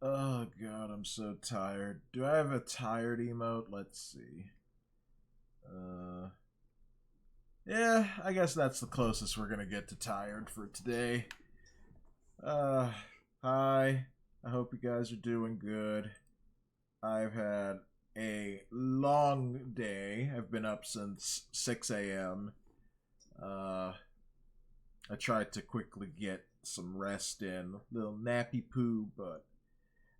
Oh god, I'm so tired. Do I have a tired emote? Let's see. Yeah, I guess that's the closest we're gonna get to tired for today. Uh, Hi. I hope you guys are doing good. I've had a long day. I've been up since 6 a.m. Uh, I tried to quickly get some rest in, little nappy poo, but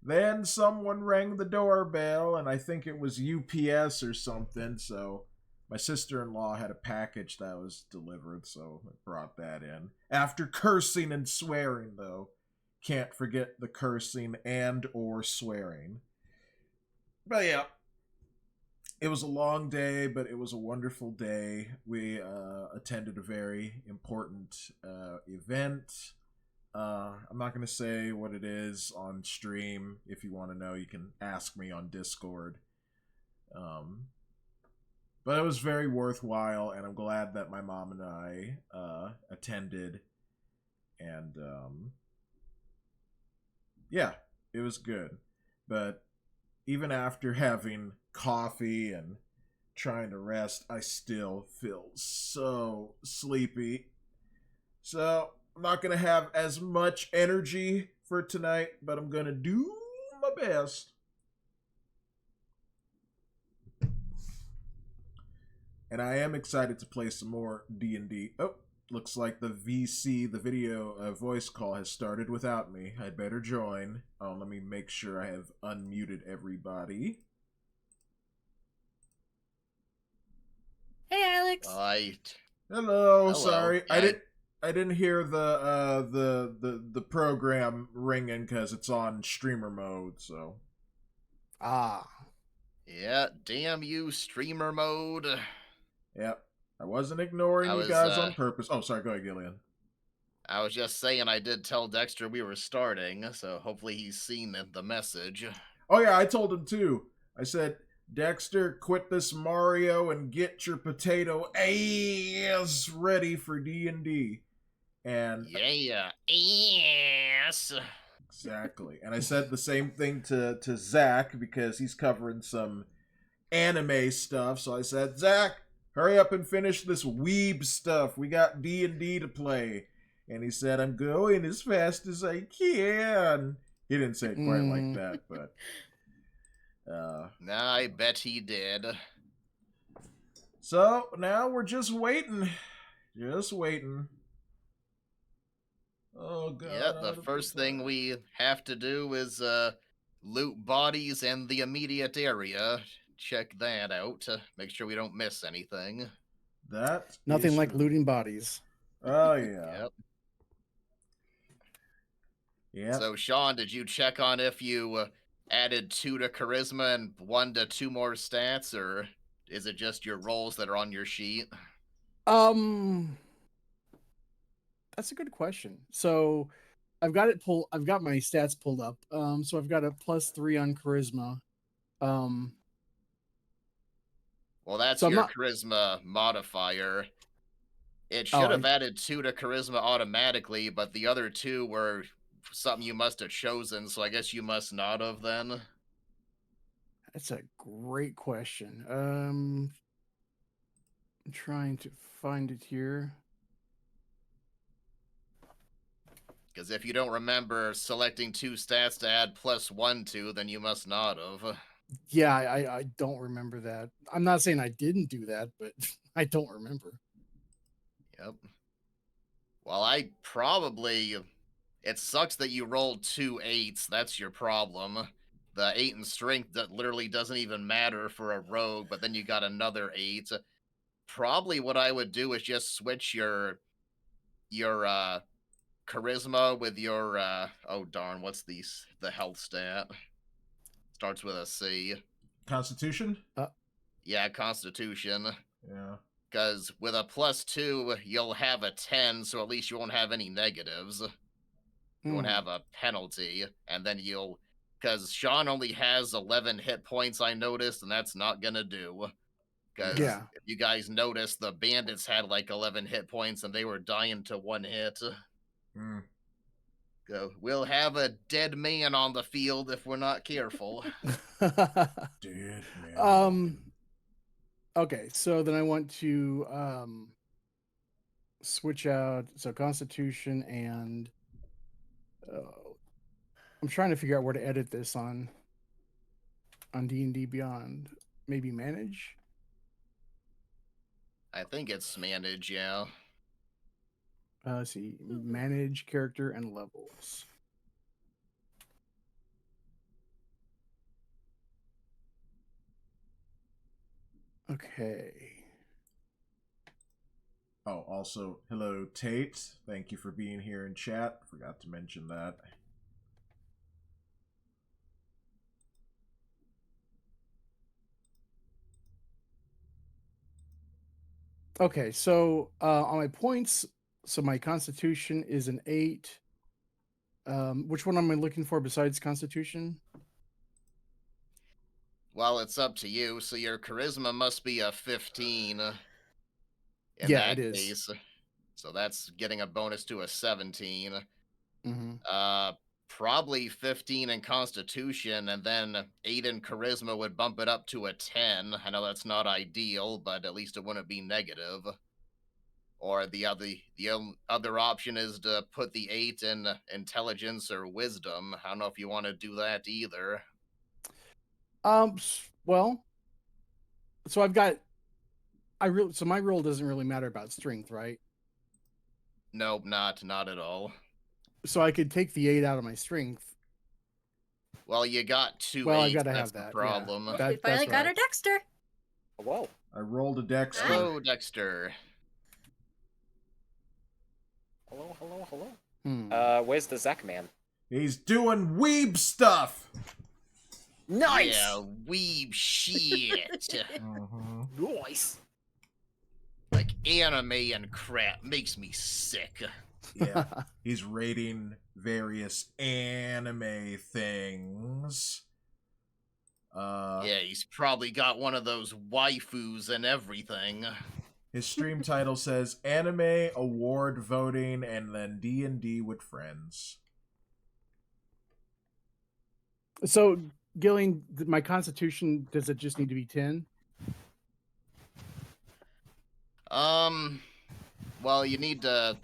then someone rang the doorbell, and I think it was UPS or something, so my sister in law had a package that was delivered, so I brought that in. After cursing and swearing, though. Can't forget the cursing and or swearing. But yeah, it was a long day, but it was a wonderful day. We attended a very important event. I'm not going to say what it is on stream. If you want to know, you can ask me on Discord. Um, but it was very worthwhile, and I'm glad that my mom and I attended. And yeah, it was good. But even after having coffee and trying to rest, I still feel so sleepy. So I'm not gonna have as much energy for tonight, but I'm gonna do my best. And I am excited to play some more D&D. Oh, looks like the VC, the video voice call, has started without me. I'd better join. Oh, let me make sure I have unmuted everybody. Hey, Alex. Right. Hello, Hello. sorry. I didn't hear the program ringing cuz it's on streamer mode, so. Ah, Yeah, damn you, streamer mode. Yep. I wasn't ignoring I you was guys on purpose. Oh, sorry, go ahead, Gillian. I was just saying I did tell Dexter we were starting, so hopefully he's seen the message. Oh yeah, I told him too. I said, Dexter, quit this Mario and get your potato ass ready for D&D. And Yeah. Yes. exactly. And I said the same thing to Zach because he's covering some anime stuff. So I said, Zach, hurry up and finish this weeb stuff. We got D&D to play. And he said, I'm going as fast as I can. He didn't say it quite like that, but Nah, I bet he did. so now we're just waiting. Just waiting. Oh god, Yeah, the I'm so first thing tired. we have to do is loot bodies in the immediate area. Check that out to make sure we don't miss anything. That nothing is like true. looting bodies. Oh yeah. Yep. Yep. So, Sean, did you check on if you added 2 to charisma and 1 to 2 more stats, or is it just your rolls that are on your sheet? Um, that's a good question. So, I've got my stats pulled up. So I've got a +3 on charisma. Um, Well, that's so I'm your not. charisma modifier. It Oh, should I, have added 2 to charisma automatically, but the other 2 were something you must have chosen, so I guess you must not have then. that's a great question. I'm trying to find it here. Because if you don't remember selecting 2 stats to add +1 to, then you must not have. Yeah, I don't remember that. I'm not saying I didn't do that, but I don't remember. Yep. Well, I probably. It sucks that you rolled 2 8s. That's your problem. The 8 in strength that literally doesn't even matter for a rogue, but then you got another 8. Probably what I would do is just switch your charisma with your oh darn, what's the health stat? Starts with a C. Constitution? Uh, Yeah, constitution. Yeah. Because with a +2, you'll have a 10, so at least you won't have any negatives. You won't hmm. have a penalty, and then you'll. Because Sean only has 11 hit points, I noticed, and that's not gonna do. Yeah. Because Yeah. if you guys noticed, the bandits had like 11 hit points, and they were dying to 1 hit. Mm. We'll have a dead man on the field if we're not careful. Dead man. Okay, so then I want to switch out Constitution and I'm trying to figure out where to edit this on D&D Beyond. Maybe manage. I think it's manage, yeah. Let's see, manage character and levels. Okay. Oh, also, hello, Tate. Thank you for being here in chat. Forgot to mention that. Okay, so on my points, so my Constitution is an 8. Which one am I looking for besides Constitution? Well, it's up to you. So your charisma must be a 15 in Yeah, that it is. case. So that's getting a bonus to a 17. Mm-hmm. Probably 15 in Constitution, and then 8 in Charisma would bump it up to a 10. I know that's not ideal, but at least it wouldn't be negative. Or the other option is to put the 8 in Intelligence or Wisdom. I don't know if you want to do that either. Well, so so my role doesn't really matter about strength, right? Nope, not at all. So I could take the 8 out of my strength. Well, you got 2 Well, I 8s. gotta That's have the that. problem. Yeah. We finally That's got right. our Dexter. Whoa. I rolled a Dexter. Hello, Dexter. Hello. Where's the Zack man? He's doing weeb stuff. Nice. Yeah, weeb shit. Nice. Like anime and crap makes me sick. Yeah, he's rating various anime things. Yeah, he's probably got one of those waifus and everything. His stream title says anime award voting and then D&D with friends. So, Gillian, my Constitution, does it just need to be 10? Well, you need to.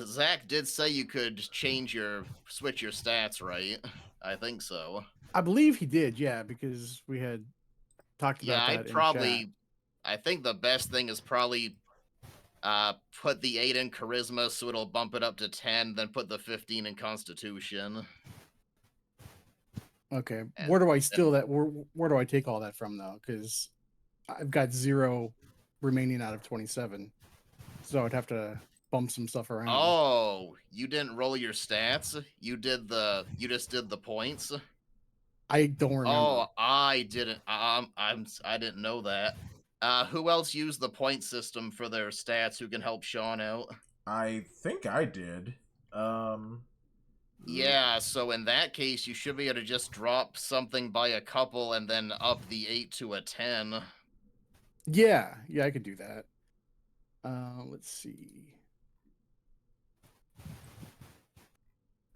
Zach did say you could switch your stats, right? I think so. I believe he did, yeah, because we had talked about that. I think the best thing is probably put the 8 in Charisma so it'll bump it up to 10, then put the 15 in Constitution. Okay, where do I steal that? Where do I take all that from, though? Because I've got 0 remaining out of 27, so I'd have to bump some stuff around. Oh, you didn't roll your stats? You just did the points? I don't remember. Oh, I didn't. I didn't know that. Who else used the point system for their stats? Who can help Sean out? I think I did. Yeah, so in that case, you should be able to just drop something by a couple and then up the 8 to a 10. Yeah, I could do that. Let's see.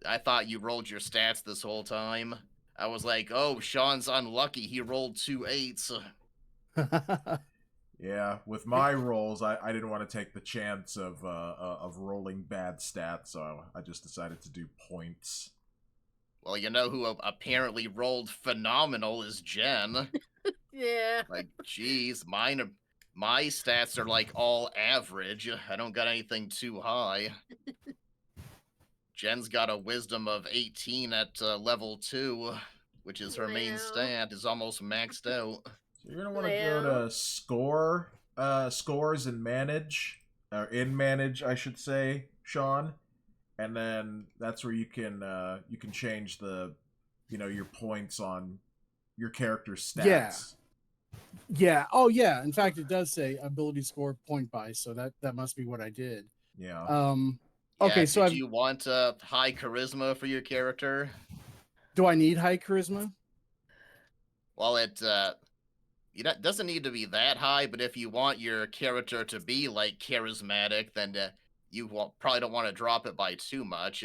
I thought you rolled your stats this whole time. I was like, oh, Sean's unlucky. He rolled 2 8s. Yeah, with my rolls, I didn't want to take the chance of rolling bad stats, so I just decided to do points. Well, you know who apparently rolled phenomenal is Jen. Yeah. Like, geez, my stats are like all average. I don't got anything too high. Jen's got a wisdom of 18 at level 2, which is her main stat, is almost maxed out. So you're gonna want to go to scores and manage, or in manage, I should say, Sean, and then that's where you can change the, your points on your character's stats. Yeah. Oh, yeah. In fact, it does say ability score point by, so that must be what I did. Yeah. Okay, so do you want high charisma for your character? Do I need high charisma? Well, it doesn't need to be that high, but if you want your character to be like charismatic, then probably don't want to drop it by too much.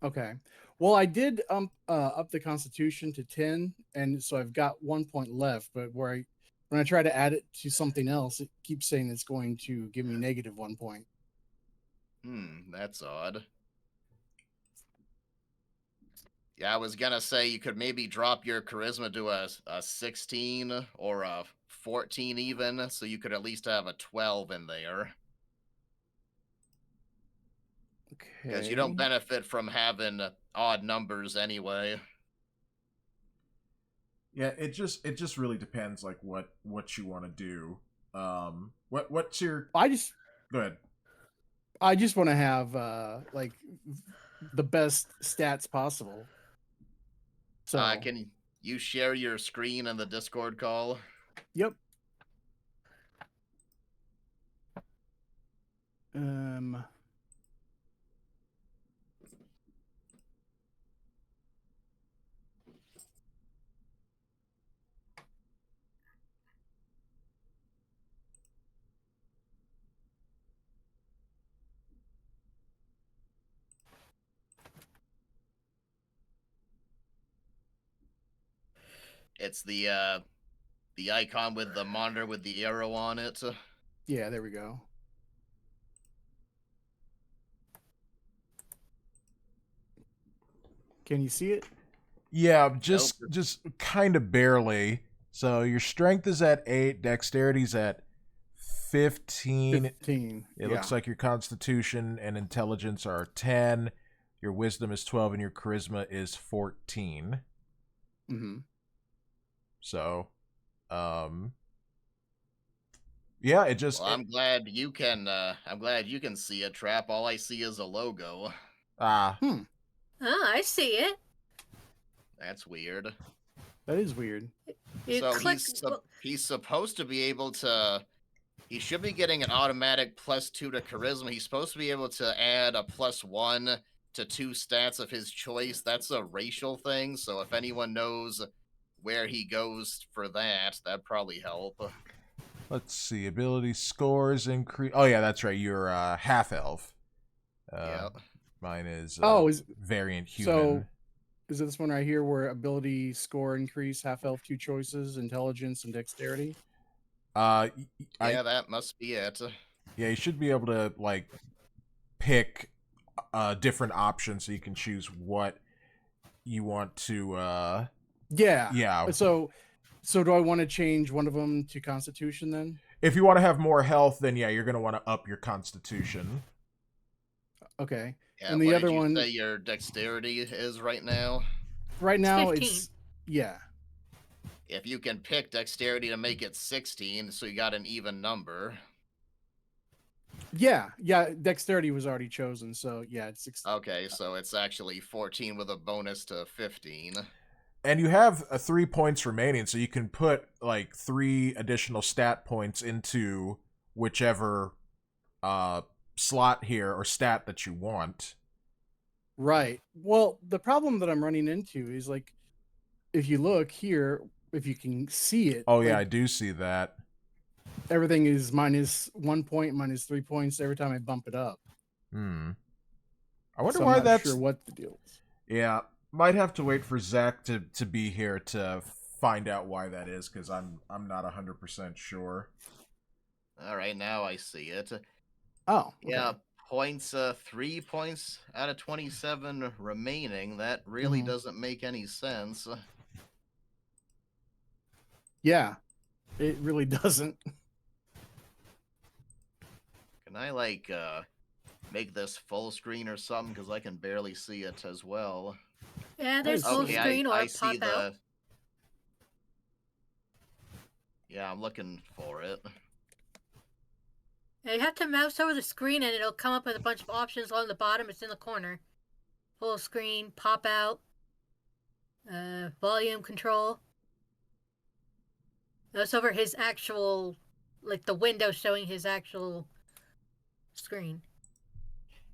Okay. Well, I did up the Constitution to 10, and so I've got 1 point left. But when I try to add it to something else, it keeps saying it's going to give me negative 1 point. That's odd. Yeah, I was gonna say you could maybe drop your charisma to a 16 or a 14 even, so you could at least have a 12 in there. Because you don't Okay. benefit from having odd numbers anyway. Yeah, it just really depends like what you want to do. What's your Go ahead. I just want to have like the best stats possible. So Can you share your screen in the Discord call? Yep. It's the icon with the monitor with the arrow on it. Yeah, there we go. Can you see it? Yeah, just kind of barely. So your strength is at 8, dexterity's at 15. 15. It looks like your constitution and intelligence are 10. Your wisdom is 12 and your charisma is 14. Mm-hmm. So, yeah, it just. Well, I'm glad you can. I'm glad you can see it, Trap. All I see is a logo. Ah. Oh, I see it. That's weird. That is weird. So he's supposed to be able to. He should be getting an automatic +2 to charisma. He's supposed to be able to add a +1 to 2 stats of his choice. That's a racial thing. So if anyone knows where he goes for that, that'd probably help. Let's see. Ability scores increase. Oh yeah, that's right. You're half elf. Yeah. Mine is is variant human. So is it this one right here where ability score increase, half elf 2 choices, intelligence and dexterity? Yeah, that must be it. Yeah, you should be able to like pick different options so you can choose what you want to. Yeah. So do I want to change one of them to Constitution then? If you want to have more health, then yeah, you're gonna want to up your Constitution. Okay. Yeah, and the other did you one say your dexterity is right now? Right now 15. it's yeah. If you can pick dexterity to make it 16, so you got an even number. Yeah, dexterity was already chosen, so yeah, it's 16. Okay, so it's actually 14 with a bonus to 15. And you have 3 points remaining, so you can put like 3 additional stat points into whichever slot here or stat that you want. Right. Well, the problem that I'm running into is like, if you look here, if you can see it. Oh yeah, like, I do see that. Everything is -1 point, -3 points every time I bump it up. I wonder so why I'm not that's. sure what the deal is. Yeah, might have to wait for Zach to be here to find out why that is, because I'm not 100% sure. All right, now I see it. Oh, okay. Yeah, points. 3 points out of 27 remaining. That really doesn't make any sense. Yeah, it really doesn't. Can I like make this full screen or something? Because I can barely see it as well. Yeah, there's full screen or I pop see out. Yeah, I'm looking for it. Yeah, you have to mouse over the screen and it'll come up with a bunch of options along the bottom. It's in the corner. Full screen, pop out, volume control. That's over his actual, like the window showing his actual screen.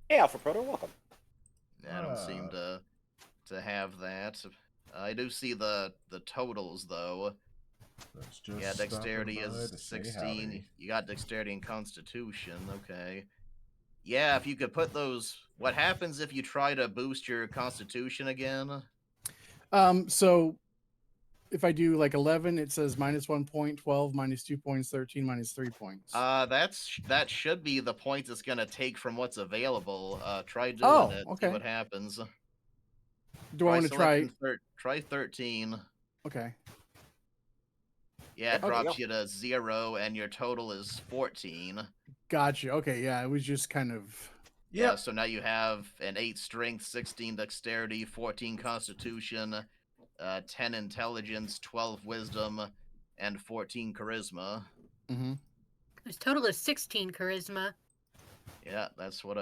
Hey, Alpha Proto, welcome. I don't seem to have that. I do see the totals though. Yeah, dexterity is 16. You got dexterity and constitution. Okay. Yeah, if you could put those. What happens if you try to boost your constitution again? So if I do like 11, it says -1 point, 12, -2 points, 13, -3 points. That should be the points it's gonna take from what's available. Try doing Oh, it. See okay. what happens. Do I want to try? Try 13. Okay. Yeah, it Okay, drops yeah. you to 0, and your total is 14. Gotcha. Okay. Yeah, it was just kind of. Yeah, Yep. so now you have an 8 strength, 16 dexterity, 14 constitution, 10 intelligence, 12 wisdom, and 14 charisma. Mm-hmm. His total is 16 charisma. Yeah, that's what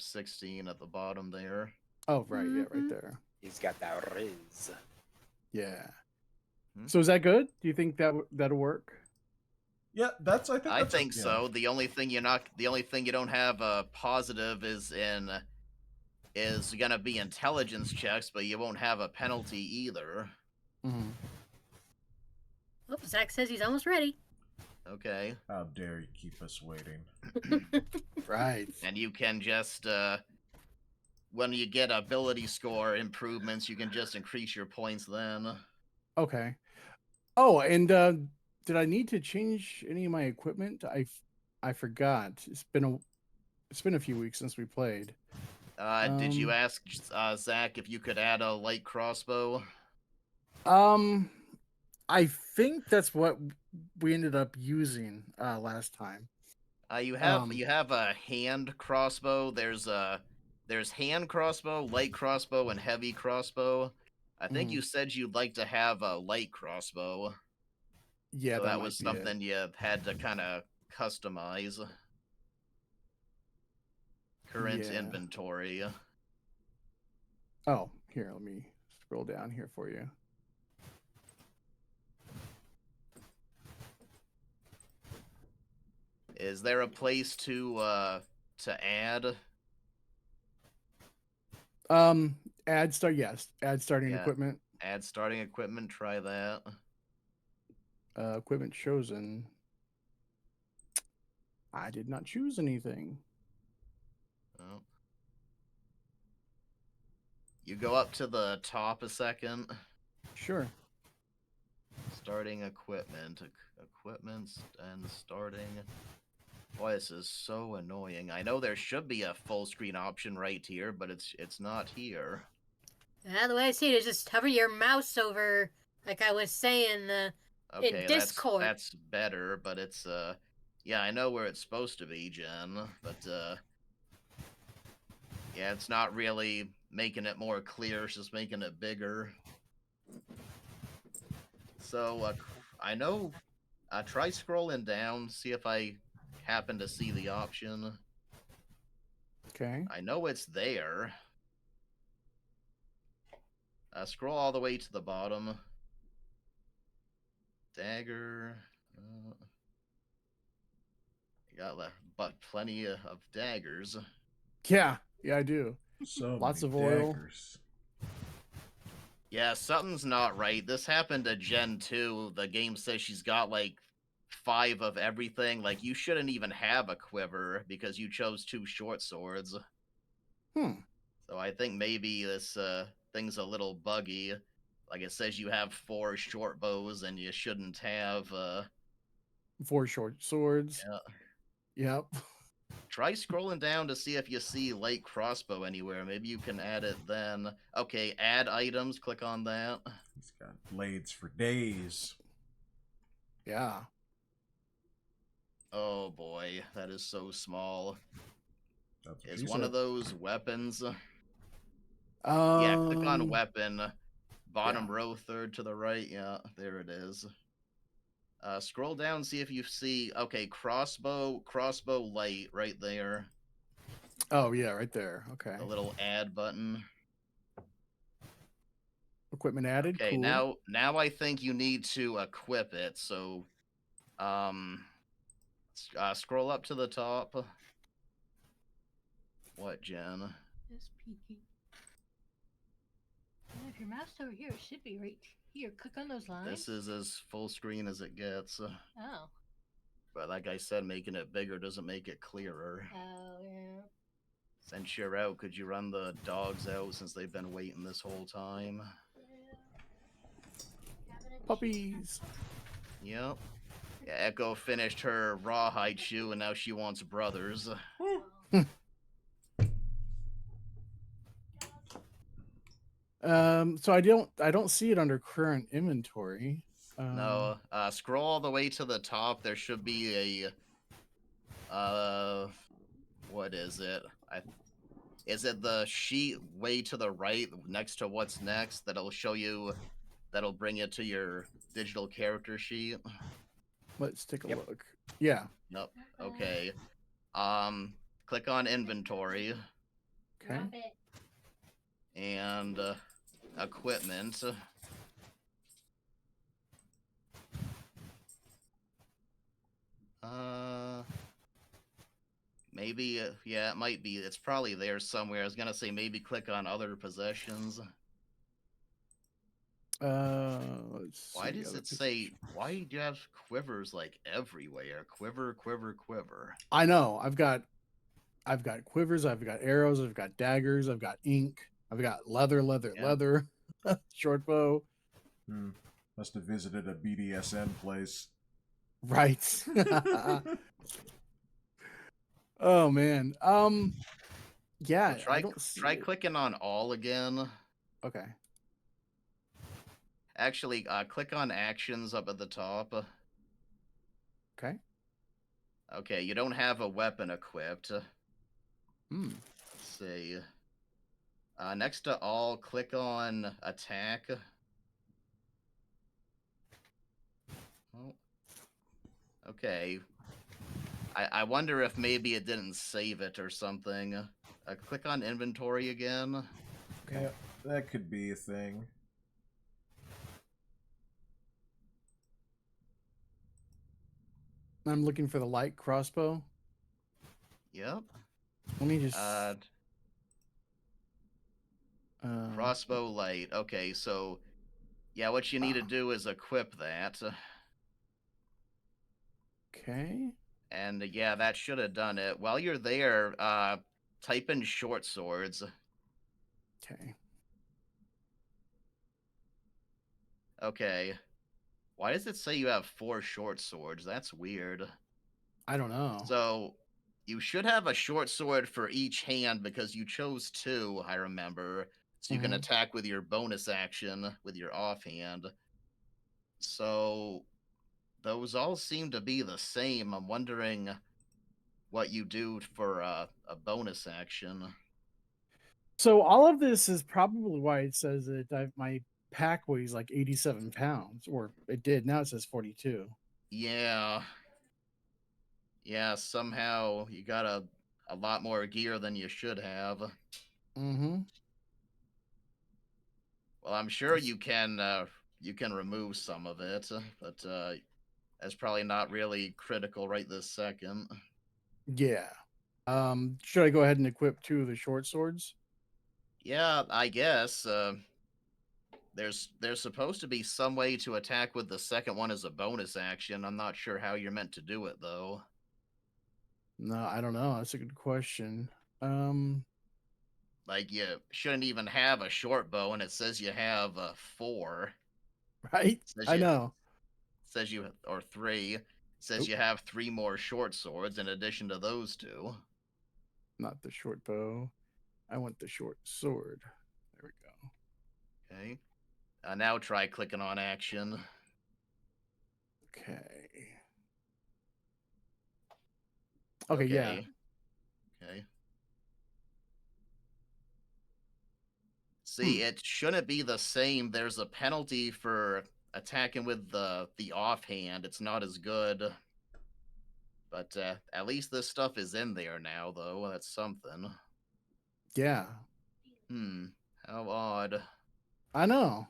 16 at the bottom there. Oh, right. Yeah, right Mhm. there. He's got that riz. Yeah. Hmm. So is that good? Do you think that'll work? Yeah, that's. I think. I That's think so. The only thing you don't have a positive is gonna be intelligence checks, but you won't have a penalty either. Mm-hmm. Oh, Zach says he's almost ready. Okay. How dare you keep us waiting? Right. And you can just when you get ability score improvements, you can just increase your points then. Okay. Oh, and did I need to change any of my equipment? I forgot. It's been a few weeks since we played. Did you ask Zach if you could add a light crossbow? I think that's what we ended up using last time. You have a hand crossbow. There's hand crossbow, light crossbow, and heavy crossbow. I think Mhm. you said you'd like to have a light crossbow. Yeah, So that that might was be it. something you had to kind of customize. Current Yeah. inventory. Oh, here, let me scroll down here for you. Is there a place to add? Add starting Yeah. equipment. Add starting equipment. Try that. Equipment chosen. I did not choose anything. Oh. You go up to the top a second. Sure. Starting equipment. Equipments and starting. Boy, this is so annoying. I know there should be a full screen option right here, but it's not here. Yeah, the way I see it is just hover your mouse over, like I was saying, Okay, in Discord. that's better, but it's yeah, I know where it's supposed to be, Jen, but yeah, it's not really making it more clear, it's just making it bigger. So I know try scrolling down, see if I happen to see the option. Okay. I know it's there. Scroll all the way to the bottom. Dagger. You got but plenty of daggers. Yeah, I do. So Lots many of oil. daggers. Yeah, something's not right. This happened to Gen 2. The game says she's got like 5 of everything. Like, you shouldn't even have a quiver because you chose 2 short swords. So I think maybe this thing's a little buggy. Like, it says you have 4 short bows and you shouldn't have 4 short swords. yeah. Yep. Try scrolling down to see if you see light crossbow anywhere. Maybe you can add it then. Okay, add items. Click on that. He's got blades for days. Yeah. Oh boy, that is so small. That's what Is she one said. of those weapons? Yeah, click on weapon. Bottom yeah. row, third to the right. Yeah, there it is. Scroll down, see if you see. Okay, crossbow light right there. Oh yeah, right there. Okay. The little add button. Equipment added. Okay, Cool. now I think you need to equip it. So, scroll up to the top. What, Jen? Just peeking. Yeah, if your mouse over here, it should be right here. Click on those lines. This is as full screen as it gets. Oh. But like I said, making it bigger doesn't make it clearer. Oh, yeah. Since you're out, could you run the dogs out since they've been waiting this whole time? Puppies. Yep. Yeah, Echo finished her rawhide shoe and now she wants brothers. So I don't see it under current inventory. No, scroll all the way to the top. There should be a what is it? Is it the sheet way to the right next to what's next that'll show you, that'll bring you to your digital character sheet? Let's take a Yep. look. Yeah. Nope. Okay. Click on inventory Okay. and equipment. Maybe, yeah, it might be. It's probably there somewhere. I was gonna say maybe click on other possessions. Let's Why see, does other it say, position. why do you have quivers like everywhere? Quiver, quiver, quiver. I know. I've got quivers. I've got arrows. I've got daggers. I've got ink. I've got leather, Yeah. leather. Short bow. Must have visited a BDSM place. Right. Oh man. Yeah. Well, I don't see try it. clicking on all again. Okay. Actually, click on actions up at the top. Okay. Okay, you don't have a weapon equipped. Hmm. Let's see. Next to all, click on attack. Oh. Okay. I wonder if maybe it didn't save it or something. Click on inventory again. Yeah, that could be a thing. I'm looking for the light crossbow. Yep. Let me just. Crossbow light. Okay, so yeah, what you need to do is equip that. Okay. And yeah, that should have done it. While you're there, type in short swords. Okay. Okay. Why does it say you have 4 short swords? That's weird. I don't know. So you should have a short sword for each hand because you chose 2, I remember. So you can Mhm. attack with your bonus action with your offhand. So those all seem to be the same. I'm wondering what you do for a bonus action. So all of this is probably why it says that my pack weighs like 87 pounds, or it did. Now it says 42. Yeah. Yeah, somehow you got a lot more gear than you should have. Mm-hmm. Well, I'm sure you can remove some of it, but that's probably not really critical right this second. Yeah. Should I go ahead and equip 2 of the short swords? Yeah, I guess. There's supposed to be some way to attack with the second one as a bonus action. I'm not sure how you're meant to do it though. No, I don't know. That's a good question. Like you shouldn't even have a short bow, and it says you have 4. Right? Says I you know. says you or 3. Says Nope. you have 3 more short swords in addition to those 2. Not the short bow. I want the short sword. There we go. Okay. Now try clicking on action. Okay. Okay, yeah. Okay. See, it shouldn't be the same. There's a penalty for attacking with the offhand. It's not as good. But at least this stuff is in there now, though. That's something. Yeah. How odd. I know.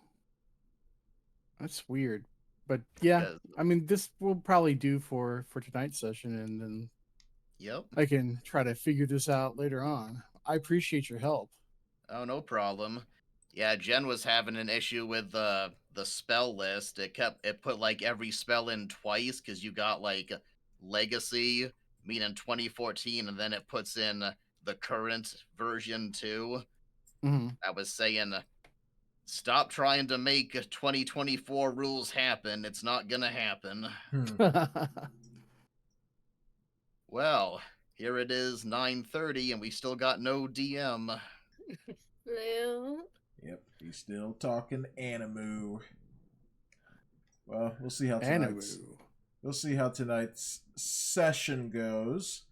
That's weird. But yeah, Because, I mean this will probably do for tonight's session, and then yep. I can try to figure this out later on. I appreciate your help. Oh, no problem. Yeah, Jen was having an issue with the spell list. It put like every spell in twice because you got like Legacy, meaning 2014, and then it puts in the current version too. Hmm. I was saying, stop trying to make 2024 rules happen. It's not gonna happen. Well, here it is, 9:30, and we still got no DM. Well, Yep, he's still talking Animu. Well, we'll see how tonight's session goes.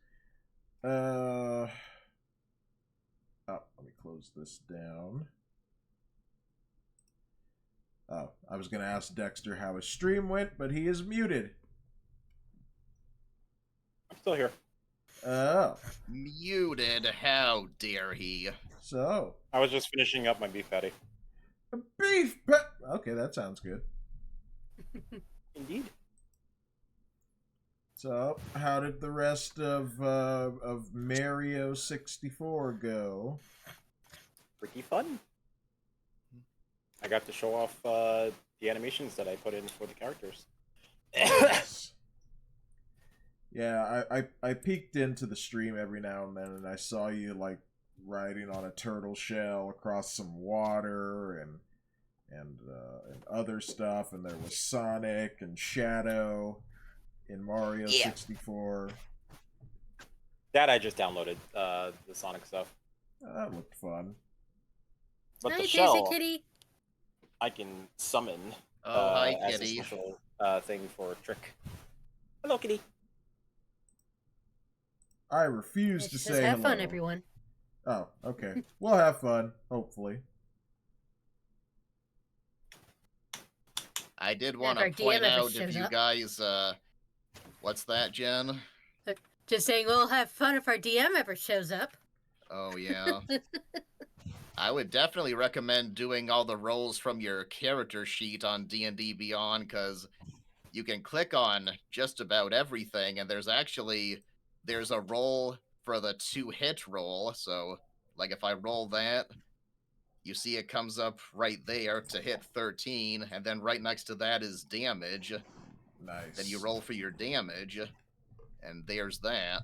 Oh, let me close this down. Oh, I was going to ask Dexter how his stream went, but he is muted. I'm still here. Oh, Muted, how dare he? so I was just finishing up my beef patty. a okay, that sounds good. Indeed. So, how did the rest of Mario 64 go? Pretty fun. I got to show off the animations that I put in for the characters. Nice. Yeah, I peeked into the stream every now and then, and I saw you like riding on a turtle shell across some water and other stuff, and there was Sonic and Shadow in Mario 64. That I just downloaded, the Sonic stuff. That looked fun. But hi, the Daisy shell, Kitty. I can summon Oh, hi, as a kitty. special thing for Trick. Hello, kitty. I refuse It to says say have hello. fun, everyone. Oh, okay. We'll have fun, hopefully. I did If want our to DM point ever out if shows you up. guys, what's that, Jen? Just saying, we'll have fun if our DM ever shows up. Oh, yeah. I would definitely recommend doing all the roles from your character sheet on D&D Beyond, because you can click on just about everything, and there's a roll for the 2-hit roll. So, like, if I roll that, you see it comes up right there to hit 13, and then right next to that is damage. Nice. Then you roll for your damage, and there's that.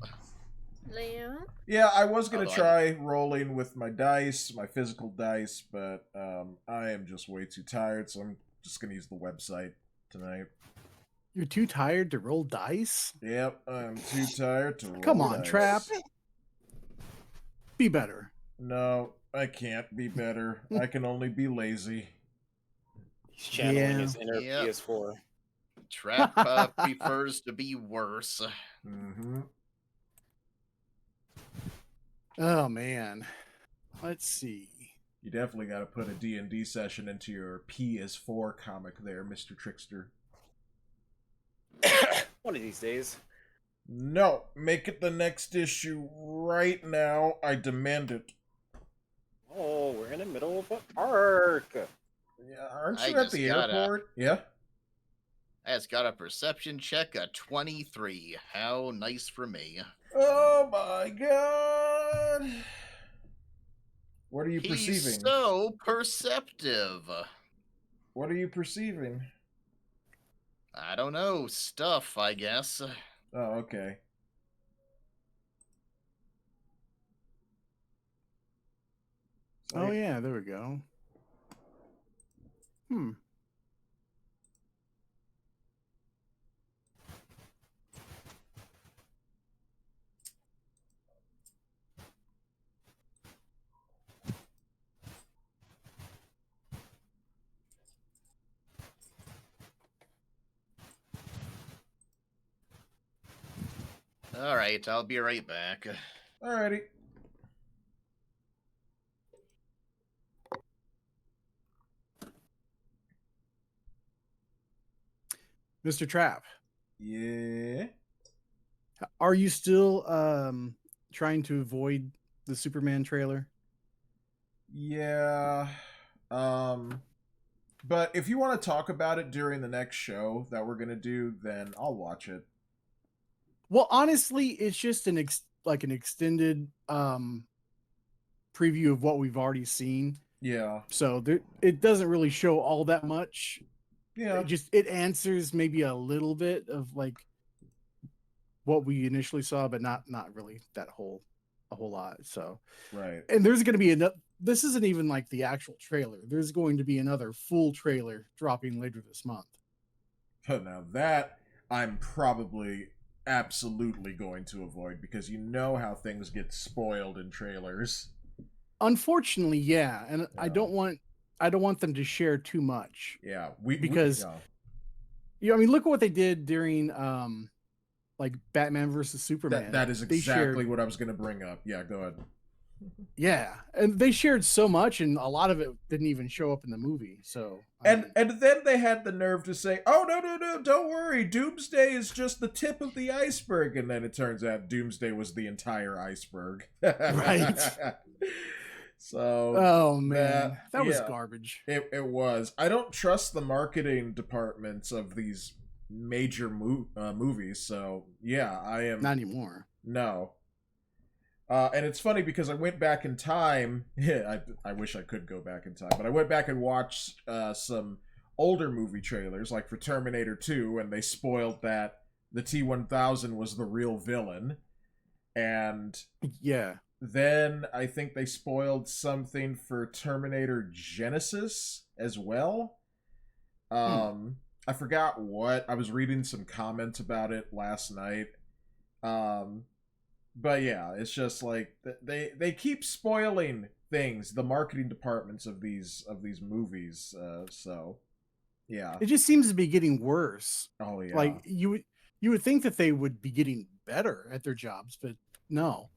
Leo? Yeah, I was going to Although try rolling with my dice, my physical dice, but I am just way too tired, so I'm just going to use the website tonight. You're too tired to roll dice? Yep, I'm too tired to roll Come on, dice. Trap. Be better. No, I can't be better. I can only be lazy. He's channeling Yeah. his inner Yep. PS4. Trap prefers to be worse. Mm-hmm. Oh, man. Let's see. You definitely got to put a D&D session into your PS4 comic there, Mr. Trickster. One of these days. No, make it the next issue right now. I demand it. Oh, we're in the middle of a park. Yeah, aren't I you at just the gotta- airport? Yeah. That's got a perception check of 23. How nice for me. Oh my god. What are you He's perceiving? so perceptive. What are you perceiving? I don't know. Stuff, I guess. Oh, okay. Oh, yeah, there we go. Alright, I'll be right back. Alrighty. Mr. Trap, Yeah. are you still trying to avoid the Superman trailer? Yeah. But if you want to talk about it during the next show that we're going to do, then I'll watch it. Well, honestly, it's just an extended preview of what we've already seen. Yeah. So it doesn't really show all that much. Yeah. It answers maybe a little bit of like what we initially saw, but not really that whole a whole lot. So, Right. and there's going to be another. This isn't even like the actual trailer. There's going to be another full trailer dropping later this month. Now that I'm probably absolutely going to avoid, because you know how things get spoiled in trailers. Unfortunately, yeah, and Yeah. I don't want them to share too much. Yeah, Because I mean, look at what they did during like Batman versus Superman. that is They exactly shared, what I was going to bring up. Yeah, go ahead. yeah, and they shared so much, and a lot of it didn't even show up in the movie. So, I mean, And then they had the nerve to say, "Oh no, don't worry, Doomsday is just the tip of the iceberg," and then it turns out Doomsday was the entire iceberg. Right. So, oh man, that was yeah, garbage. it was. I don't trust the marketing departments of these major movies, so yeah, I am Not anymore. no. And it's funny because I went back in time. Yeah, I wish I could go back in time, but I went back and watched some older movie trailers, like for Terminator 2, and they spoiled that the T-1000 was the real villain. And Yeah. then I think they spoiled something for Terminator Genesis as well. I forgot what. I was reading some comments about it last night. But yeah, it's just like they keep spoiling things, the marketing departments of these movies. So yeah. It just seems to be getting worse. Oh yeah. Like you would think that they would be getting better at their jobs, but no.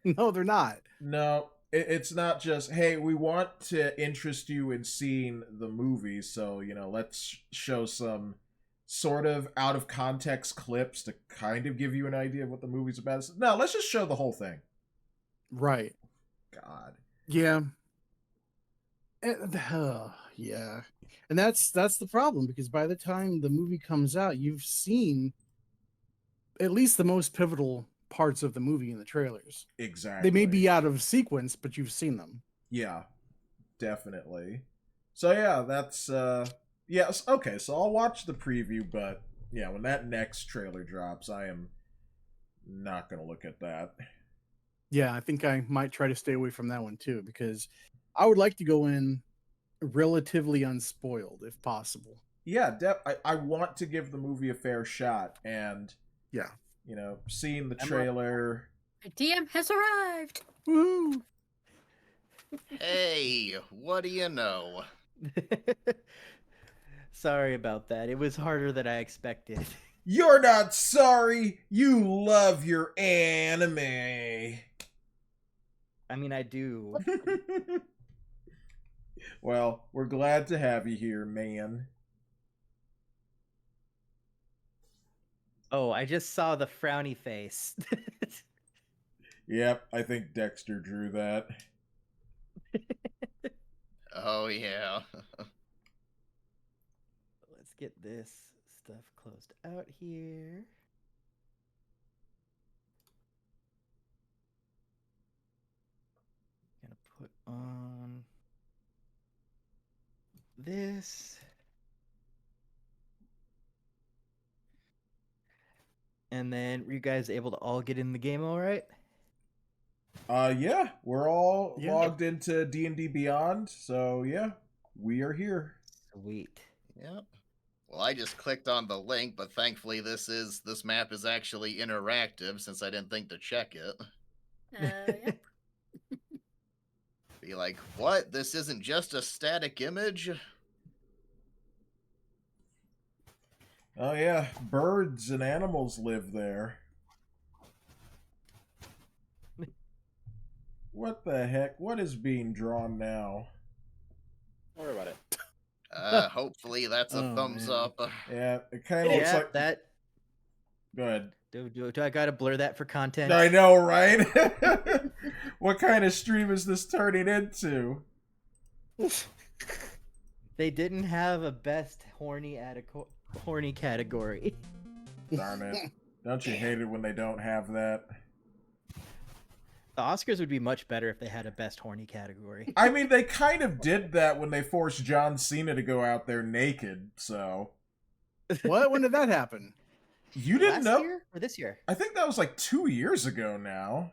No, they're not. No, it's not just, hey, we want to interest you in seeing the movie, so let's show some sort of out of context clips to kind of give you an idea of what the movie's about. No, let's just show the whole thing. Right. God. Yeah. Yeah. And that's the problem, because by the time the movie comes out, you've seen at least the most pivotal parts of the movie in the trailers. Exactly. They may be out of sequence, but you've seen them. Yeah, definitely. So yeah, that's yes, okay, so I'll watch the preview, but yeah, when that next trailer drops, I am not gonna look at that. Yeah, I think I might try to stay away from that one too, because I would like to go in relatively unspoiled if possible. Yeah, I want to give the movie a fair shot, and yeah, seeing the trailer. The DM has arrived. Woohoo! Hey, what do you know? Sorry about that. It was harder than I expected. You're not sorry. You love your anime. I mean, I do. Well, we're glad to have you here, man. Oh, I just saw the frowny face. Yep, I think Dexter drew that. Oh yeah. Let's get this stuff closed out here. Gonna put on this. And then were you guys able to all get in the game all right? Yeah, we're all Yeah. logged into D&D Beyond, so yeah, we are here. Sweet. Yep. Well, I just clicked on the link, but thankfully this map is actually interactive since I didn't think to check it. Yeah. Be like, what? This isn't just a static image? Oh yeah, birds and animals live there. What the heck? What is being drawn now? Don't worry about it. Hopefully that's a Oh, thumbs man. up. Yeah, it kind of looks Yeah, like that. Go ahead. Do I gotta blur that for content? I know, right? What kind of stream is this turning into? They didn't have a best horny category. Darn it. Don't you hate it when they don't have that? The Oscars would be much better if they had a best horny category. I mean, they kind of did that when they forced John Cena to go out there naked, so... What? When did that happen? You didn't Last know? year or this year? I think that was like 2 years ago now.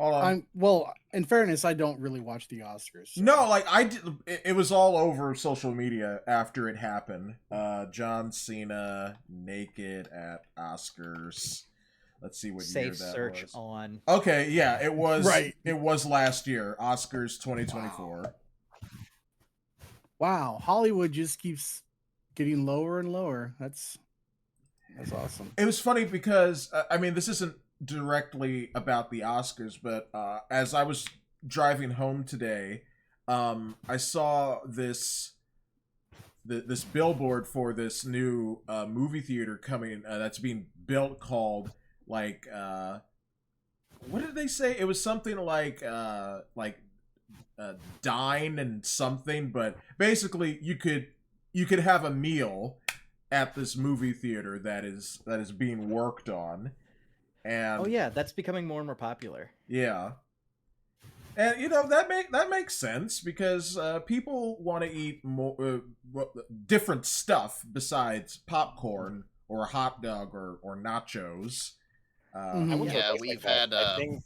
Hold on. Well, in fairness, I don't really watch the Oscars. So. No, like I did. It was all over social media after it happened. John Cena naked at Oscars. Let's see what year Safe that search was. on. Okay, yeah, it was. Right. It was last year, Oscars 2024. Wow, Hollywood just keeps getting lower and lower. That's awesome. It was funny because I mean, this isn't directly about the Oscars, but as I was driving home today, I saw this billboard for this new movie theater coming that's being built called like what did they say? It was something like dine and something, but basically you could have a meal at this movie theater that is being worked on. And Oh yeah, that's becoming more and more popular. yeah. And you know that makes sense because people want to eat more different stuff besides popcorn or a hot dog or nachos. Mhm. I went to a Yeah, place we've like that. had, I think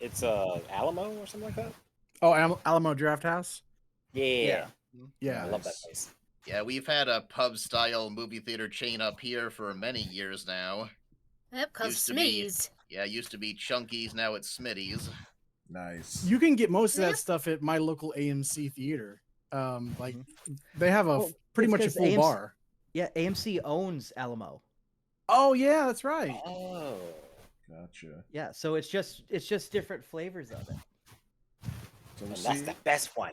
it's Alamo or something like that. Oh, Alamo Draft House. Yeah, Yeah, I love that place. Yeah, we've had a pub-style movie theater chain up here for many years now. Yep, cause Used to be- Smitty's. Yeah, used to be Chunky's, now it's Smitty's. Nice. you can get most of Yeah. that stuff at my local AMC theater. Like Mhm. they have a Well, pretty it's much a 'cause full AMC bar. Yeah, AMC owns Alamo. Oh yeah, that's right. Oh, Gotcha. Yeah, so it's just different flavors of it. So we'll and that's see. the best one.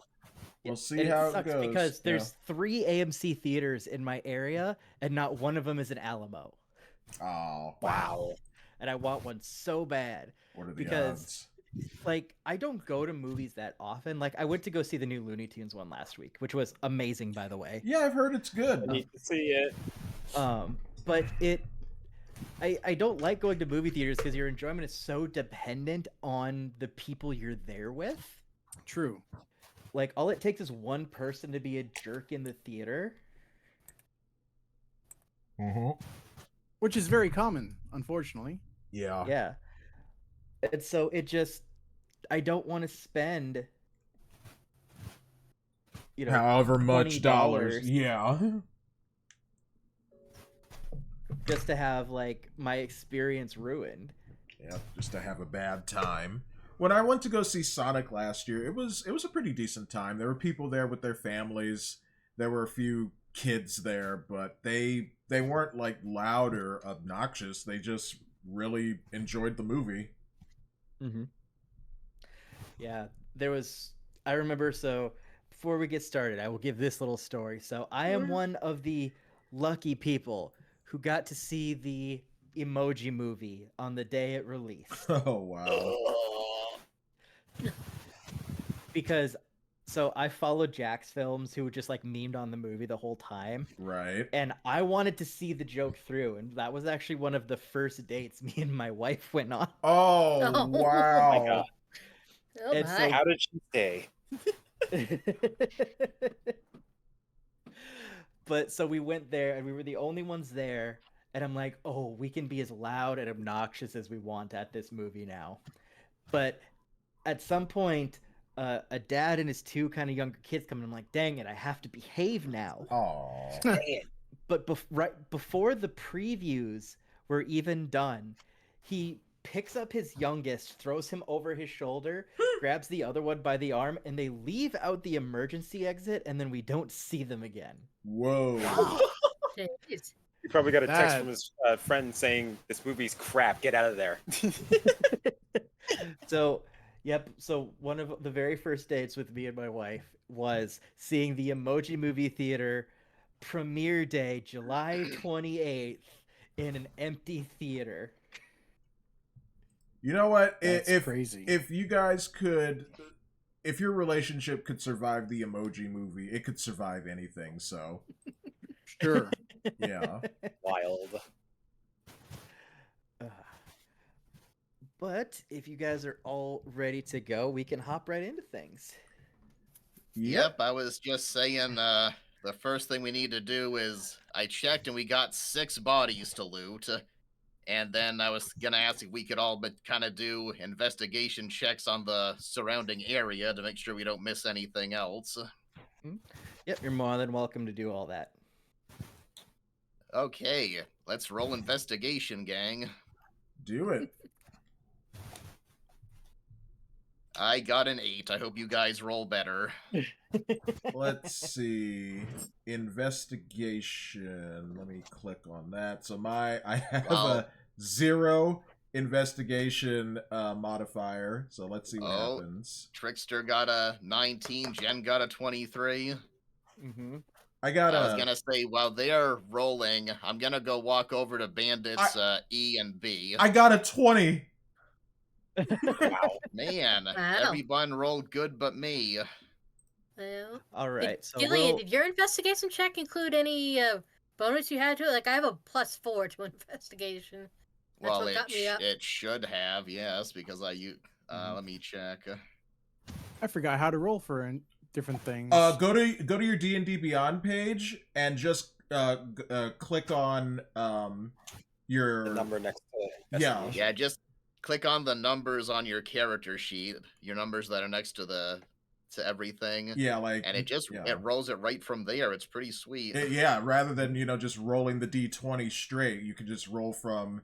We'll And see how it sucks goes. because Yeah. there's 3 AMC theaters in my area, and not one of them is an Alamo. Oh, Wow. And I want one so bad. what are the Because- odds? Like, I don't go to movies that often. Like, I went to go see the new Looney Tunes one last week, which was amazing, by the way. Yeah, I've heard it's I good. need to see it. But I don't like going to movie theaters because your enjoyment is so dependent on the people you're there with. True. Like, all it takes is one person to be a jerk in the theater. Which is very common, unfortunately. Yeah. Yeah. And so I don't want to spend, However much dollars. $20 Yeah. just to have, like, my experience ruined. Yeah, just to have a bad time. When I went to go see Sonic last year, it was a pretty decent time. There were people there with their families. There were a few kids there, but they weren't like loud or obnoxious. They just really enjoyed the movie. Mm-hmm. Yeah, I remember, so before we get started, I will give this little story. So I am one of the lucky people who got to see the Emoji Movie on the day it released. Oh wow. Because, so I followed Jack's films, who just like memed on the movie the whole time. Right. And I wanted to see the joke through, and that was actually one of the first dates me and my wife went on. Oh Oh. wow. my God. Oh It's my. How did she stay? But so we went there, and we were the only ones there, and I'm like, oh, we can be as loud and obnoxious as we want at this movie now. But at some point, a dad and his 2 kind of younger kids come, and I'm like, dang it, I have to behave now. Oh. Dang it. But right before the previews were even done, he picks up his youngest, throws him over his shoulder, grabs the other one by the arm, and they leave out the emergency exit, and then we don't see them again. Whoa. Jeez. He probably got a text That- from his friend saying, "This movie's crap. Get out of there." So, yep. So one of the very first dates with me and my wife was seeing the Emoji Movie Theater premiere day, July 28th, in an empty theater. You know what? That's if crazy. if you guys could, if your relationship could survive the Emoji Movie, it could survive anything. So Sure. yeah. Wild. But if you guys are all ready to go, we can hop right into things. Yep, I was just saying, the first thing we need to do is, I checked and we got 6 bodies to loot. And then I was gonna ask if we could all but kind of do investigation checks on the surrounding area to make sure we don't miss anything else. Yep, you're more than welcome to do all that. Okay, let's roll investigation, gang. Do it. I got an 8. I hope you guys roll better. Let's see. Investigation. Let me click on that. So I have Wow. a 0 investigation modifier. So let's see what Oh. happens. Trickster got a 19. Jen got a 23. Mm-hmm. I got I was a. gonna say while they are rolling, I'm gonna go walk over to Bandits E and B. I got a 20. Wow. Man, Wow. everyone rolled good but me. Well, All right, so Gillian, did your investigation check include any bonus you had to it? Like, I have a +4 to investigation. That's Well, what got me up. it should have, yes, because Mhm. let me check. I forgot how to roll for different things. Go to your D&D Beyond page and just click on your The number next to Yeah. investigation. Yeah, just click on the numbers on your character sheet, your numbers that are next to everything. Yeah, like And it rolls it right from there. It's pretty sweet. Yeah, rather than, just rolling the D20 straight, you can just roll from,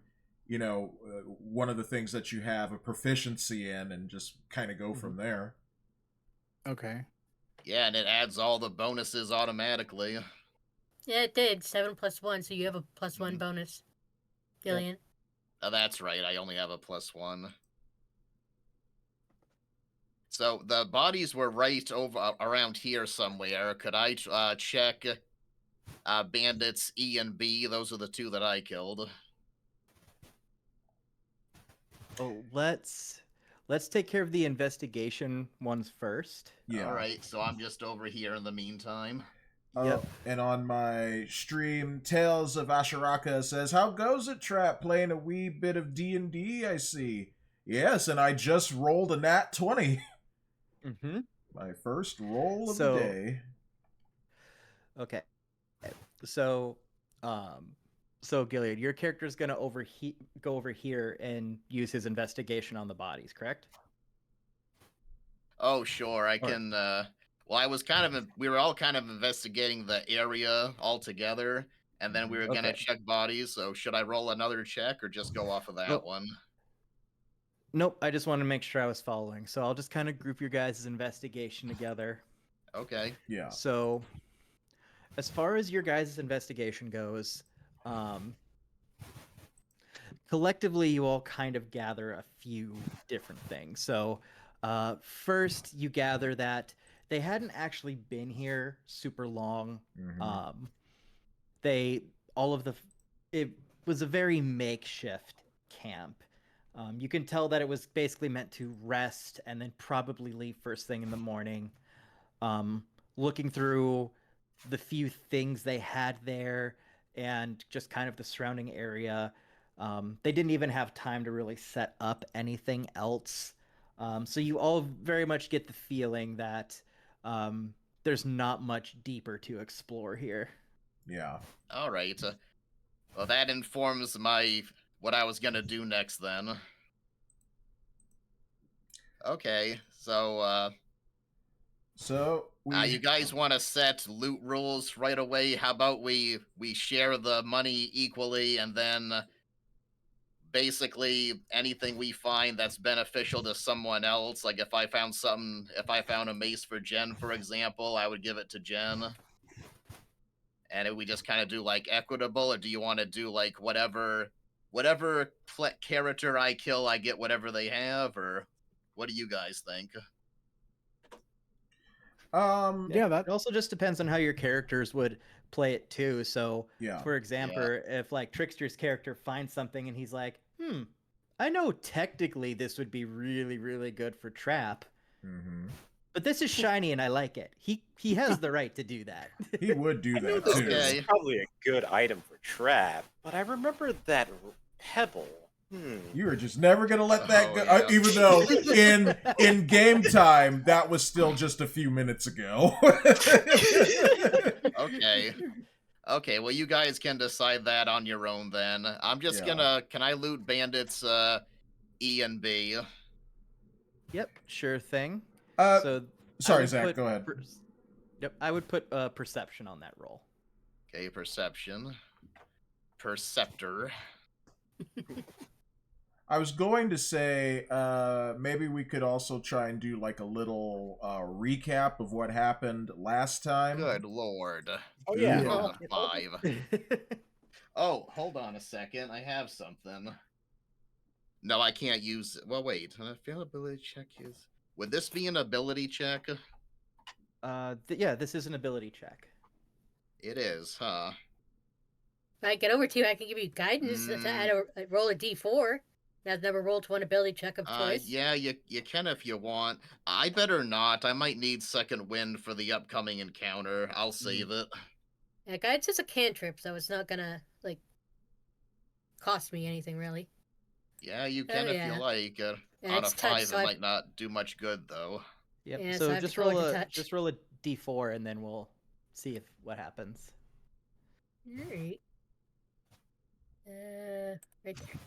one of the things that you have a proficiency in and just kind of go from there. Okay. Yeah, and it adds all the bonuses automatically. Yeah, it did. 7 + 1, so you have a +1 bonus. Gillian. Oh, that's right. I only have a +1. So the bodies were right over around here somewhere. Could I check Bandits E and B? Those are the 2 that I killed. Oh, let's take care of the investigation ones first. Yeah. All right, so I'm just over here in the meantime. Yep. And on my stream, Tales of Asharaka says, "How goes it, Trap? Playing a wee bit of D&D, I see." Yes, and I just rolled a nat 20. Mm-hmm. My first roll of So- the day. Okay. So, Gilead, your character's gonna go over here and use his investigation on the bodies, correct? Oh, sure. I All right. can. Well, we were all kind of investigating the area all together, and then we were gonna Okay. check bodies. So, should I roll another check or just go off of that Nope. one? Nope. I just wanted to make sure I was following. So I'll just kind of group your guys' investigation together. Okay. Yeah. So, as far as your guys' investigation goes, collectively, you all kind of gather a few different things. So, first, you gather that they hadn't actually been here super long. Mhm. It was a very makeshift camp. You can tell that it was basically meant to rest and then probably leave first thing in the morning. Looking through the few things they had there and just kind of the surrounding area, they didn't even have time to really set up anything else. So you all very much get the feeling that there's not much deeper to explore here. Yeah. All right. Well, that informs what I was gonna do next then. Okay, so So you guys want to set loot rules right away? How about we share the money equally, and then basically anything we find that's beneficial to someone else, like if I found a mace for Jen, for example, I would give it to Jen. And we just kind of do like equitable, or do you want to do like whatever character I kill, I get whatever they have, or what do you guys think? Yeah, that It also just depends on how your characters would play it too. So, Yeah. for example, if like Trickster's character finds something and he's like, I know technically this would be really, really good for Trap, Mhm. but this is shiny and I like it. He has the right to do that. He would do that This too. Okay. is probably a good item for Trap, but I remember that pebble. You were just never gonna let that Oh, go, yeah. even though in game time that was still just a few minutes ago. Okay. Okay, well, you guys can decide that on your own then. I'm just Yeah. gonna. Can I loot bandits E and B? Yep, sure thing. Uh, So I sorry, would Zach, put go ahead. Yep, I would put perception on that roll. Okay, perception. Perceptor. I was going to say maybe we could also try and do like a little recap of what happened last time. Good lord. Oh yeah. Yeah. Rolled a 5. Oh, hold on a second. I have something. No, I can't use it. Well, wait. Fail ability check is. Would this be an ability check? Yeah, this is an ability check. It is, huh? If I get over to you, I can give you guidance to add roll a d4. I've never rolled one ability check of choice. Yeah, you can if you want. I better not. I might need second wind for the upcoming encounter. I'll save it. Yeah, guidance is a cantrip, so it's not gonna like cost me anything really. Yeah, you can if yeah. you like. Yeah, On a it's touch, 5, so it I- might not do much good though. Yep. Yeah, so I so have to just forward roll to a touch. just roll a d4 and then we'll see if what happens. Alright. Right there.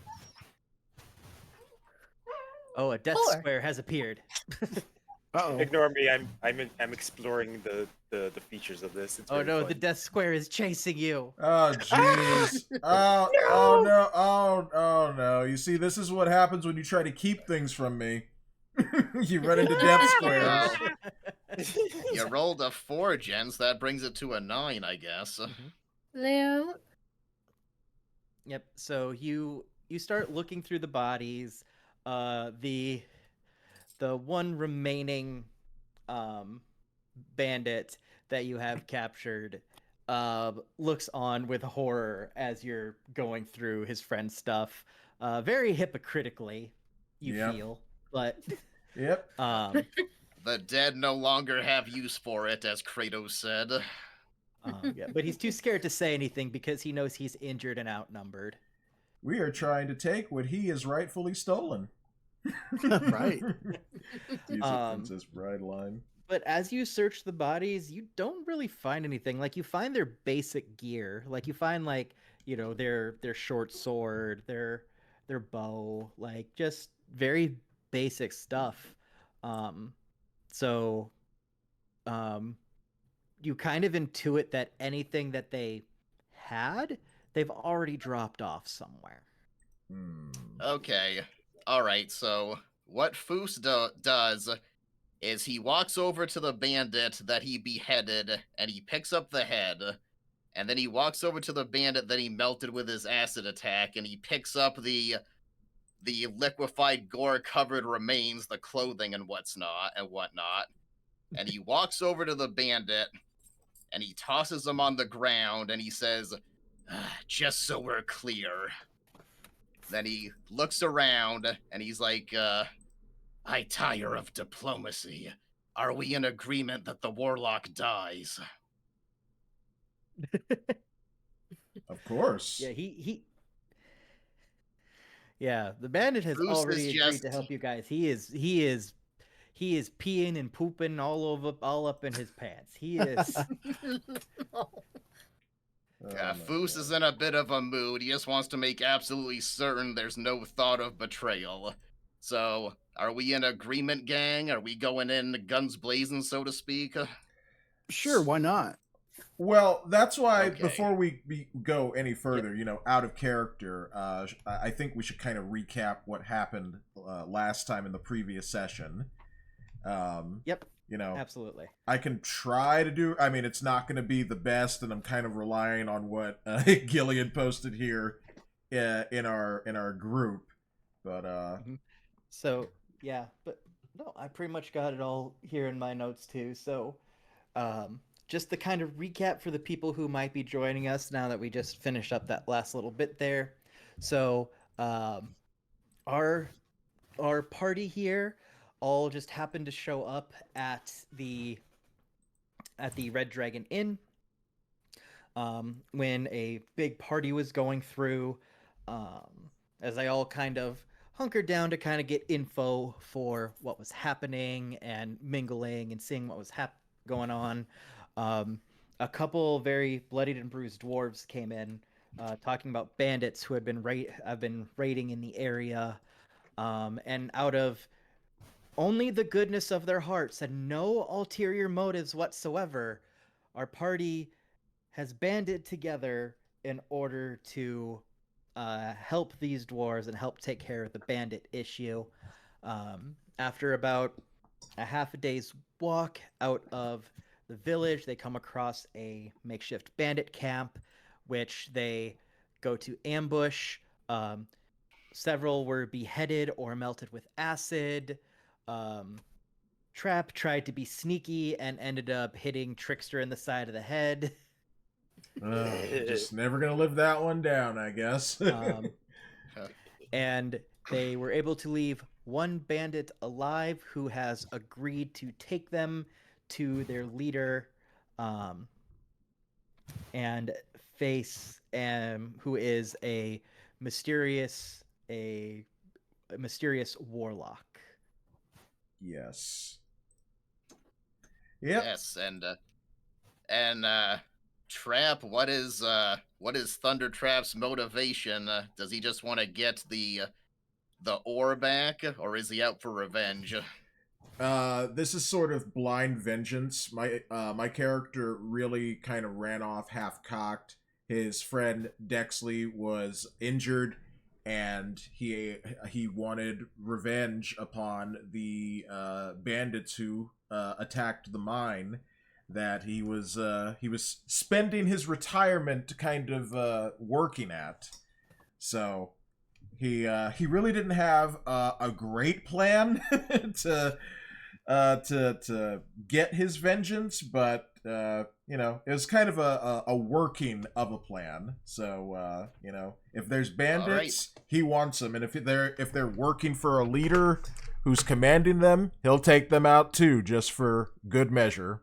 Oh, a death 4. square has appeared. Uh-oh. Ignore me. I'm exploring the features of this. It's Oh very no, fun. the death square is chasing you. Oh jeez. Oh no. Oh no. You see, this is what happens when you try to keep things from me. You run into death squares. You rolled a 4, Jens. That brings it to a 9, I guess. Leo. Yep. So you start looking through the bodies. The one remaining bandit that you have captured looks on with horror as you're going through his friend's stuff. Very hypocritically, you Yep. feel, but Yep. The dead no longer have use for it, as Kratos said. yeah, but he's too scared to say anything because he knows he's injured and outnumbered. We are trying to take what he has rightfully stolen. Right. Use a Princess Bride line. But as you search the bodies, you don't really find anything. Like you find their basic gear. Like you find their short sword, their bow, like just very basic stuff. So you kind of intuit that anything that they had, they've already dropped off somewhere. Okay. Alright, so what Foos does is he walks over to the bandit that he beheaded, and he picks up the head, and then he walks over to the bandit that he melted with his acid attack, and he picks up the liquefied gore-covered remains, the clothing and whatnot, and he walks over to the bandit, and he tosses him on the ground, and he says, just so we're clear. Then he looks around, and he's like, I tire of diplomacy. Are we in agreement that the warlock dies? Of course. Yeah, Yeah, the bandit has Bruce already is agreed just- to help you guys. He is peeing and pooping all up in his pants. He is. Yeah, my Foos God. is in a bit of a mood. He just wants to make absolutely certain there's no thought of betrayal. So, are we in agreement, gang? Are we going in guns blazing, so to speak? Sure, why not? Well, that's why Okay. before we go any further, out of character, I think we should kind of recap what happened last time in the previous session. Yep, You know, absolutely. I can try to do. I mean, it's not going to be the best, and I'm kind of relying on what Gillian posted here in our group. But So yeah, but no, I pretty much got it all here in my notes too. So, just the kind of recap for the people who might be joining us now that we just finished up that last little bit there. So, our party here all just happened to show up at the Red Dragon Inn when a big party was going through, as they all kind of hunkered down to kind of get info for what was happening and mingling and seeing what was going on. a couple very bloodied and bruised dwarves came in, talking about bandits who had been have been raiding in the area, and out of only the goodness of their hearts and no ulterior motives whatsoever, our party has banded together in order to help these dwarves and help take care of the bandit issue. After about a half a day's walk out of the village, they come across a makeshift bandit camp, which they go to ambush. Several were beheaded or melted with acid. Trap tried to be sneaky and ended up hitting Trickster in the side of the head. Just never gonna live that one down, I guess. And they were able to leave one bandit alive who has agreed to take them to their leader, and face who is a mysterious warlock. Yes. Yep. Yes, and Trap, what is Thunder Trap's motivation? Does he just want to get the ore back, or is he out for revenge? This is sort of blind vengeance. My character really kind of ran off half-cocked. His friend Dexley was injured, and he wanted revenge upon the bandits who attacked the mine that he was spending his retirement kind of working at. So he really didn't have a great plan to get his vengeance, but it was kind of a working of a plan. So if there's bandits, he wants them, and if they're working for a leader who's commanding them, he'll take them out too, just for good measure.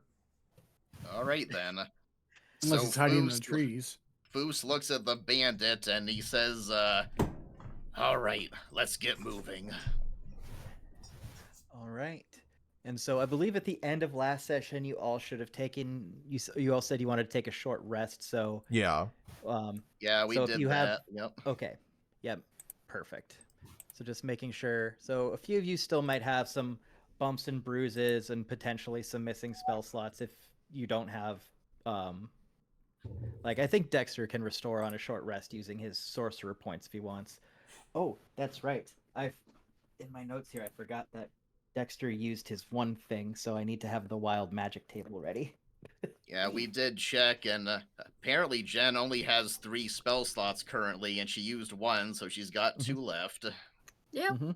All right then. Unless So it's hiding in the Foos- trees. Foos looks at the bandit and he says, "All right, let's get moving." All right. And so I believe at the end of last session, you all should have taken. You all said you wanted to take a short rest. So Yeah. Yeah, we So if did you that. have- Yep. okay, yep, perfect. So just making sure. So a few of you still might have some bumps and bruises and potentially some missing spell slots if you don't have. Like I think Dexter can restore on a short rest using his sorcerer points if he wants. Oh, that's right. In my notes here I forgot that Dexter used his one thing, so I need to have the wild magic table ready. Yeah, we did check, and apparently Jen only has 3 spell slots currently, and she used 1, so she's got 2 left. Yep. Mm-hmm.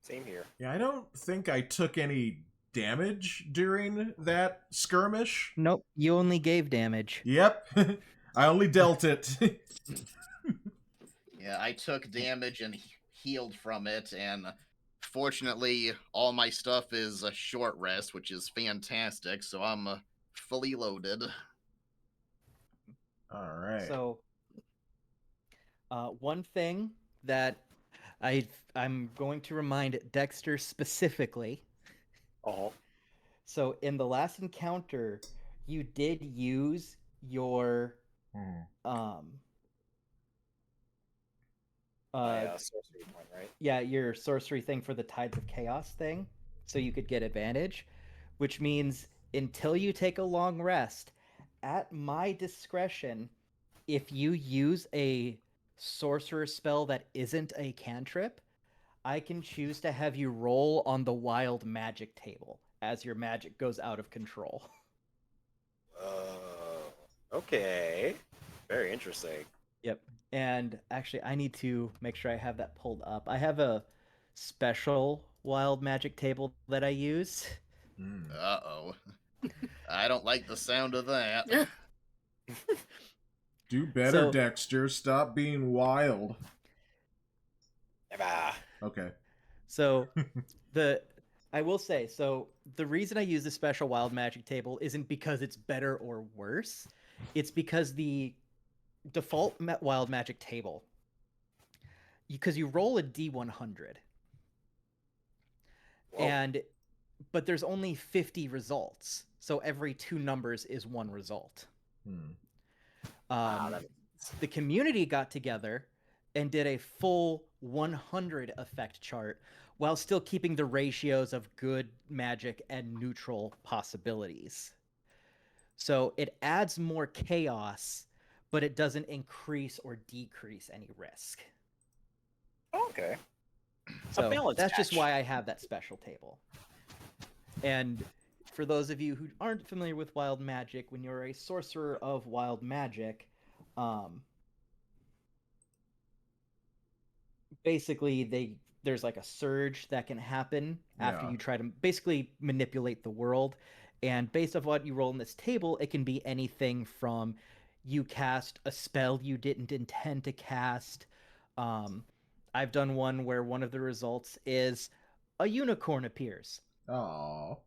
Same here. Yeah, I don't think I took any damage during that skirmish. Nope, you only gave damage. Yep. I only dealt it. Yeah, I took damage and healed from it, and fortunately, all my stuff is a short rest, which is fantastic, so I'm fully loaded. All right. So, one thing that I'm going to remind Dexter specifically. Oh, So in the last encounter, you did use your sorcery point, right? yeah, your sorcery thing for the Tides of Chaos thing, so you could get advantage, which means until you take a long rest, at my discretion, if you use a sorcerer spell that isn't a cantrip, I can choose to have you roll on the wild magic table as your magic goes out of control. Okay. Very interesting. Yep. And actually, I need to make sure I have that pulled up. I have a special wild magic table that I use. Uh-oh. I don't like the sound of that. Do better, So- Dexter. Stop being wild. Never. Okay. So I will say, so the reason I use the special wild magic table isn't because it's better or worse. It's because the default wild magic table, because you roll a D100, Whoa. but there's only 50 results, so every 2 numbers is 1 result. Wow, that The community got together and did a full 100 effect chart while still keeping the ratios of good magic and neutral possibilities. So it adds more chaos, but it doesn't increase or decrease any risk. okay. So balanced that's just match. why I have that special table. And for those of you who aren't familiar with wild magic, when you're a sorcerer of wild magic, basically there's like a surge that can happen after Yeah. you try to basically manipulate the world. And based off what you roll in this table, it can be anything from you cast a spell you didn't intend to cast. I've done one where one of the results is a unicorn appears. Oh.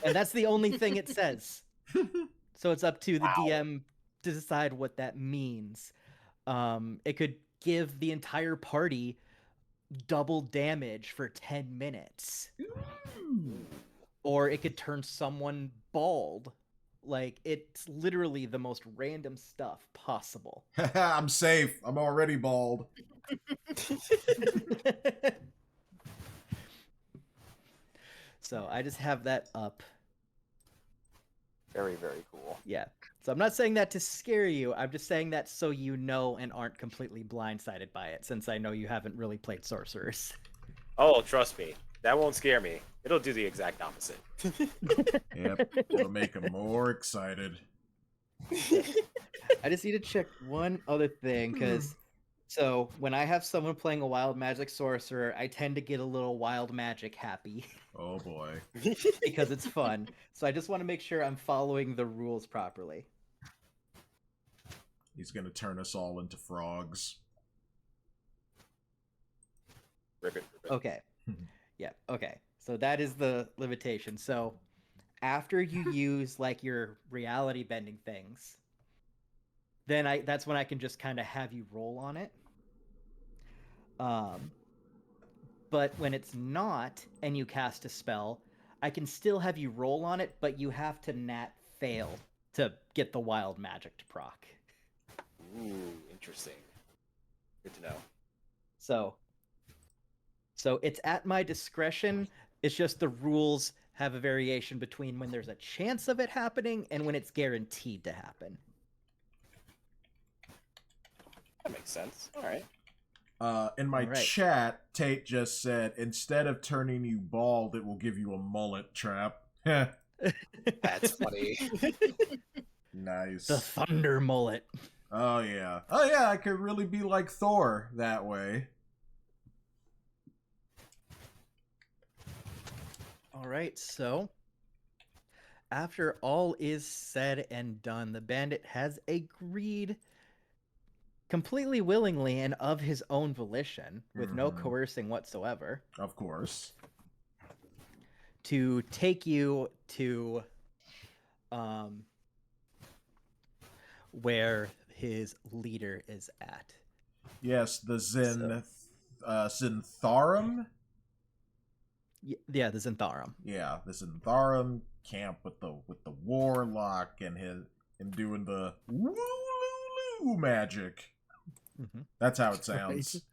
And that's the only thing it says. So it's up to the Wow. DM to decide what that means. It could give the entire party double damage for 10 minutes. Or it could turn someone bald. Like, it's literally the most random stuff possible. I'm safe. I'm already bald. So I just have that up. Very, very cool. Yeah. So I'm not saying that to scare you. I'm just saying that so you know and aren't completely blindsided by it, since I know you haven't really played sorcerers. Oh, trust me, that won't scare me. It'll do the exact opposite. Yep. It'll make him more excited. I just need to check one other thing, because so when I have someone playing a wild magic sorcerer, I tend to get a little wild magic happy Oh boy. because it's fun. So I just want to make sure I'm following the rules properly. He's gonna turn us all into frogs. Rip it. Okay. Yeah, okay. So that is the limitation. So after you use like your reality bending things, then that's when I can just kind of have you roll on it. But when it's not and you cast a spell, I can still have you roll on it, but you have to nat fail to get the wild magic to proc. Ooh, interesting. Good to know. So it's at my discretion. It's just the rules have a variation between when there's a chance of it happening and when it's guaranteed to happen. That makes sense. All right. In my Alright. chat, Tate just said, instead of turning you bald, it will give you a mullet trap. Heh. That's funny. Nice. The thunder mullet. Oh yeah. Oh yeah, I could really be like Thor that way. All right, so after all is said and done, the bandit has agreed completely willingly and of his own volition, with no Mhm. coercing whatsoever, Of course. to take you to where his leader is at. Yes, the Zintharum? Yeah, the Zintharum. Yeah, the Zintharum camp with the warlock and him doing the woo magic. Mhm. That's how it sounds.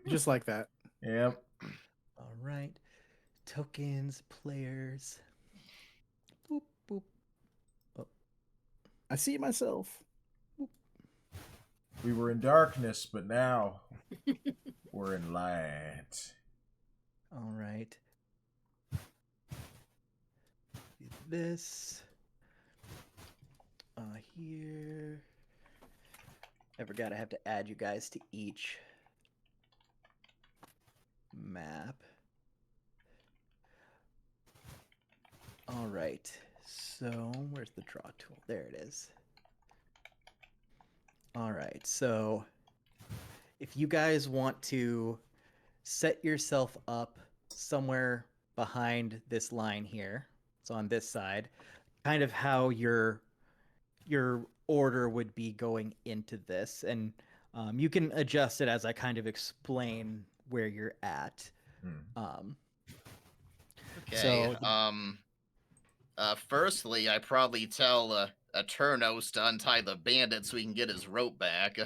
Just like that. Yep. All right, tokens, players. Boop boop. I see myself. We were in darkness, but now we're in light. All right. This here. I forgot I have to add you guys to each map. All right. So, where's the draw tool? There it is. All right. So, if you guys want to set yourself up somewhere behind this line here, so on this side, kind of how your order would be going into this, and you can adjust it as I kind of explain where you're at. Okay. So- Firstly, I probably tell Eternos to untie the bandit so he can get his rope back,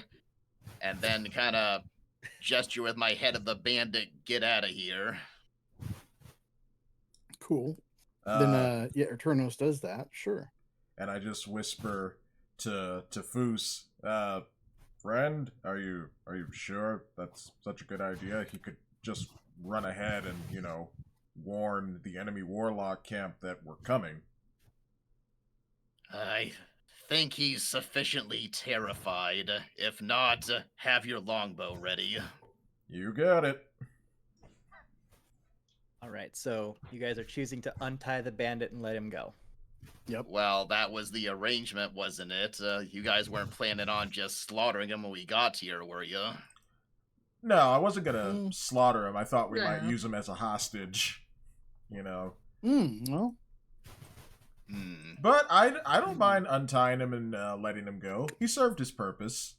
and then kind of gesture with my head at the bandit, "Get out of here." Cool. Uh, Then yeah, Eternos does that. Sure. and I just whisper to Foos, friend, are you sure that's such a good idea? He could just run ahead and, warn the enemy warlock camp that we're coming. I think he's sufficiently terrified. If not, have your longbow ready. You got it. All right, so you guys are choosing to untie the bandit and let him go. Yep. Well, that was the arrangement, wasn't it? You guys weren't planning on just slaughtering him when we got here, were you? No, I wasn't gonna slaughter him. I thought we might No. use him as a hostage. Well, But I don't mind untying him and letting him go. He served his purpose.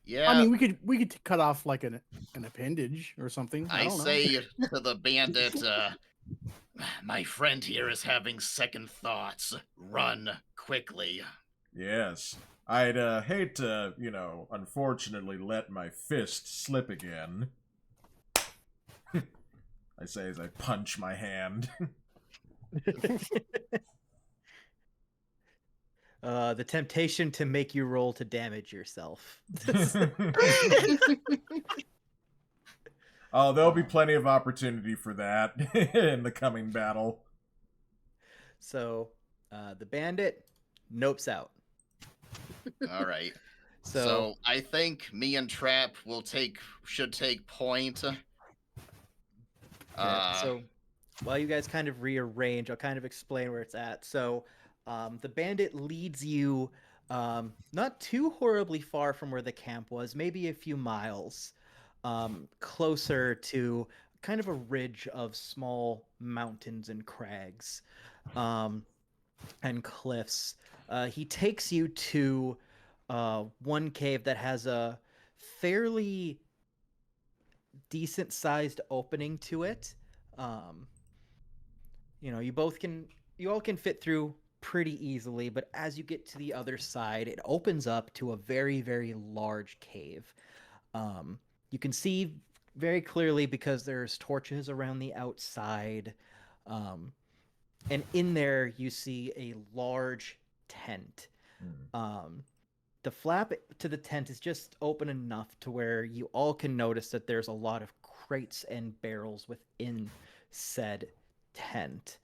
Yeah. I mean, we could cut off like an appendage or something. I I don't know. say to the bandit, my friend here is having second thoughts. Run quickly. Yes. I'd hate to, unfortunately let my fist slip again. I say as I punch my hand. The temptation to make you roll to damage yourself. Oh, there'll be plenty of opportunity for that in the coming battle. So, the bandit nopes out. All right. So, So I think me and Trap should take point. so while you guys kind of rearrange, I'll kind of explain where it's at. So, the bandit leads you not too horribly far from where the camp was, maybe a few miles closer to kind of a ridge of small mountains and crags and cliffs. He takes you to one cave that has a fairly decent sized opening to it. You all can fit through pretty easily, but as you get to the other side, it opens up to a very, very large cave. You can see very clearly because there's torches around the outside. And in there, you see a large tent. The flap to the tent is just open enough to where you all can notice that there's a lot of crates and barrels within said tent.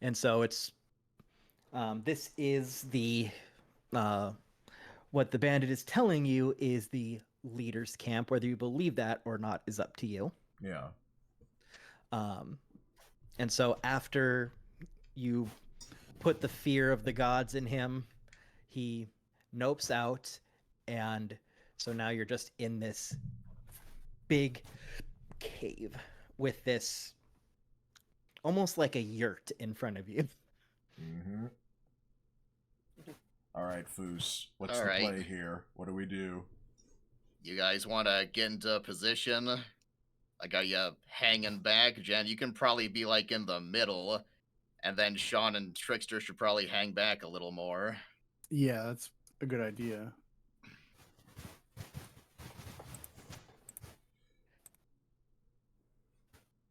And so it's this is the what the bandit is telling you is the leader's camp. Whether you believe that or not is up to you. Yeah. And so after you put the fear of the gods in him, he nopes out, and so now you're just in this big cave with this almost like a yurt in front of you. Mm-hmm. All right, Foos. What's All the right. play here? What do we do? You guys want to get into position? I got you hanging back. Jen, you can probably be like in the middle. And then Sean and Trickster should probably hang back a little more. Yeah, that's a good idea.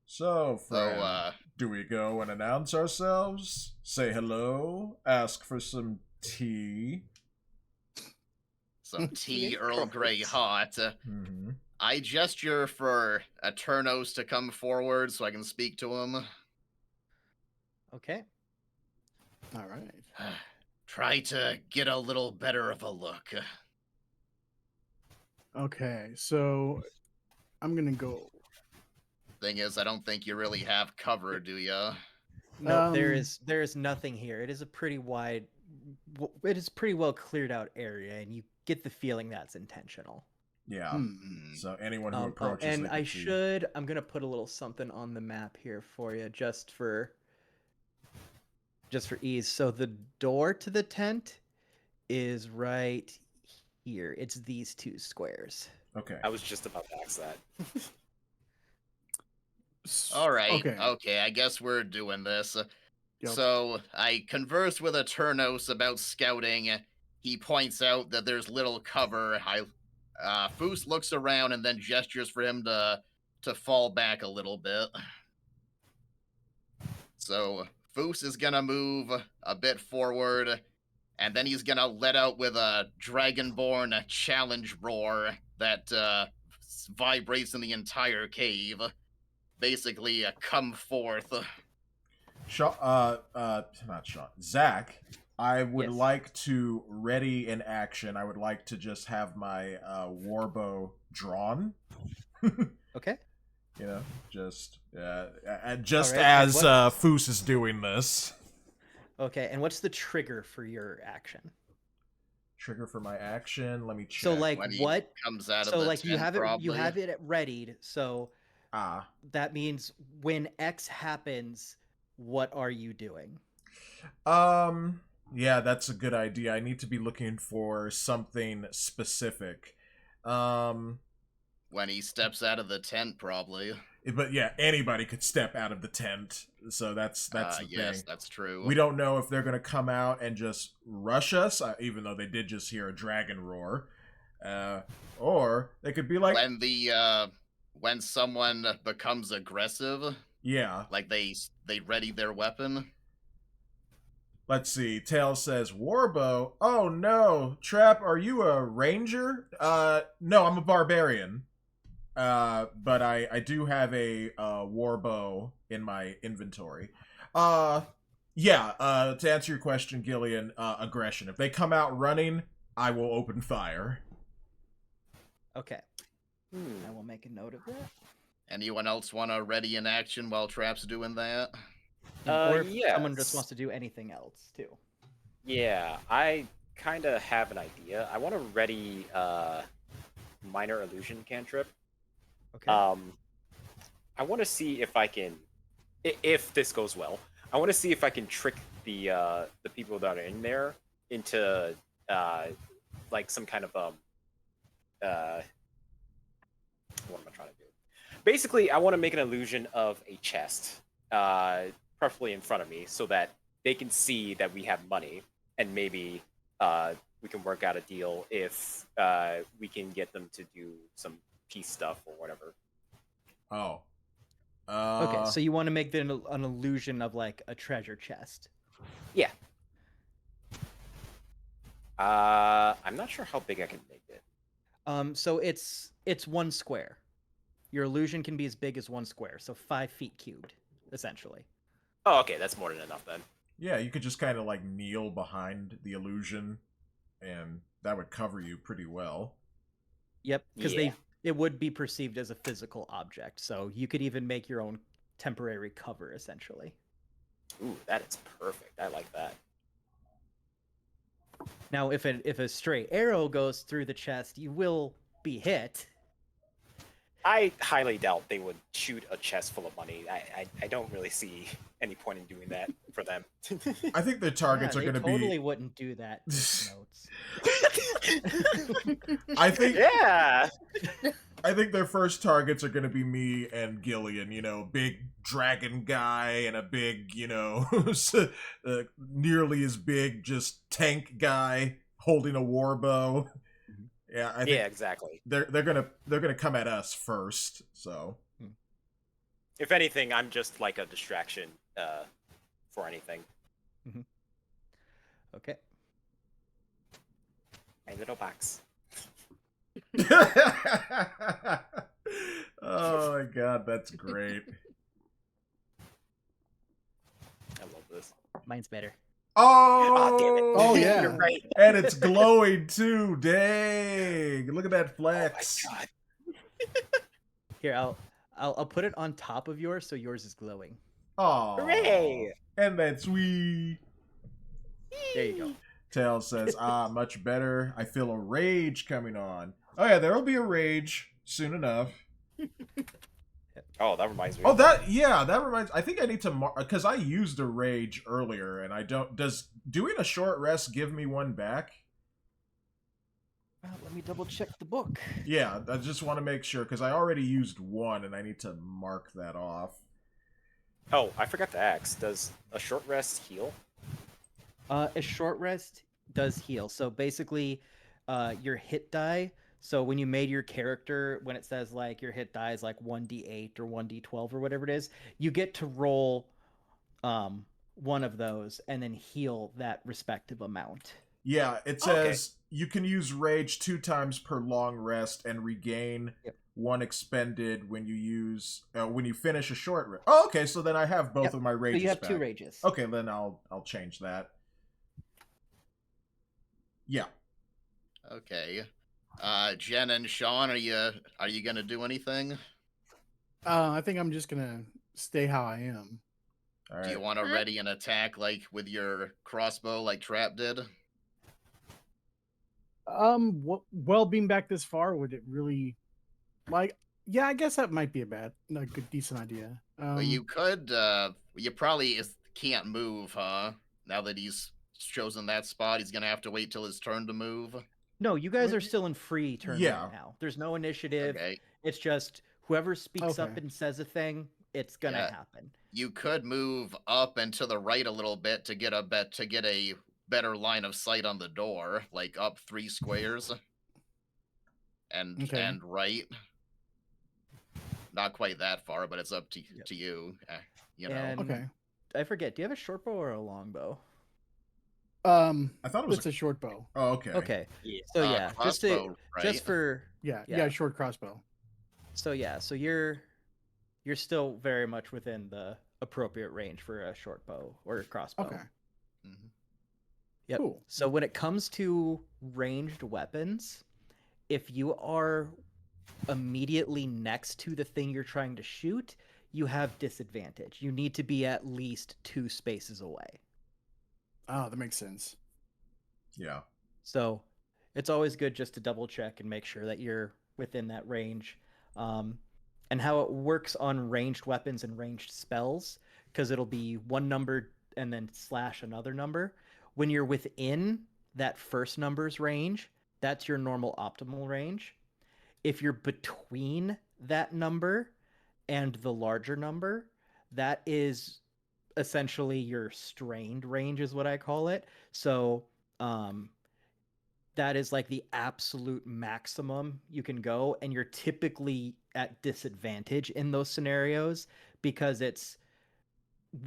So, friend, So, do we go and announce ourselves? Say hello? Ask for some tea? some tea Earl Grey hot. Mm-hmm. I gesture for Eternos to come forward so I can speak to him. Okay. All right. Try to get a little better of a look. Okay, so I'm gonna go. Thing is, I don't think you really have cover, do ya? No, there Um, is nothing here. It is a pretty wide, it is pretty well cleared out area, and you get the feeling that's intentional. Yeah. Hmm. So anyone who Oh, approaches, and they I can see. I'm gonna put a little something on the map here for you, just for ease. So the door to the tent is right here. It's these two squares. Okay. I was just about to ask that. All right. Okay. Okay, I guess we're doing this. Yep. So I converse with Eternos about scouting. He points out that there's little cover. Foos looks around and then gestures for him to fall back a little bit. So Foos is gonna move a bit forward, and then he's gonna let out with a Dragonborn challenge roar that vibrates in the entire cave. Basically, come forth. Not Sean. Zach, I would Yes. like to ready in action. I would like to just have my warbow drawn. Okay. You know, just Alright, as and what- Foos is doing this. Okay, and what's the trigger for your action? Trigger for my action. Let me check. So like When he what? comes out of So the like you tent, have it, you probably. have it readied. So Ah. that means when X happens, what are you doing? Yeah, that's a good idea. I need to be looking for something specific. When he steps out of the tent, probably. But yeah, anybody could step out of the tent. So that's the Yes, thing. that's true. We don't know if they're going to come out and just rush us, even though they did just hear a dragon roar. Or they could be like, When someone becomes aggressive, yeah. like they ready their weapon. Let's see. Tails says, Warbow? Oh no. Trap, are you a ranger? No, I'm a barbarian. But I do have a warbow in my inventory. Yeah, to answer your question, Gillian, aggression. If they come out running, I will open fire. Okay. I will make a note of that. Anyone else want to ready in action while Trap's doing that? Or if someone yes. just wants to do anything else too. Yeah, I kind of have an idea. I want to ready minor illusion cantrip. Okay. I want to see if I can, if this goes well, I want to see if I can trick the people that are in there into like some kind of what am I trying to do? Basically, I want to make an illusion of a chest, preferably in front of me, so that they can see that we have money, and maybe we can work out a deal if we can get them to do some peace stuff or whatever. Oh. Okay, so you want to make an illusion of like a treasure chest. Yeah. I'm not sure how big I can make it. So it's 1 square. Your illusion can be as big as 1 square, so 5 feet cubed, essentially. Oh, okay, that's more than enough then. Yeah, you could just kind of like kneel behind the illusion, and that would cover you pretty well. Yep, because Yeah. it would be perceived as a physical object, so you could even make your own temporary cover, essentially. Ooh, that is perfect. I like that. Now, if a stray arrow goes through the chest, you will be hit. I highly doubt they would shoot a chest full of money. I don't really see any point in doing that for them. I think the targets Yeah, are going to they totally be. wouldn't do that. Take notes. I think. Yeah. I think their first targets are going to be me and Gillian. You know, big dragon guy and a big, nearly as big, just tank guy holding a warbow. Yeah, I think Yeah, exactly. they're gonna come at us first. So If anything, I'm just like a distraction for anything. Okay. My little box. Oh my god, that's great. I love this. Mine's better. Oh, damn it. Oh, yeah. You're right. And it's glowing too. Dang! Look at that Oh flex. my god. Here, I'll put it on top of yours, so yours is glowing. Oh, Hooray! And that's sweet. There you go. Tails says, much better. I feel a rage coming on. Oh yeah, there will be a rage soon enough. Oh, that reminds me. Oh, that reminds. I think I need to because I used a rage earlier, and I don't. Does doing a short rest give me one back? Let me double check the book. Yeah, I just want to make sure because I already used one and I need to mark that off. Oh, I forgot to ask. Does a short rest heal? A short rest does heal. So basically, your hit die. So when you made your character, when it says like your hit die is like 1d8 or 1d12 or whatever it is, you get to roll one of those and then heal that respective amount. Yeah, it Okay. says you can use rage 2 times per long rest and regain Yep. one expended when you finish a short rest. Oh, okay, so then I have both Yep. of my So rages you have back. 2 rages. Okay, then I'll change that. Yeah. Okay. Jen and Sean, are you gonna do anything? I think I'm just gonna stay how I am. All Do right. you want to ready an attack like with your crossbow, like Trap did? Well, being back this far, would it really, like? Yeah, I guess that might be a good, decent idea. Well, you could. You probably can't move, huh? Now that he's chosen that spot, he's gonna have to wait till his turn to move. No, you guys Wait, are still in free turn yeah. right now. There's no initiative. Okay. It's just whoever speaks up Okay. and says a thing, it's gonna Yeah. happen. You could move up and to the right a little bit to get a better line of sight on the door, like up 3 squares. And Okay. and right. Not quite that far, but it's up to Yep. to you. You know. And Okay. I forget. Do you have a short bow or a long bow? I thought it was It's a short bow. Oh, okay. Okay. Yeah. So yeah, Crossbow, right? just for Yeah, Yeah. short crossbow. so you're still very much within the appropriate range for a short bow or a crossbow. Okay. Mhm. Yep. Cool. So when it comes to ranged weapons, if you are immediately next to the thing you're trying to shoot, you have disadvantage. You need to be at least 2 spaces away. Oh, that makes sense. Yeah. So it's always good just to double check and make sure that you're within that range. And how it works on ranged weapons and ranged spells, because it'll be one number and then slash another number. When you're within that first number's range, that's your normal optimal range. If you're between that number and the larger number, that is essentially your strained range, is what I call it. So that is like the absolute maximum you can go, and you're typically at disadvantage in those scenarios because it's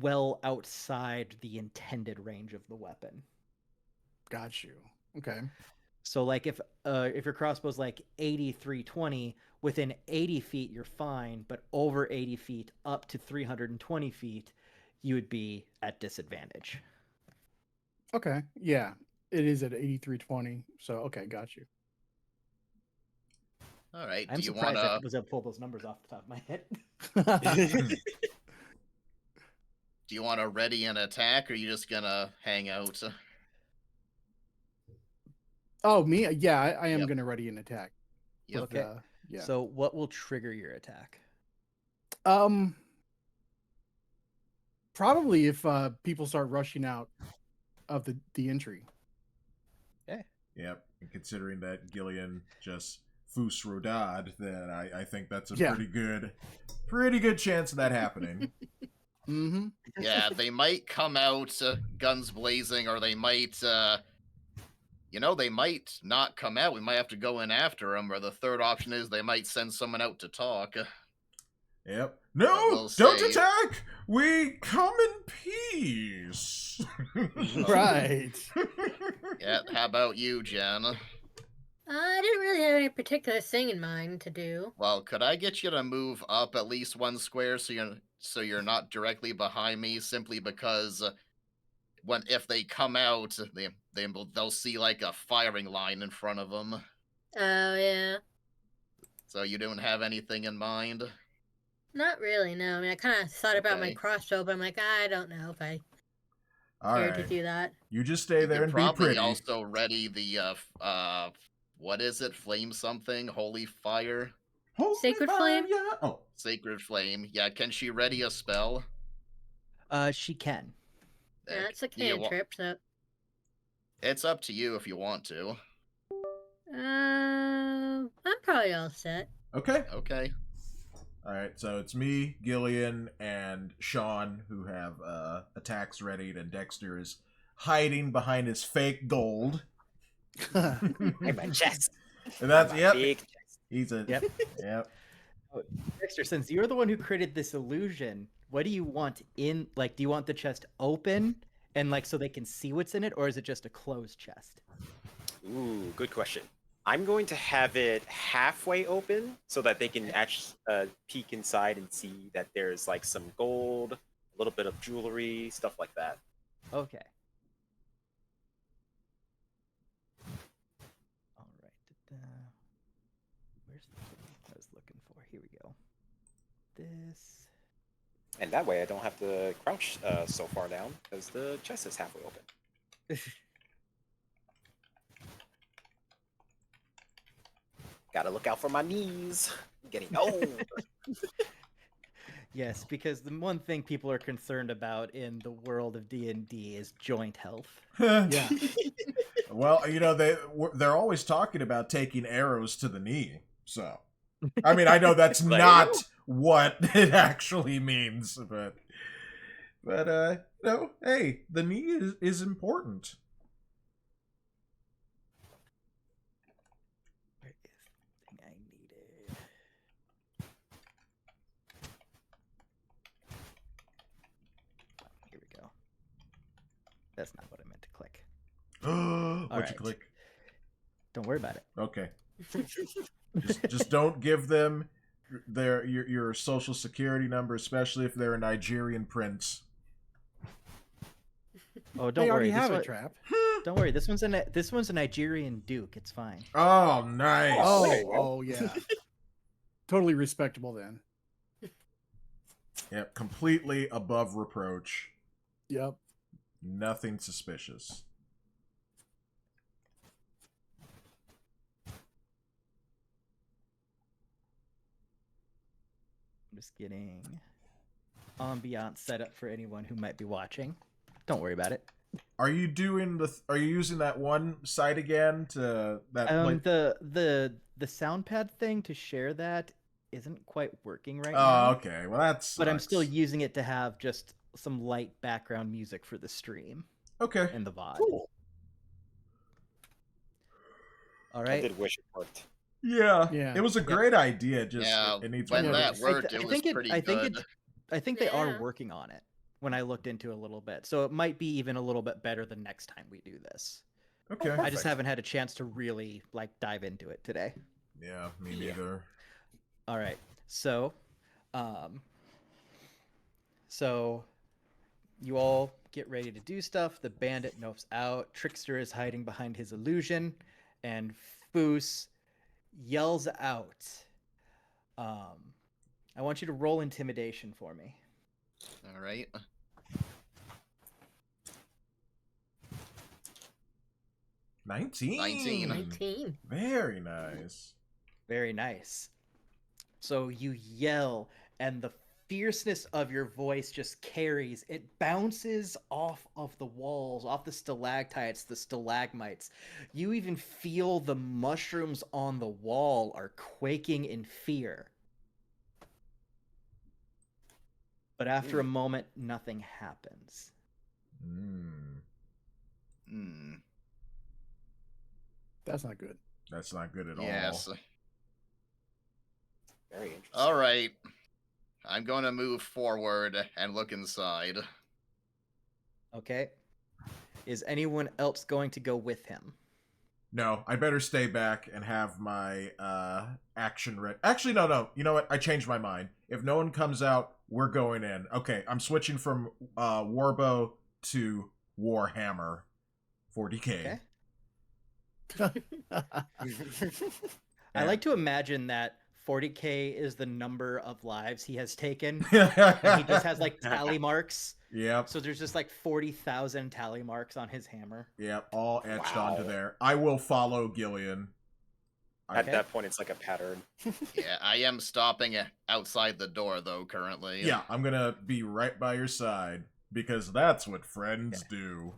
well outside the intended range of the weapon. Got you. Okay. So like if your crossbow's like 8320, within 80 feet you're fine, but over 80 feet up to 320 feet, you would be at disadvantage. Okay. Yeah. It is at 8320. So okay, got you. All right. I'm Do you surprised want I to was able to pull those numbers off the top of my head. do you want to ready an attack, or are you just gonna hang out? Oh, me? Yeah, I am Yep. gonna ready an attack. Yep. Okay. Yeah. So what will trigger your attack? Probably if people start rushing out of the entry. Yep. And considering that Gillian just Fus Rodad, then I think that's a Yeah. pretty good chance of that happening. Mm-hmm. Yeah, they might come out guns blazing, or they might, they might not come out. We might have to go in after them, or the third option is they might send someone out to talk. Yep. No, we'll don't see. attack. We come in peace. Right. Yeah, how about you, Jen? I didn't really have any particular thing in mind to do. Well, could I get you to move up at least 1 square so you're not directly behind me? Simply because if they come out, they'll see like a firing line in front of them. Oh, yeah. So you don't have anything in mind? Not really, no. I mean, I kind of thought about my Okay. crossbow, but I'm like, I don't know if I All care to right. do that. You just stay You there could and be probably pretty. also ready the what is it? Flame something? Holy fire? Holy Sacred fire, flame? Yeah. Oh, Sacred flame. Yeah, can she ready a spell? She can. Yeah, it's a Do you wa- cantrip, so. It's up to you if you want to. I'm probably all set. Okay. Okay. All right. So it's me, Gillian, and Sean who have attacks readied, and Dexter is hiding behind his fake gold. Hey, my chest. And that's My yep. big chest. He's a Yep. yep. Dexter, since you're the one who created this illusion, what do you want in? Like, do you want the chest open and like so they can see what's in it, or is it just a closed chest? Ooh, good question. I'm going to have it halfway open so that they can actually peek inside and see that there's like some gold, a little bit of jewelry, stuff like that. Okay. All right. Where's the thing I was looking for? Here we go. This. And that way I don't have to crouch so far down because the chest is halfway open. Gotta look out for my knees. I'm getting old. Yes, because the one thing people are concerned about in the world of D&D is joint health. Yeah. Well, you know they're always talking about taking arrows to the knee. So, I mean, I know that's Like- not what it actually means, but you know, hey, the knee is important. Where is the thing I needed? Here we go. That's not what I meant to click. What'd you right. click? Don't worry about it. Okay. Just don't give them your social security number, especially if they're a Nigerian prince. Oh, They don't already worry. have This a one, trap. don't worry. This one's a Nigerian duke. It's fine. Oh, nice. Oh, there you go. oh yeah. Totally respectable then. Yep, completely above reproach. Yep. Nothing suspicious. I'm just getting ambiance set up for anyone who might be watching. Don't worry about it. Are you using that one site again to that The sound pad thing to share that isn't quite working right Oh, now. okay. Well, that's. But I'm still using it to have just some light background music for the stream Okay. and the VOD. Cool. All I right. did wish it worked. Yeah. Yeah. It was a great idea. Just Yeah, it needs when more. that work. worked, it was pretty good. I think they are Yeah. working on it when I looked into it a little bit. So it might be even a little bit better the next time we do this. Okay. I just haven't had a chance to really like dive into it today. Yeah, me Yeah. neither. All right. So you all get ready to do stuff. The bandit knows out. Trickster is hiding behind his illusion, and Foos yells out. I want you to roll intimidation for me. All right. $19. 19. 19. Very nice. Very nice. So you yell, and the fierceness of your voice just carries. It bounces off of the walls, off the stalactites, the stalagmites. You even feel the mushrooms on the wall are quaking in fear. But after a moment, nothing happens. Hmm. That's not good. That's not good at Yes. all. Very interesting. All right. I'm going to move forward and look inside. Okay? Is anyone else going to go with him? No, I better stay back and have my action ready. Actually, no. You know what? I changed my mind. If no one comes out, we're going in. Okay, I'm switching from Warbow to Warhammer 40k. Okay. I like to imagine that 40k is the number of lives he has taken. And he just has like tally marks. Yep. So there's just like 40,000 tally marks on his hammer. Yep. All etched Wow. onto there. I will follow Gillian. At Okay. that point, it's like a pattern. Yeah, I am stopping outside the door, though, currently. Yeah, I'm gonna be right by your side because that's what friends do.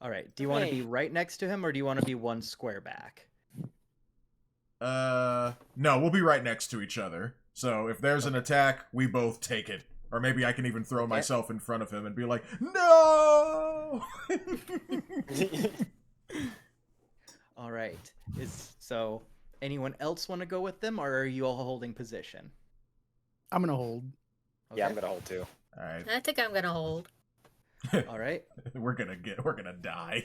All right. Do you want to be Okay. right next to him or do you want to be one square back? No, we'll be right next to each other. So if there's an attack, we both take it. Or maybe I can even throw myself in front of him and be like, no! All right. So anyone else want to go with them, or are you all holding position? I'm gonna hold. Yeah, I'm Okay. gonna hold too. Alright. I think I'm gonna hold. All right. We're gonna die.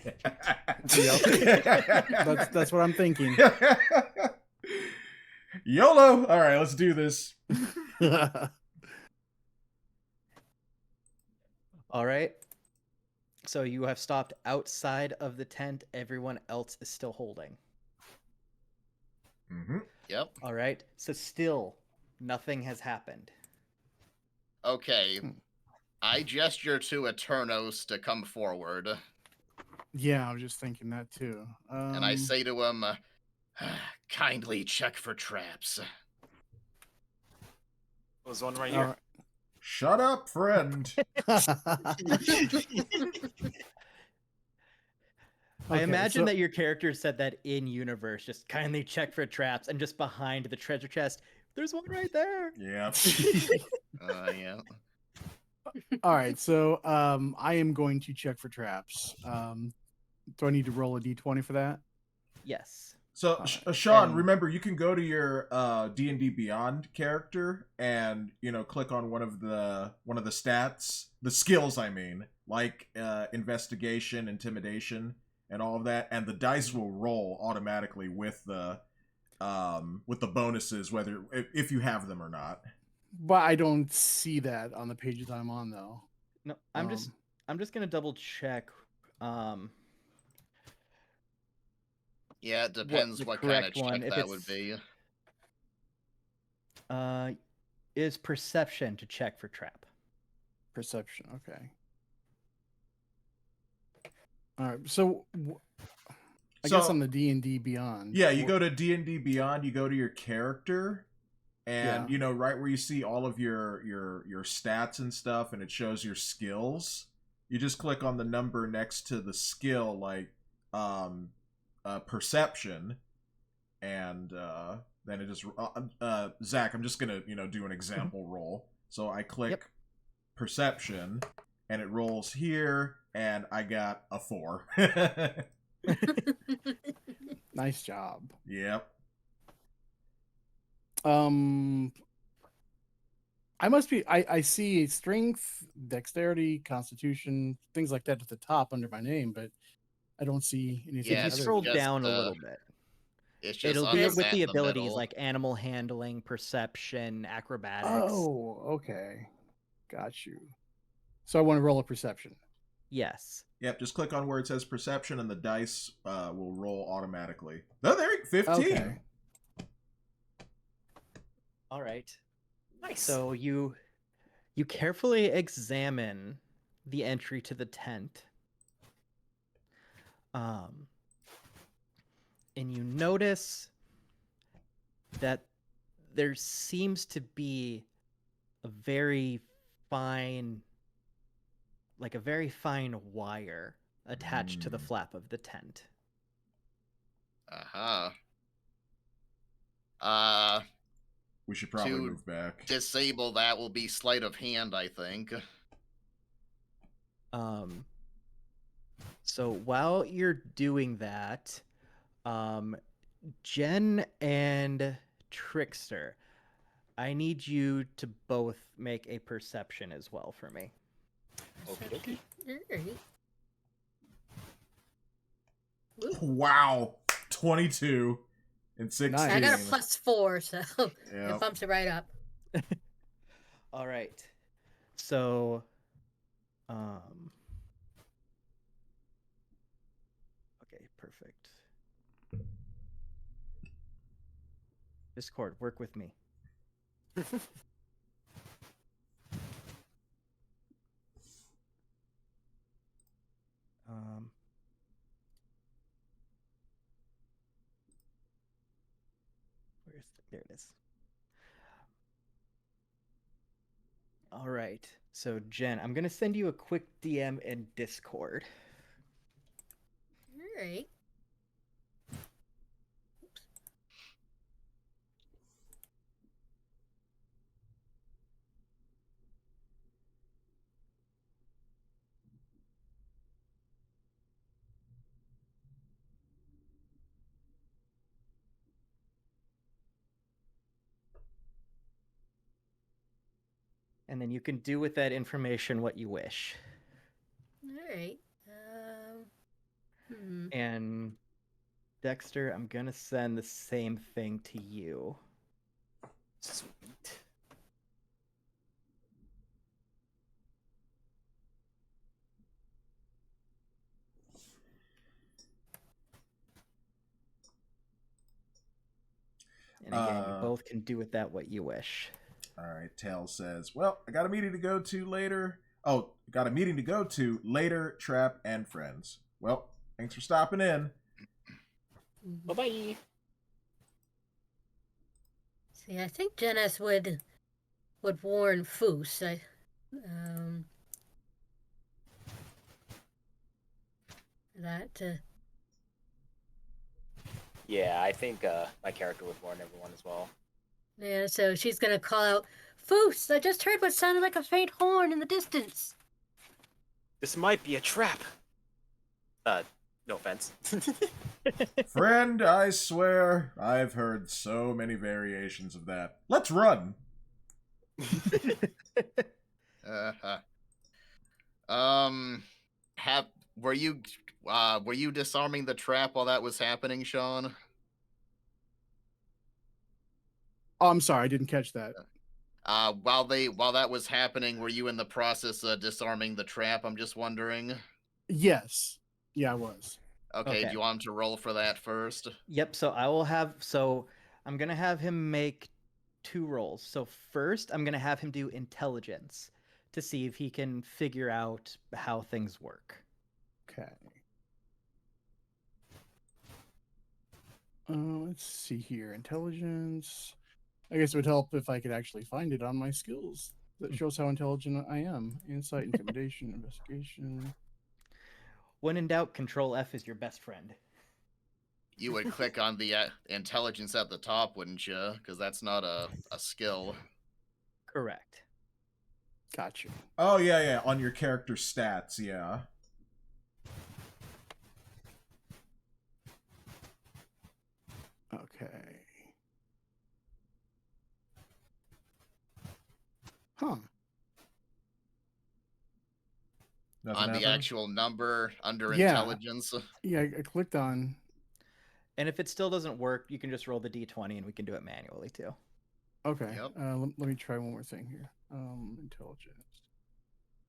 That's what I'm thinking. YOLO! Alright, let's do this. All right. So you have stopped outside of the tent. Everyone else is still holding. Mm-hmm. Yep. All right. So still nothing has happened. Okay. I gesture to Eternos to come forward, Yeah, I was just thinking that too. and I say to him, kindly check for traps. There's one right all here. Shut up, friend. right. I Okay, imagine so- that your character said that in universe. Just kindly check for traps, and just behind the treasure chest, there's one right there. Yeah. Yeah. All right, so I am going to check for traps. Do I need to roll a d20 for that? Yes. So, Sean, And- remember, you can go to your D&D Beyond character and, click on one of the stats, the skills, I mean, like investigation, intimidation, and all of that, and the dice will roll automatically with the bonuses, whether if you have them or not. But I don't see that on the pages I'm on, though. No, I'm just gonna double check. Yeah, it depends the what kind of correct one, check if that would it's- be. Is perception to check for trap. Perception, okay. All right, so I guess So- on the D&D Beyond. Yeah, you go to D&D Beyond, you go to your character, and right where you see all of your stats and stuff, and it shows your skills. You just click on the number next to the skill, like perception, and then it just Zach. I'm just gonna do an example roll. So I click perception, and it rolls here, and I got a 4. Nice job. Yep. I must be. I see strength, dexterity, constitution, things like that at the top under my name, but I don't see anything. Yeah, If it's you other scroll just, down a little bit, It's just it'll on be the with mat the in abilities middle. like animal handling, perception, acrobatics. Oh, okay, got you. So I want to roll a perception. Yes. Yep, just click on where it says perception, and the dice will roll automatically. Oh, there, 15. Okay. All right. Nice. So you carefully examine the entry to the tent. And you notice that there seems to be a very fine wire attached to the flap of the tent. We should probably To move back. Disable that will be sleight of hand, I think. So while you're doing that, Jen and Trickster, I need you to both make a perception as well for me. Okey-dokey. Alright. Wow, 22 and 16. Nice. I got a +4, so it Yep. bumps it right up. All right. So, okay, perfect. Discord, work with me. There it is. All right. So Jen, I'm gonna send you a quick DM in Discord. Alright. And then you can do with that information what you wish. All right. And Dexter, I'm gonna send the same thing to you. Sweet. And again, you both can do with that what you wish. All right, Tails says, well, I got a meeting to go to later. Oh, got a meeting to go to later, Trap and friends. Well, thanks for stopping in. Bye-bye. See, I think Janice would warn Foos. That Yeah, I think my character would warn everyone as well. yeah, so she's gonna call out, Foos, I just heard what sounded like a faint horn in the distance. This might be a trap. No offense. Friend, I swear, I've heard so many variations of that. Let's run. Were you disarming the trap while that was happening, Sean? Oh, I'm sorry, I didn't catch that. While that was happening, were you in the process of disarming the trap? I'm just wondering. Yes. Yeah, I was. Okay, Okay. do you want him to roll for that first? Yep, I'm gonna have him make 2 rolls. So first, I'm gonna have him do intelligence to see if he can figure out how things work. Okay. Let's see here. Intelligence. I guess it would help if I could actually find it on my skills. That shows how intelligent I am. Insight, intimidation, investigation. When in doubt, Control F is your best friend. You would click on the intelligence at the top, wouldn't you? Because that's not a skill. Correct. Got you. Oh, yeah, on your character stats, yeah. Okay. Huh. Nothing On the happened? actual number under Yeah. intelligence. Yeah, I clicked on. And if it still doesn't work, you can just roll the d20 and we can do it manually too. Okay. Yep. Let me try one more thing here. Intelligence.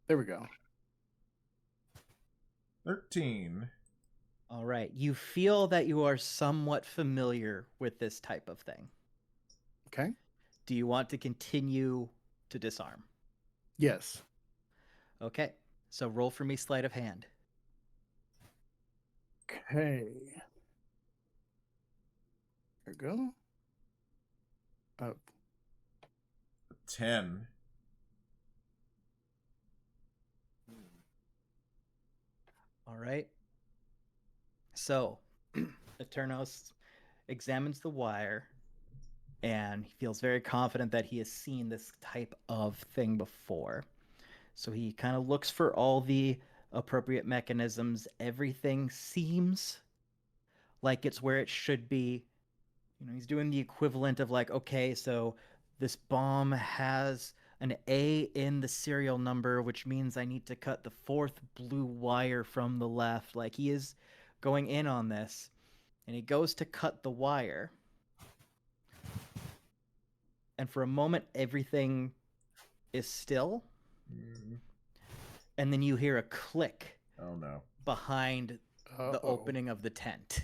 There we go. 13. All right. You feel that you are somewhat familiar with this type of thing. Okay. Do you want to continue to disarm? Yes. Okay. So roll for me sleight of hand. Okay. There we go. Oh, 10. All right. So, Eternos examines the wire and he feels very confident that he has seen this type of thing before. So he kind of looks for all the appropriate mechanisms. Everything seems like it's where it should be. You know, he's doing the equivalent of like, okay, so this bomb has an A in the serial number, which means I need to cut the 4th blue wire from the left. Like, he is going in on this. And he goes to cut the wire. And for a moment, everything is still. And then you hear a click Oh, no. behind the Uh-oh. opening of the tent.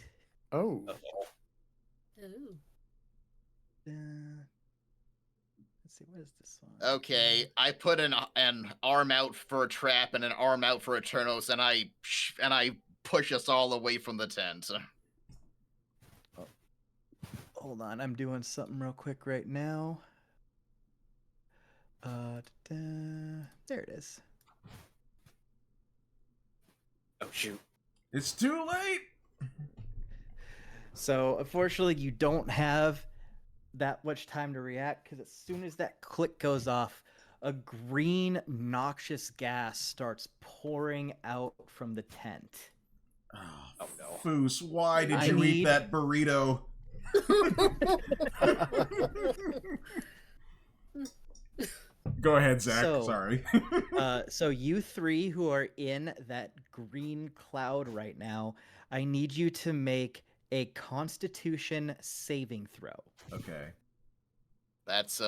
Oh. Ooh. Let's see, what is this one? Okay, I put an arm out for a trap and an arm out for Eternos, and I push us all away from the tent. Hold on, I'm doing something real quick right now. There it is. Oh shoot. It's too late! So, unfortunately, you don't have that much time to react because as soon as that click goes off, a green, noxious gas starts pouring out from the tent. Oh no. Foos, why did I you eat need- that burrito? Go ahead, Zach. So- Sorry. So you three who are in that green cloud right now, I need you to make a Constitution saving throw. Okay. That's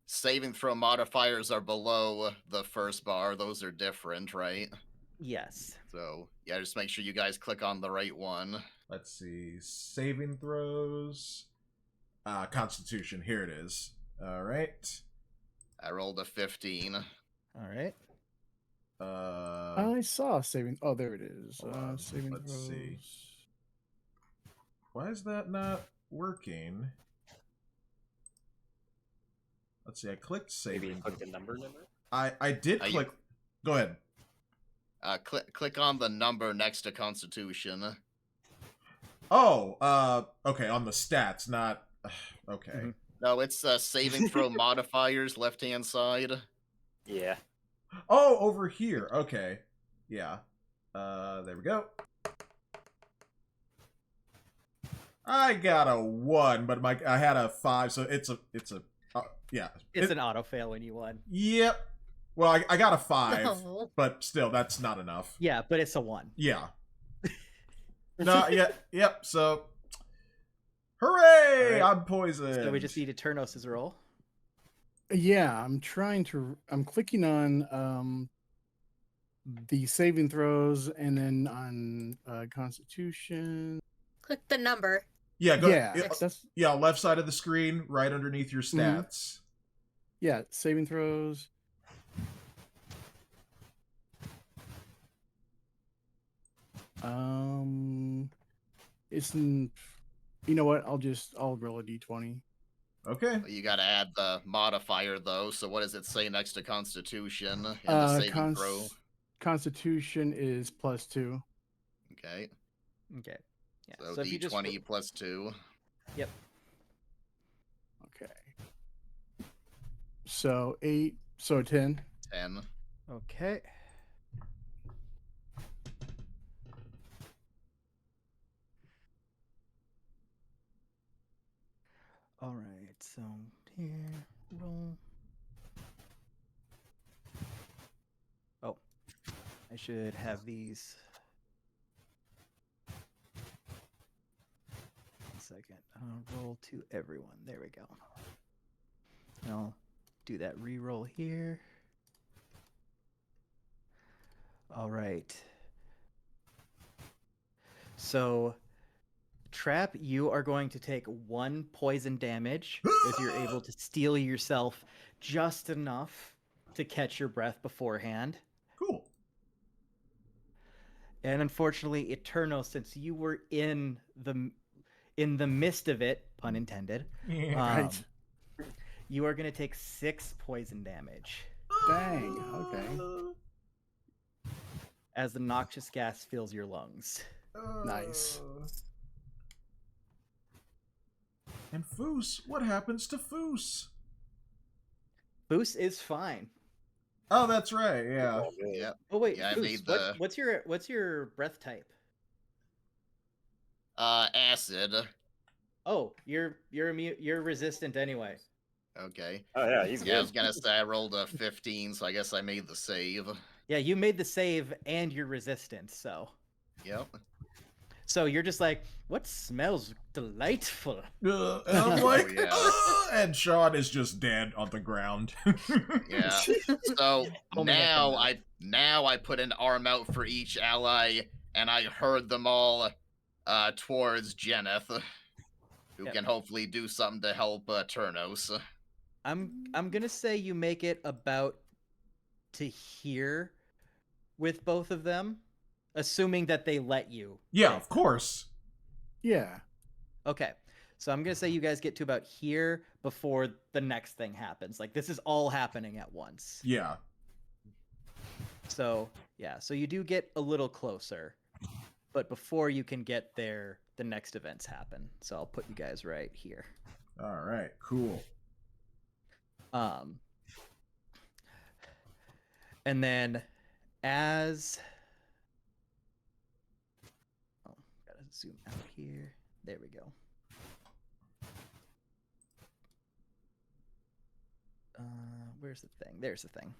saving throw modifiers are below the first bar. Those are different, right? Yes. So yeah, just make sure you guys click on the right one. Let's see. Saving throws. Constitution. Here it is. All right. I rolled a 15. All right. I saw saving. Oh, there it is. Hold on, Saving let's throws. see. Why is that not working? Let's see. I clicked Maybe saving. click the number. I did Are you- click. Go ahead. Click on the number next to Constitution. Oh, okay, on the stats, not okay. Mhm. No, it's saving throw modifiers, left hand side. Yeah. Oh, over here. Okay. Yeah. There we go. I got a 1, but I had a 5, so it's a yeah. It's an auto fail when you won. Yep. Well, I got a 5, No. but still that's not enough. Yeah, but it's a 1. Yeah. No, yeah, yep, so hooray! Alright. I'm poisoned. So we just need Eternos' roll. Yeah, I'm clicking on the saving throws and then on Constitution. Click the number. Yeah, go Yeah, yeah, that's left side of the screen, right underneath your stats. yeah, saving throws. It's you know what? I'll roll a d20. Okay. You got to add the modifier though. So what does it say next to Constitution in the Uh, saving throw? Constitution is +2. Okay, Okay. Yeah. so, if you just D20 plus 2. Yep. Okay. So 8. So 10. 10. Okay. All right. So here, roll. Oh, I should have these. 1 second. Roll to everyone. There we go. And I'll do that re-roll here. All right. So, Trap, you are going to take 1 poison damage as you're able to steel yourself just enough to catch your breath beforehand. Cool. And unfortunately, Eterno, since you were in the midst of it, pun intended, Right. you are going to take 6 poison damage Dang. Okay. as the noxious gas fills your lungs. Nice. And Foos, what happens to Foos? Foos is fine. Oh, that's right. Yeah. Yeah. Oh wait, Yeah, I Foos, made the- what's your breath type? Acid. Oh, you're resistant anyway. Okay. Oh yeah, he's Yeah, I good. was gonna say I rolled a 15, so I guess I made the save. Yeah, you made the save and you're resistant, so you're just like, what smells delightful? And I'm like, yeah. and Sean is just dead on the ground. Yeah. So Only that now I put an arm out for each ally, and I herd them all towards Jeneth, who Yep. can hopefully do something to help Turnos. I'm gonna say you make it about to here with both of them, assuming that they let you. Yeah, of course. Yeah. Okay. So I'm gonna say you guys get to about here before the next thing happens. Like this is all happening at once. Yeah. So yeah, so you do get a little closer, but before you can get there, the next events happen. So I'll put you guys right here. All right. Cool. And then as gotta zoom out here. There we go. Where's Where's the thing? There's the thing.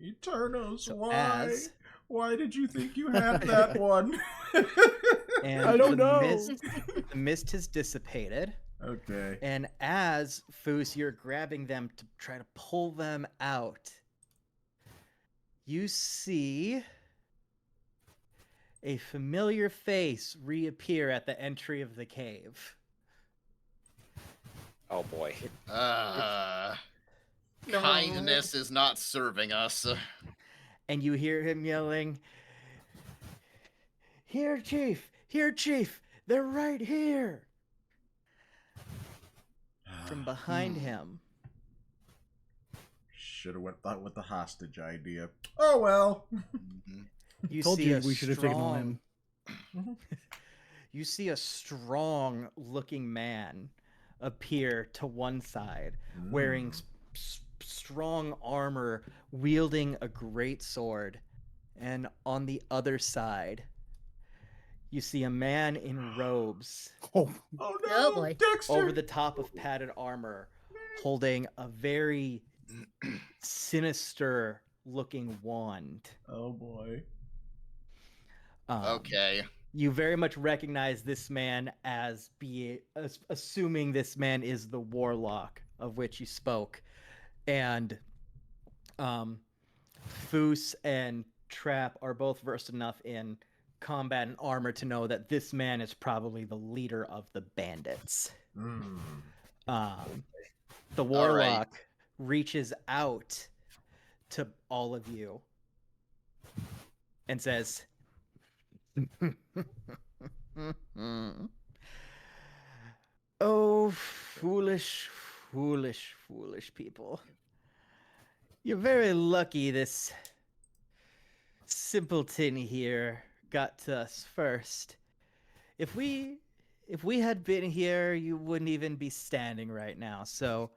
Eternals, So why? as- Why did you think you had that one? And I don't the know. the mist has dissipated. Okay. And as Foos, you're grabbing them to try to pull them out, you see a familiar face reappear at the entry of the cave. Oh boy. No. Kindness is not serving us. And you hear him yelling, "Here, Chief! Here, Chief! They're right here!" From behind him. Should have went with the hostage idea. Oh well. Mhm. You Told see you a we should have taken the strong- land. You see a strong looking man appear to one side, wearing strong armor, wielding a great sword. And on the other side, you see a man in robes Oh, Oh Oh, no, boy. Dexter! over the top of padded armor, holding a very sinister looking wand. Oh boy. Okay. You very much recognize this man as assuming this man is the warlock of which you spoke. And Foos and Trap are both versed enough in combat and armor to know that this man is probably the leader of the bandits. The warlock reaches out to all of you and says, "Oh, foolish, foolish, foolish people. You're very lucky this simpleton here got to us first. If we had been here, you wouldn't even be standing right now. So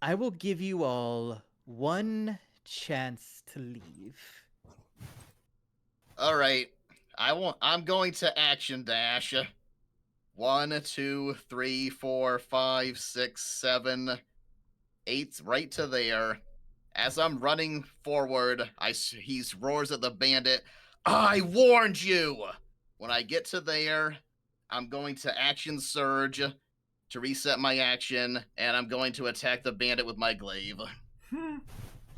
I will give you all one chance to leave." All right. I'm going to action dash. 1, 2, 3, 4, 5, 6, 7, 8, right to there. As I'm running forward, he roars at the bandit. I warned you! When I get to there, I'm going to action surge to reset my action, and I'm going to attack the bandit with my glaive.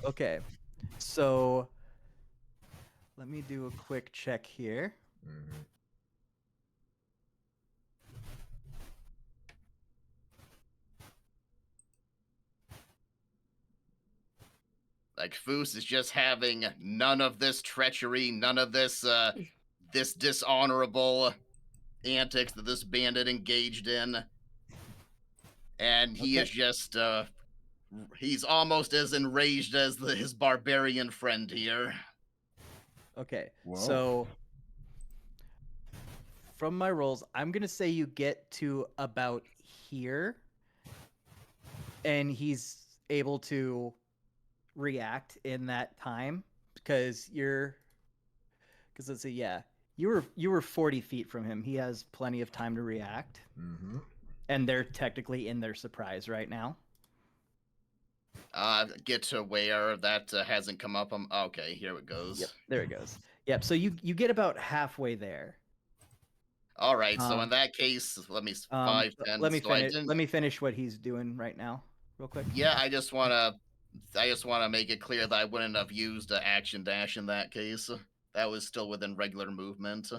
Okay, so let me do a quick check here. Like, Foos is just having none of this treachery, none of this this dishonorable antics that this bandit engaged in. And he is just he's almost as enraged as his barbarian friend here. Okay, Whoa. so from my rolls, I'm gonna say you get to about here, and he's able to react in that time because let's see, yeah, you were 40 feet from him. He has plenty of time to react, and they're technically in their surprise right now. Get to where that hasn't come up. Okay, here it goes. Yep, there it goes. Yep, so you get about halfway there. All right, so in that case, let me 5, 10. Let me so I finish. didn't, Let me finish what he's doing right now, real quick. Yeah, I just want to make it clear that I wouldn't have used action dash in that case. That was still within regular movement.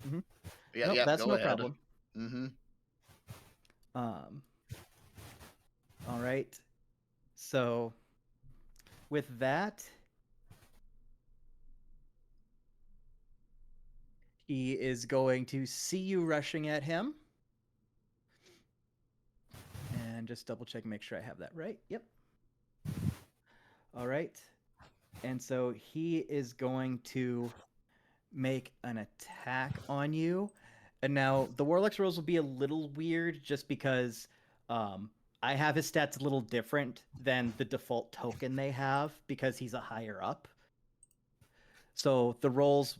Mhm. Yeah, Nope, yeah, that's go no ahead. problem. Mm-hmm. All right. So, with that, he is going to see you rushing at him. And just double check and make sure I have that right. Yep. All right. And so he is going to make an attack on you. And now the Warlock's rolls will be a little weird just because I have his stats a little different than the default token they have because he's a higher up. So the rolls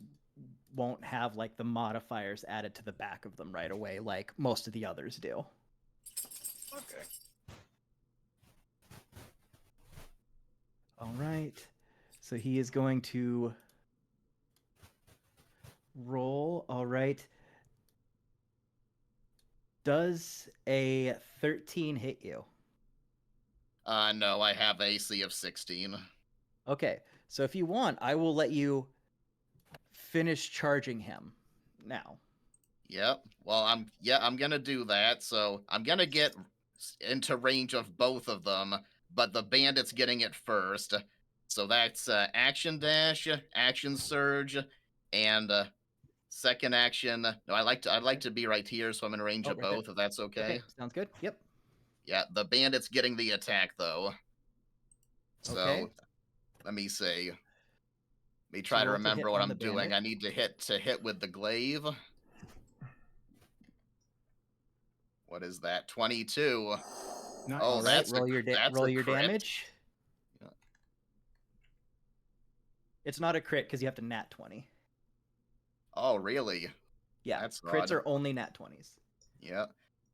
won't have like the modifiers added to the back of them right away like most of the others do. Okay. All right. So he is going to roll. All right. Does a 13 hit you? No, I have AC of 16. Okay. So if you want, I will let you finish charging him now. Yep. Well, I'm gonna do that. So I'm gonna get into range of both of them, but the bandit's getting it first. So that's action dash, action surge, and second action. No, I'd like to be right here, so I'm in range Oh, of right there. both. If that's okay. Sounds good. Yep. Yeah, the bandit's getting the attack though. So Okay. let me see. Let me So try to roll to hit remember what on the I'm doing. bandit. I need to hit with the glaive. What is that? 22. Nice. Oh, All right. that's Roll your that's roll a your crit. damage. Yeah. It's not a crit because you have to nat 20. Oh, really? Yeah. That's Crits odd. are only nat 20s. Yeah.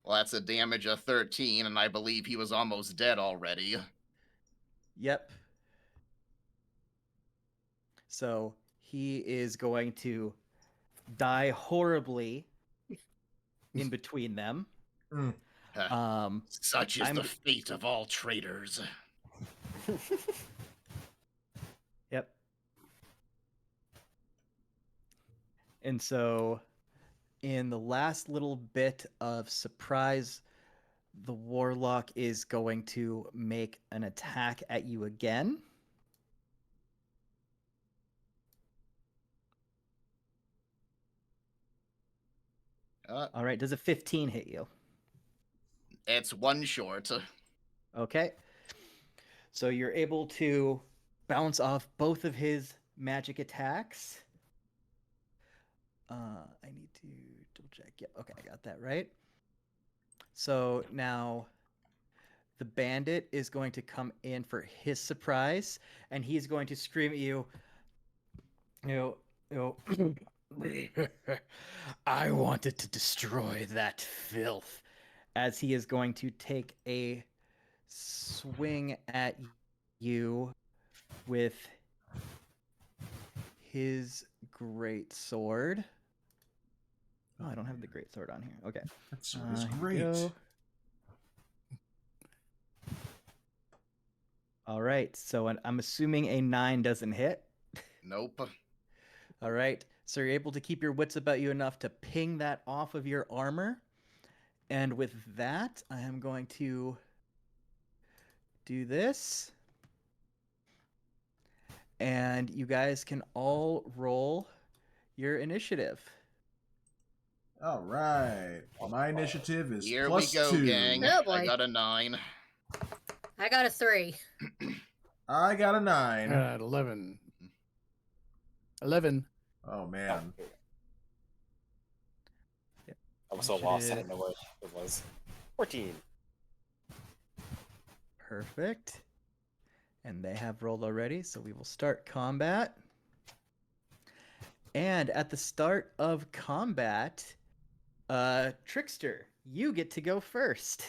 Well, that's a damage of 13, and I believe he was almost dead already. Yep. So he is going to die horribly in between them. Mm. Such is I'm the g- fate of all traitors. Yep. And so, in the last little bit of surprise, the warlock is going to make an attack at you again. All right, does a 15 hit you? It's one short. Okay. So you're able to bounce off both of his magic attacks. I need to double check. Yep, okay, I got that right. So now the bandit is going to come in for his surprise, and he's going to scream at you, I wanted to destroy that filth, as he is going to take a swing at you with his great sword. Oh, I don't have the great sword on here. Okay. That sword is Here we great. go. All right. So I'm assuming a 9 doesn't hit. Nope. All right. So you're able to keep your wits about you enough to ping that off of your armor. And with that, I am going to do this. And you guys can all roll your initiative. All right. My initiative is Here plus we go, 2. gang. Oh, I boy. got a 9. I got a 3. I got a 9. At 11. 11. Oh, man. I was so lost. I didn't know what it was. 14. Perfect. And they have rolled already, so we will start combat. And at the start of combat, Trickster, you get to go first.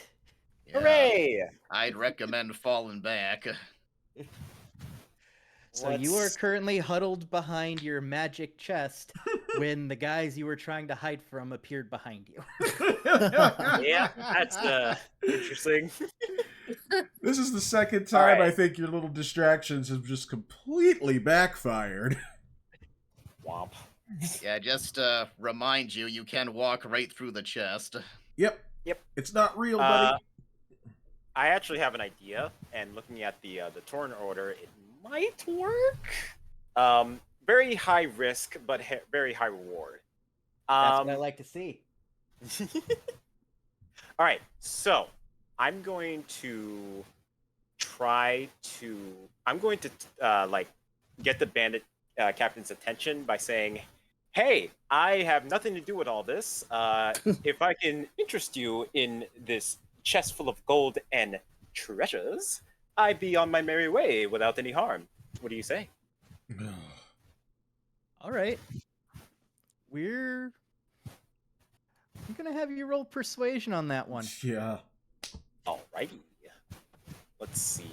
Yeah, Hooray! I'd recommend falling back. So you are currently huddled behind your magic chest when the guys you were trying to hide from appeared behind you. Yeah, that's interesting. This is the second time right. I think your little distractions have just completely backfired. Womp. Yeah, just remind you, you can walk right through the chest. Yep. Yep. It's not real, buddy. I actually have an idea, and looking at the turn order, it might work. Very high risk, but very high reward. That's what I like to see. All right, so I'm going to like get the bandit captain's attention by saying, "Hey, I have nothing to do with all this. If I can interest you in this chest full of gold and treasures, I'd be on my merry way without any harm. What do you say?" All right. I'm going to have you roll persuasion on that one. Yeah. Alrighty. Let's see.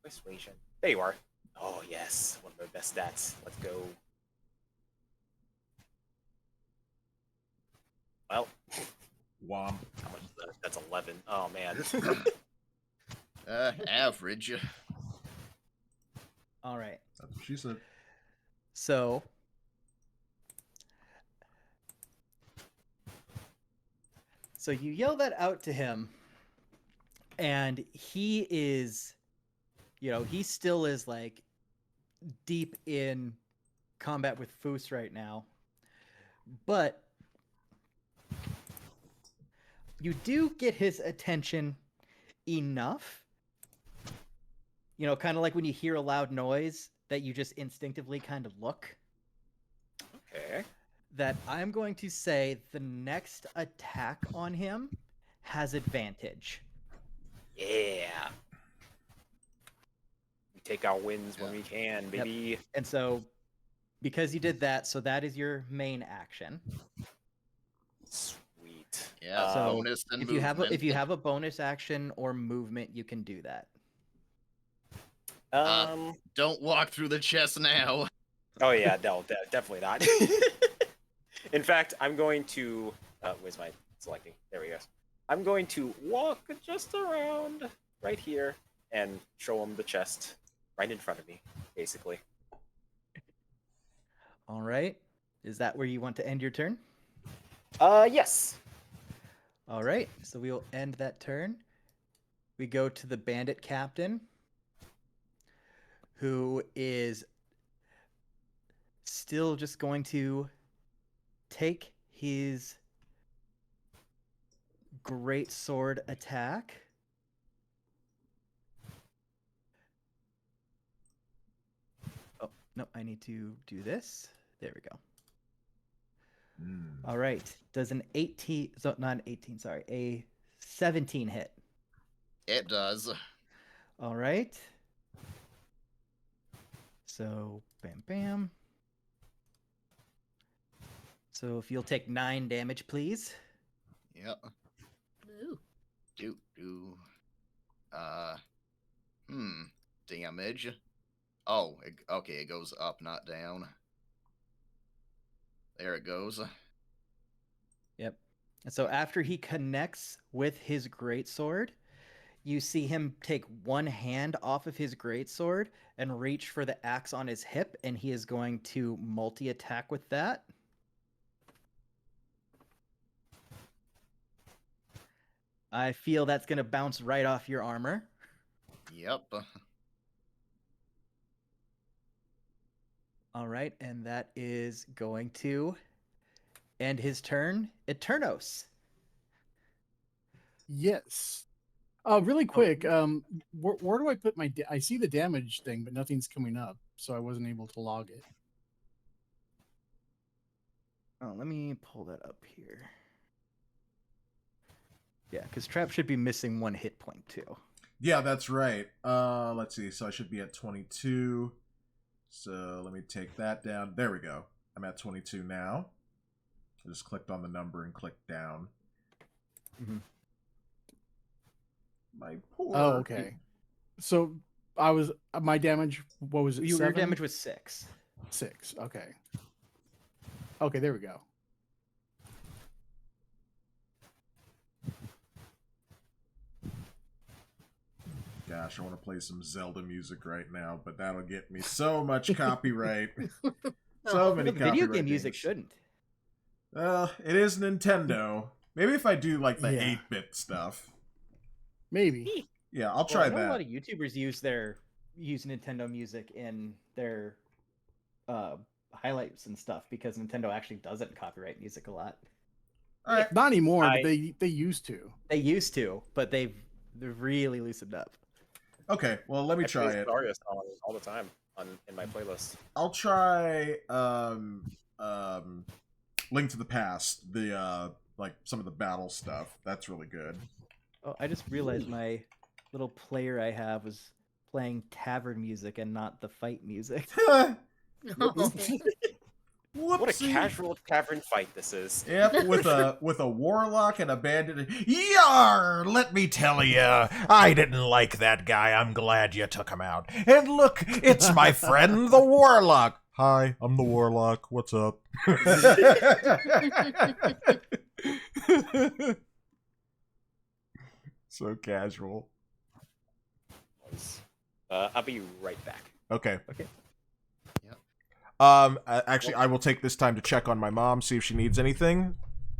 Persuasion. There you are. Oh yes, one of my best stats. Let's go. Well, Womp. how much is that? That's 11. Oh man. Average. All right. That's what she said. So you yell that out to him, and he is, he still is like deep in combat with Foos right now. But you do get his attention enough, kind of like when you hear a loud noise that you just instinctively kind of look, Okay. that I'm going to say the next attack on him has advantage. Yeah. We take our wins when we can, baby. And so, because you did that, so that is your main action. Sweet. Yeah, So bonus and if you movement. have a bonus action or movement, you can do that. Don't walk through the chest now. Oh yeah, no, definitely not. In fact, I'm going to. Where's my selecting? There we go. I'm going to walk just around right here and show him the chest right in front of me, basically. All right. Is that where you want to end your turn? Yes. All right. So we will end that turn. We go to the bandit captain, who is still just going to take his great sword attack. Oh, no, I need to do this. There we go. All right. Does an 18, so not an 18, sorry, a 17 hit? It does. All right. So, bam, bam. So if you'll take 9 damage, please. Yep. Ooh. Damage. Oh, okay, it goes up, not down. There it goes. Yep. And so after he connects with his greatsword, you see him take one hand off of his greatsword and reach for the axe on his hip, and he is going to multi-attack with that. I feel that's going to bounce right off your armor. Yep. All right, and that is going to end his turn. Eternos. Yes. Really quick. Where do I put my? I see the damage thing, but nothing's coming up, so I wasn't able to log it. Oh, let me pull that up here. Yeah, because Trap should be missing 1 hit point too. Yeah, that's right. Let's see. So I should be at 22. So let me take that down. There we go. I'm at 22 now. I just clicked on the number and clicked down. Mm-hmm. My poor. Oh, okay. So I was my damage. What was it? Your 7? damage was 6. 6. Okay. Okay, there we go. Gosh, I want to play some Zelda music right now, but that'll get me so much copyright. So many The video copyright game music dings. shouldn't. It is Nintendo. Maybe if I do like the Yeah. 8-bit stuff. Maybe. Yeah, I'll Well, try I know that. a lot of YouTubers use Nintendo music in their highlights and stuff because Nintendo actually doesn't copyright music a lot. All right. Not anymore, I- but they used to. They used to, but they've really loosened up. Okay, well, let me I try play it. Zarya songs all the time in my playlist. I'll try Link to the Past, the like some of the battle stuff. That's really good. Oh, I just realized my little player I have was playing tavern music and not the fight music. No. Whoopsie. What a casual tavern fight this is. Yep, with a warlock and a bandit. Yar! Let me tell ya, I didn't like that guy. I'm glad you took him out. And look, it's my friend the warlock. Hi, I'm the warlock. What's up? So casual. I'll be right back. Okay. Okay. Actually, I will take this time to check on my mom, see if she needs anything.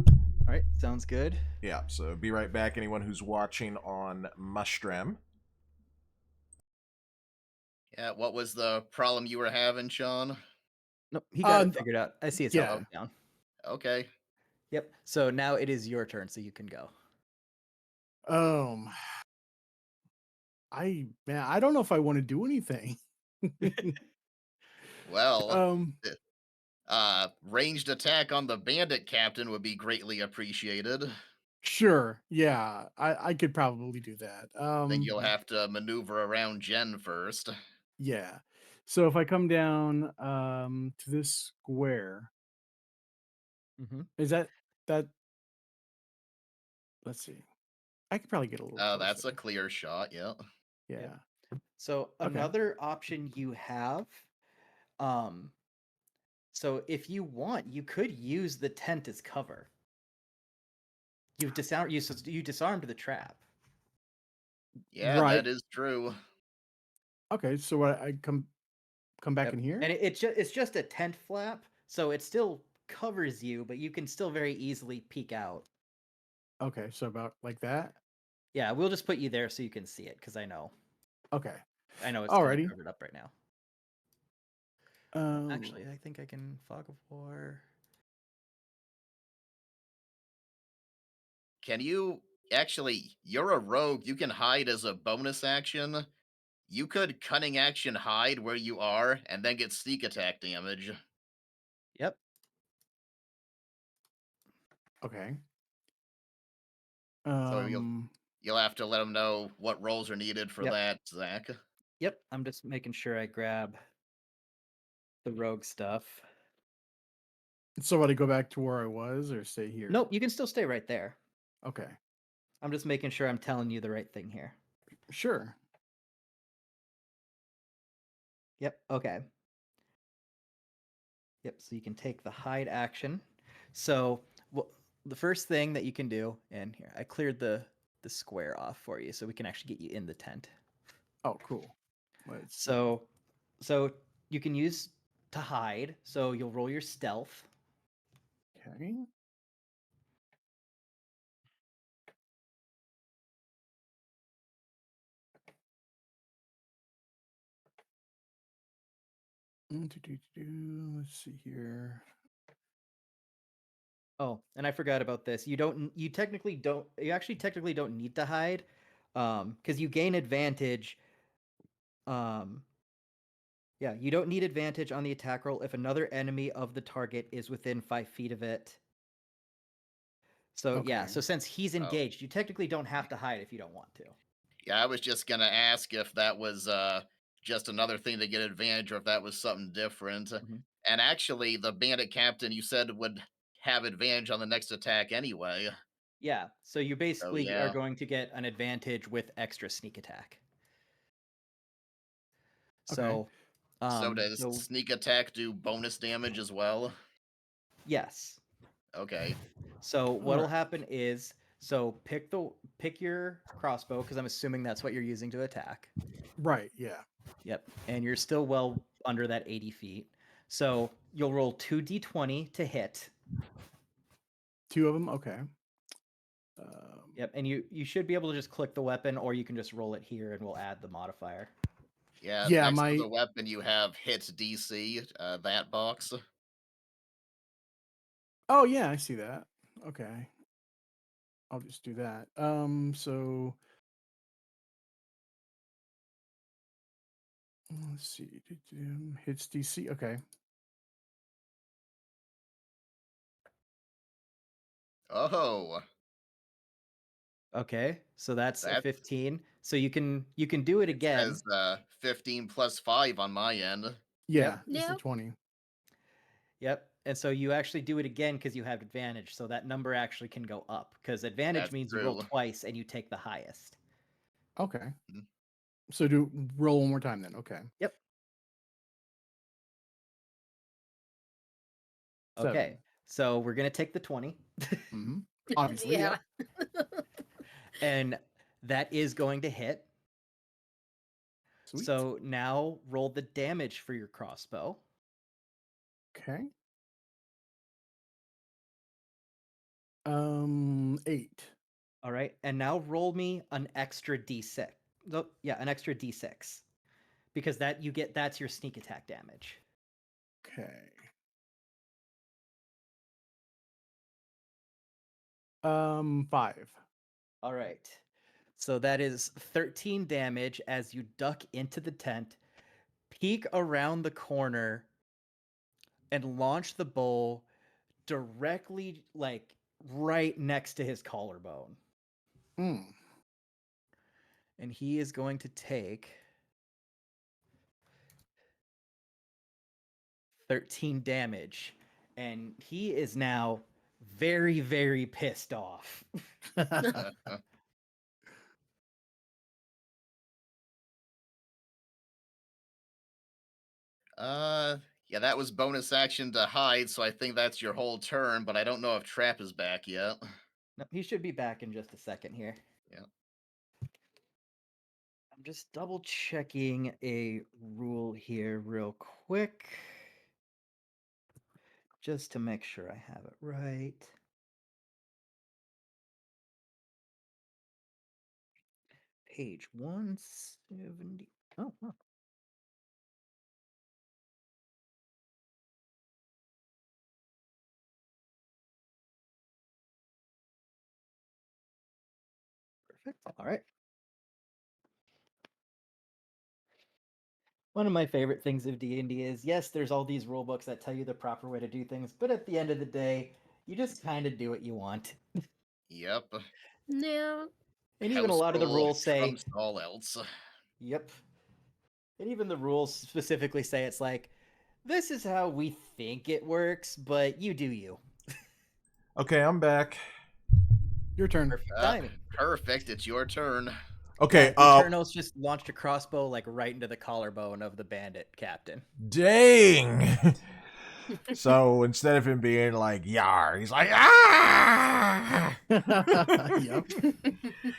All right, sounds good. Yeah, so be right back, anyone who's watching on Mushroom. Yeah, what was the problem you were having, Sean? Nope, he got it th- figured out. I see it's yeah. all down. Okay. Yep. So now it is your turn, so you can go. I don't know if I want to do anything. Well, ranged attack on the bandit captain would be greatly appreciated. Sure. Yeah, I could probably do that. Then you'll have to maneuver around Jen first. Yeah. So if I come down to this square, Mm-hmm. is that let's see. I could probably get a little closer. That's a clear shot, yeah. Yeah. So Okay. another option you have, so if you want, you could use the tent as cover. You disarmed the trap. Yeah, Right. that is true. Okay, so what I come back in here? And it's just a tent flap, so it still covers you, but you can still very easily peek out. Okay, so about like that. Yeah, we'll just put you there so you can see it, because I know Okay. it's kind of Alrighty. covered up right now. Actually, I think I can fog of war. Can you actually? You're a rogue. You can hide as a bonus action. You could cunning action hide where you are and then get sneak attack damage. Yep. Okay. So you'll have to let them know what rolls are needed for Yep. that, Zach. Yep. I'm just making sure I grab the rogue stuff. So what, I go back to where I was or stay here? Nope, you can still stay right there. Okay. I'm just making sure I'm telling you the right thing here. Sure. Yep. Okay. Yep. So you can take the hide action. So the first thing that you can do, and here I cleared the square off for you, so we can actually get you in the tent. Oh, cool. So you can use to hide. So you'll roll your stealth. Okay. Let's see here. Oh, and I forgot about this. You actually technically don't need to hide, because you gain advantage. Yeah, you don't need advantage on the attack roll if another enemy of the target is within 5 feet of it. So yeah, Okay. so since he's engaged, you technically don't have to hide if you don't want to. Yeah, I was just gonna ask if that was just another thing to get advantage, or if that was something different. Mhm. And actually, the bandit captain you said would have advantage on the next attack anyway. Yeah, so you basically yeah. are going to get an advantage with extra sneak attack. So, So does sneak attack do bonus damage as well? Yes. Okay. So what'll happen is, so pick your crossbow, because I'm assuming that's what you're using to attack. Right. Yeah. Yep. And you're still well under that 80 feet. So you'll roll 2d20 to hit. 2 of them. Okay. Yep. And you should be able to just click the weapon, or you can just roll it here, and we'll add the modifier. Yeah. Yeah, next to the weapon, you have hit DC. That box. Oh yeah, I see that. Okay. I'll just do that. So let's see. Hits DC. Okay. Oh. Okay. So that's a 15. So you can do it again. It says 15 plus 5 on my end. Yeah, Yep. it's a Yep. 20. Yep. And so you actually do it again because you have advantage. So that number actually can go up because advantage That's means you roll true. twice and you take the highest. Okay. Mhm. So do roll one more time then. Okay. Yep. Seven. Okay. So we're going to take the 20. Mm-hmm. Obviously, yeah. And that is going to hit. Sweet. So now roll the damage for your crossbow. Okay. 8. All right. And now roll me an extra d6. No, yeah, an extra d6. Because that's your sneak attack damage. Okay. 5. All right. So that is 13 damage as you duck into the tent, peek around the corner, and launch the bow directly, like, right next to his collarbone. Mm. And he is going to take 13 damage. And he is now very, very pissed off. Yeah, that was bonus action to hide, so I think that's your whole turn, but I don't know if Trap is back yet. No, he should be back in just a second here. Yeah. I'm just double checking a rule here real quick. Just to make sure I have it right. Page 170. Oh, wow. Perfect. All right. One of my favorite things of D&D is, yes, there's all these rule books that tell you the proper way to do things, but at the end of the day, you just kind of do what you want. Yep. Yeah. And even a House lot of the rule rules say, trumps all else. yep. And even the rules specifically say it's like, this is how we think it works, but you do you. Okay, I'm back. Your turn. Perfect timing. Perfect. It's your turn. Okay, Eternos just launched a crossbow like right into the collarbone of the bandit captain. dang. So instead of him being like yar, he's like ah. Yep.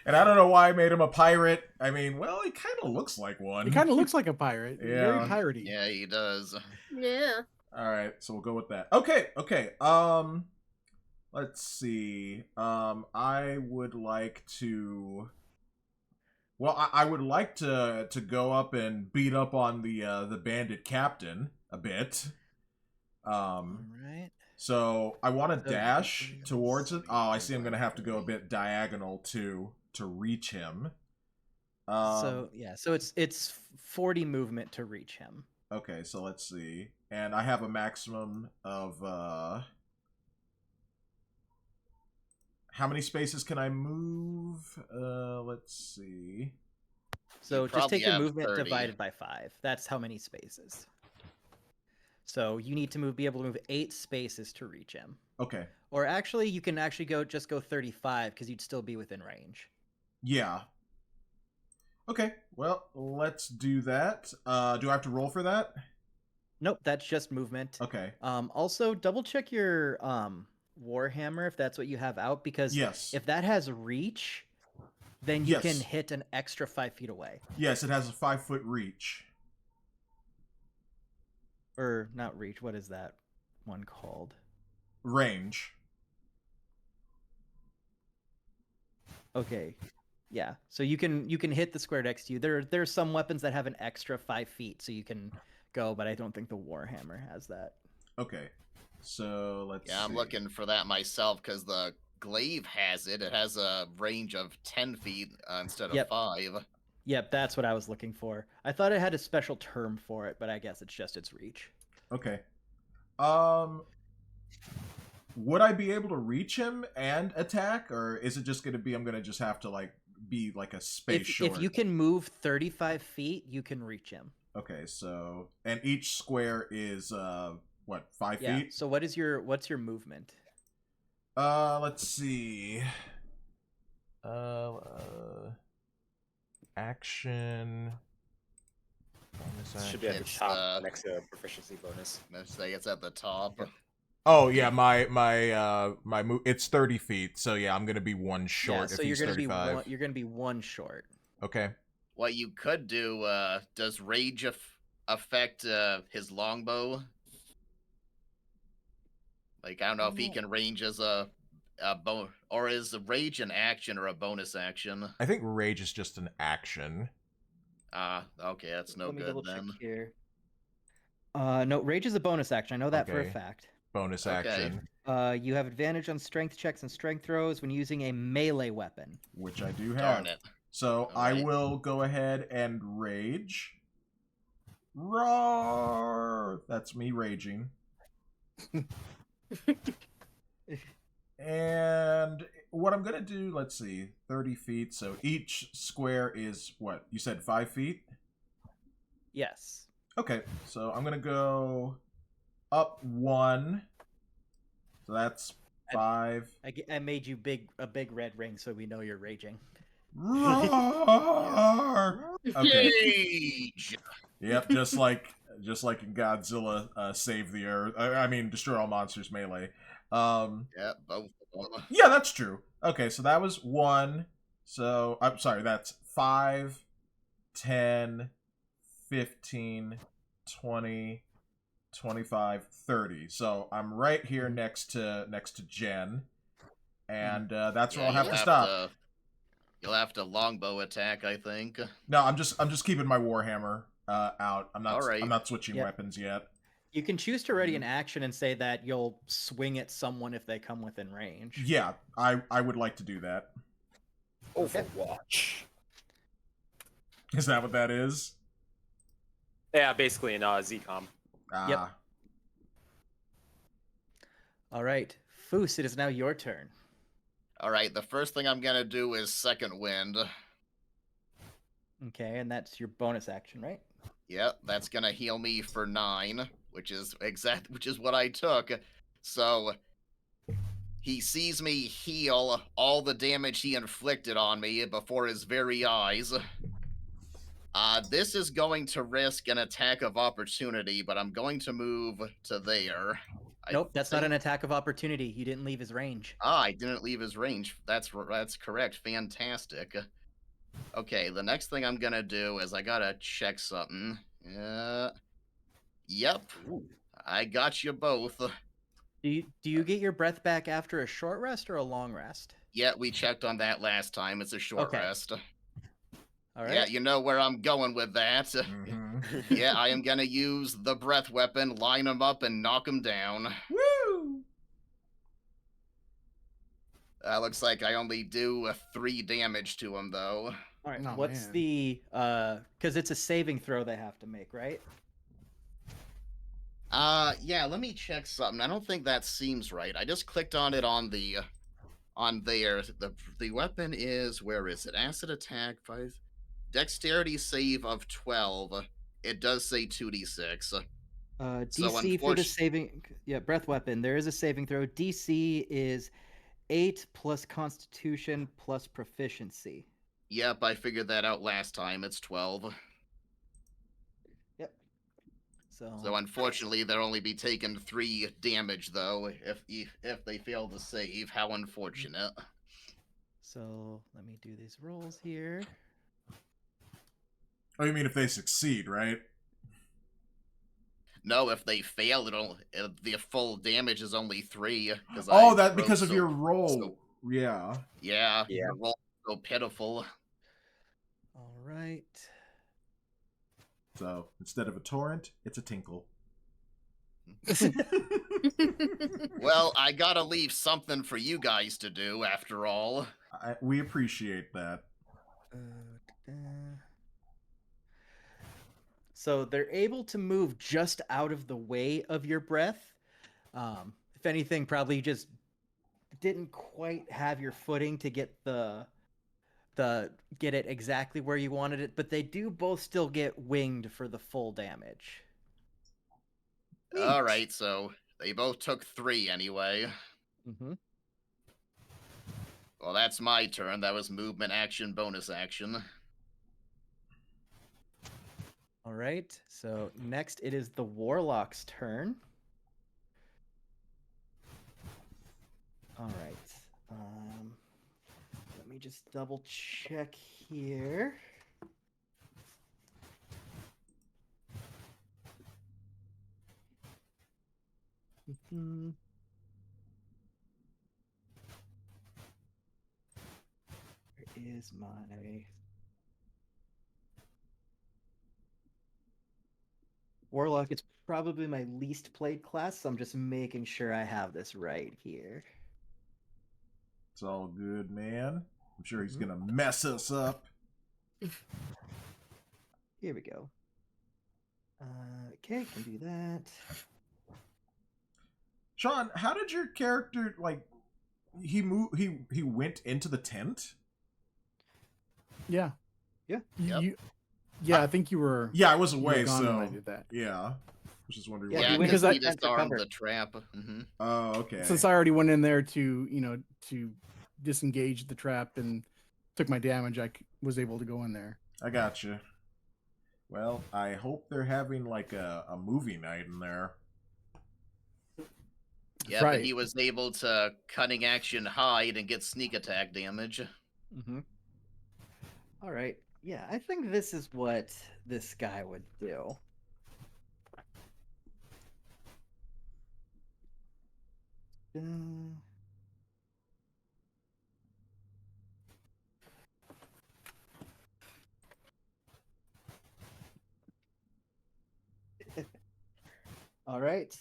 And I don't know why I made him a pirate. I mean, well, he kind of looks like one. He kind of looks like a pirate. Very Yeah. piratey. Yeah, he does. Yeah. All right, so we'll go with that. Okay. Let's see. I would like to. Well, I would like to go up and beat up on the bandit captain a bit. All right. So I want to So dash you- towards it. Oh, I see. I'm gonna have to go a bit diagonal to reach him. So it's 40 movement to reach him. Okay, so let's see. And I have a maximum of how many spaces can I move? Let's see. So You just take your probably have movement 30. divided by 5. That's how many spaces. So you need to be able to move 8 spaces to reach him. Okay. Or actually, you can actually go 35 because you'd still be within range. Yeah. Okay. Well, let's do that. Do I have to roll for that? Nope, that's just movement. Okay. Also, double check your Warhammer if that's what you have out, because Yes. if that has reach, then you Yes. can hit an extra 5 feet away. Yes, it has a 5-foot reach. Or not reach, what is that one called? Range. Okay. Yeah. So you can hit the square next to you. There's some weapons that have an extra 5 feet, so you can go, but I don't think the Warhammer has that. Okay. So let's Yeah, I'm see. looking for that myself because the glaive has it. It has a range of 10 feet instead of Yep. 5. Yep, that's what I was looking for. I thought it had a special term for it, but I guess it's just its reach. Okay. Would I be able to reach him and attack, or is it just going to be I'm going to just have to like be like a space short? If you can move 35 feet, you can reach him. Okay, so and each square is what, 5 Yeah. feet? So what's your movement? Let's see. Action. Bonus Should be at the It's, top next to proficiency bonus. Let's say it's at the top. Oh yeah, my move. It's 30 feet, so yeah, I'm gonna be one short so if he's you're gonna 35. you're gonna be one short. Okay. What you could do, does rage affect his longbow? Like, I don't know if he can range as a or is rage an action or a bonus action? I think rage is just an action. Okay, that's no Let me good double then. check here. No, rage is a bonus action. I know that for a Okay. fact. Bonus Okay. action, You have advantage on strength checks and strength throws when using a melee weapon. which I do have. Darn it. So I Alright. will go ahead and rage. Roar! That's me raging. And what I'm gonna do, let's see, 30 feet. So each square is what? You said 5 feet? Yes. Okay, so I'm gonna go up 1. So that's 5. I made you a big red ring so we know you're raging. Roar! Okay. Rage! Yep, just like in Godzilla, Save the Earth. I mean, Destroy All Monsters Melee. Yeah, both of them. Yeah, that's true. Okay, so that was 1. So I'm sorry, that's 5, 10, 15, 20, 25, 30. So I'm right here next to Jen, and that's where I'll have to stop. You'll have to longbow attack, I think. No, I'm just keeping my warhammer out. I'm not Alright. I'm not switching Yep. weapons yet. You can choose to ready an action and say that you'll swing at someone if they come within range. Yeah, I would like to do that. Overwatch. Is that what that is? Yeah, basically in ZCOM. Ah. Yep. All right, Foos, it is now your turn. Alright, the first thing I'm gonna do is Second Wind. Okay, and that's your bonus action, right? Yep, that's gonna heal me for 9, which is what I took. So he sees me heal all the damage he inflicted on me before his very eyes. This is going to risk an attack of opportunity, but I'm going to move to there. Nope, that's not an attack of opportunity. You didn't leave his range. I didn't leave his range. That's correct. Fantastic. Okay, the next thing I'm gonna do is I gotta check something. Yep. I got you both. Do you get your breath back after a short rest or a long rest? Yeah, we checked on that last time. It's a short Okay. rest. All right. Yeah, you know where I'm going with that. Mhm. Yeah, I am gonna use the breath weapon, line him up, and knock him down. Woo! Looks like I only do 3 damage to him, though. All right. Oh, What's man. the because it's a saving throw they have to make, right? Yeah, let me check something. I don't think that seems right. I just clicked on it on the on there. The weapon is, where is it? Acid attack 5. Dexterity save of 12. It does say 2d6. DC for the saving breath weapon. There is a saving throw. DC is 8 plus Constitution plus proficiency. Yep, I figured that out last time. It's 12. Yep. So unfortunately, they'll only be taking 3 damage though if they fail to save. How unfortunate. So let me do these rolls here. Oh, you mean if they succeed, right? No, if they fail, the full damage is only 3. Oh, that because of your roll. Yeah. Yeah. Yeah. The roll is so pitiful. All right. So instead of a torrent, it's a tinkle. Well, I gotta leave something for you guys to do, after all. We appreciate that. So they're able to move just out of the way of your breath. If anything, probably just didn't quite have your footing to get get it exactly where you wanted it, but they do both still get winged for the full damage. All right, so they both took 3 anyway. Mm-hmm. Well, that's my turn. That was movement, action, bonus action. All right. So next it is the Warlock's turn. All right. Let me just double check here. Mhm. Where is my Warlock? It's probably my least played class, so I'm just making sure I have this right here. It's all good, man. I'm sure he's Mhm. gonna mess us up. Here we go. Okay, can do that. Sean, how did your character like? He went into the tent. Yeah. Yeah. Yep. Yeah, I think you were. Yeah, I was you were away, gone when I so did that. yeah. I was just wondering. Yeah, why he Yeah, went because into he the tent to disarmed cover. the trap. Mm-hmm. Oh, okay. Since I already went in there to to disengage the trap and took my damage, was able to go in there. I got you. Well, I hope they're having like a movie night in there. Yeah, right. but he was able to cunning action hide and get sneak attack damage. Mm-hmm. All right. Yeah, I think this is what this guy would do. All right.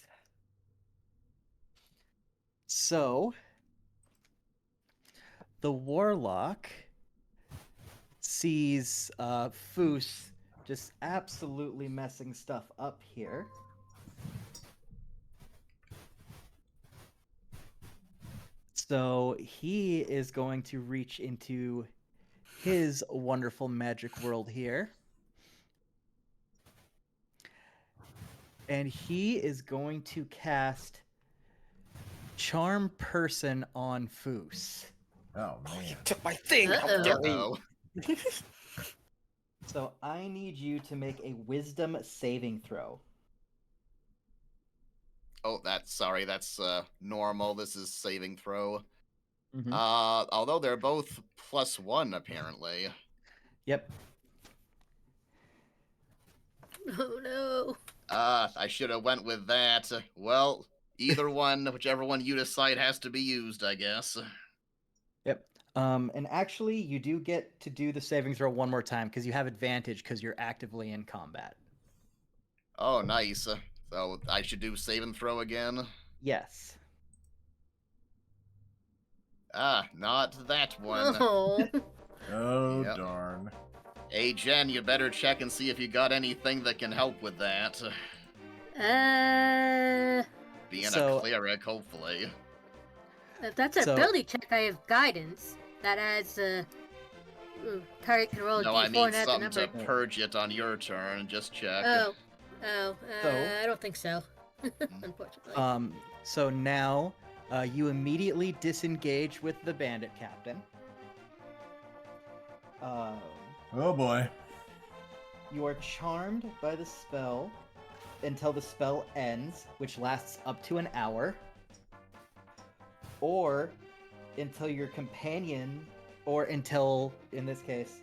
So, the Warlock sees Foos just absolutely messing stuff up here. So he is going to reach into his wonderful magic world here. And he is going to cast Charm Person on Foos. Oh man. Took my thing. How Uh-oh. dare you? Uh-oh. So I need you to make a Wisdom saving throw. Oh, that's normal. This is saving throw. Mhm. Although they're both +1 apparently. Yep. Oh no. I should have went with that. Well, either one, whichever one you decide has to be used, I guess. Yep. And actually, you do get to do the saving throw one more time because you have advantage because you're actively in combat. Oh, nice. So I should do save and throw again? Yes. Not that one. Oh. Oh Yep. darn. Hey, Jen, you better check and see if you got anything that can help with that. Being So- a cleric, hopefully. If that's an So- ability check, I have guidance. That adds target can roll a No, d4 I mean and add the something to number. purge it on your turn. Just check. Oh, So- I don't think so. Unfortunately. So now you immediately disengage with the bandit captain. Oh boy. You are charmed by the spell until the spell ends, which lasts up to an hour, or until your companion, or until, in this case,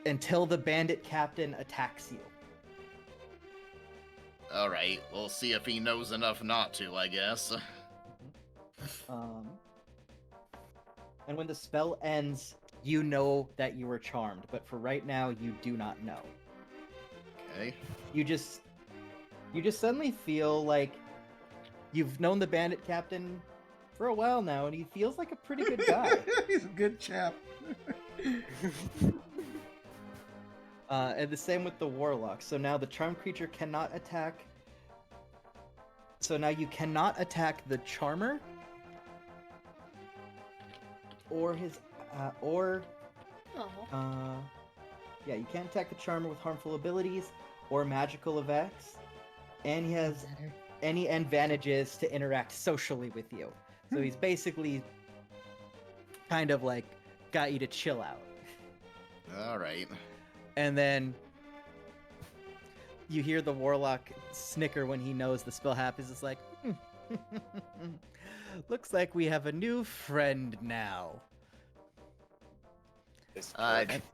until the bandit captain attacks you. Alright, we'll see if he knows enough not to, I guess. And when the spell ends, you know that you were charmed, but for right now, you do not know. Okay. You just suddenly feel like you've known the bandit captain for a while now, and he feels like a pretty good guy. He's a good chap. And the same with the warlock. So now the charmed creature cannot attack. So now you cannot attack the charmer, or his, Oh. yeah, you can't attack the charmer with harmful abilities or magical effects. and he has any advantages to interact socially with you. So he's basically kind of like got you to chill out. All right. And then you hear the warlock snicker when he knows the spell happens. It's like, looks like we have a new friend now. This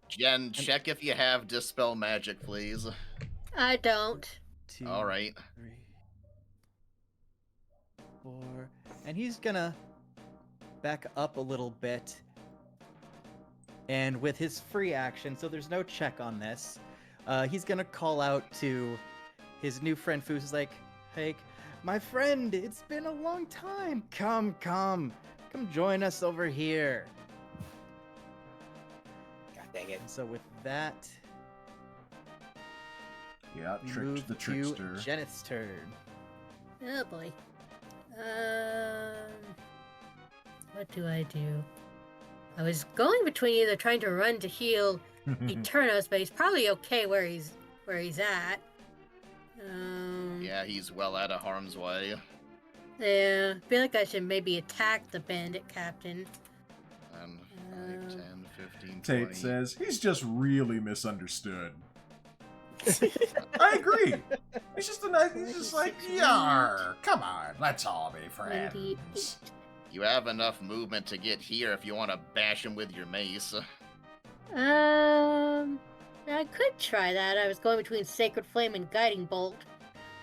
Jen, check if you have Dispel Magic, please. I don't. 2, All right. 3, 4, and he's gonna back up a little bit. And with his free action, so there's no check on this, he's gonna call out to his new friend Foos. He's like, "Hey, my friend, it's been a long time. Come join us over here." God dang it. And so with that, Yeah, we tricked move the to trickster. Jeneth's turn. Oh boy. What do I do? I was going between either trying to run to heal Eternos, but he's probably okay where he's at. Yeah, he's well out of harm's way. Yeah, I feel like I should maybe attack the bandit captain. 5, 10, 15, 20. Tate says he's just really misunderstood. I agree. He's just a nice. He's just like, yar. Come on, let's all be friends. 98. You have enough movement to get here if you want to bash him with your mace. I could try that. I was going between Sacred Flame and Guiding Bolt.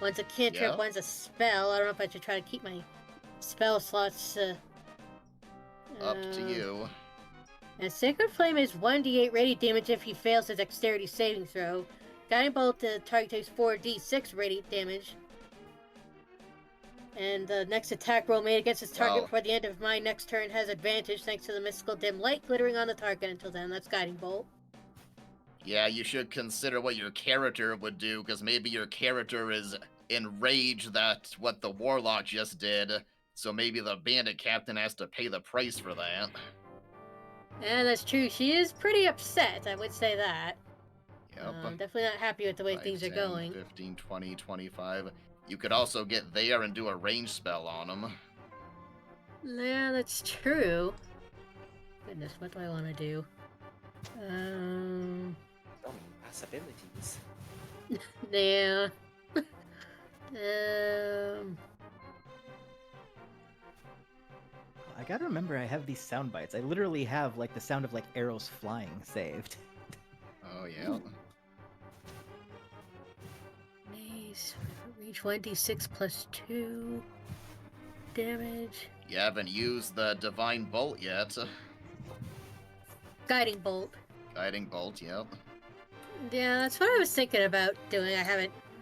One's a cantrip, Yeah. one's a spell. I don't know if I should try to keep my spell slots. Up to you. And Sacred Flame is 1d8 radiant damage if he fails his dexterity saving throw. Guiding Bolt, the target takes 4d6 radiant damage. And the next attack roll made against his target Well- before the end of my next turn has advantage thanks to the mystical dim light glittering on the target until then. That's Guiding Bolt. Yeah, you should consider what your character would do, because maybe your character is enraged that what the warlock just did, so maybe the bandit captain has to pay the price for that. Yeah, that's true. She is pretty upset, I would say that. Yep. Definitely not happy with the way 5, things are 10, going. 15, 20, 25. You could also get there and do a range spell on him. Yeah, that's true. Goodness, what do I want to do? So many possibilities. Yeah. I gotta remember I have these sound bites. I literally have like the sound of like arrows flying saved. Oh, yeah. Maze. Reach 1d6 plus 2 damage. You haven't used the Divine Bolt yet. Guiding Bolt. Guiding Bolt, yep. Yeah, that's what I was thinking about doing.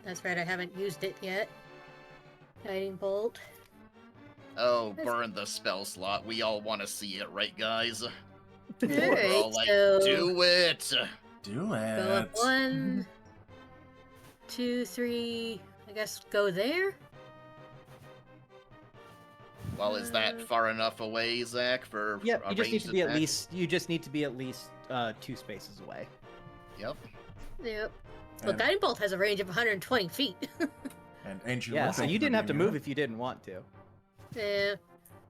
That's right, I haven't used it yet. Guiding Bolt. Oh, burn the spell slot. We all want to see it, right, guys? We're Alright, all like, so do it! Do go up it. 1, 2, 3. I guess go there? Well, is that far enough away, Zach, for Yep, a you just need ranged to be at attack? least 2 spaces away. Yep. Yep. Well, And, Guiding Bolt has a range of 120 feet. and Ancient Yeah, so Weapon you didn't have to would be move if you didn't want to. Yeah.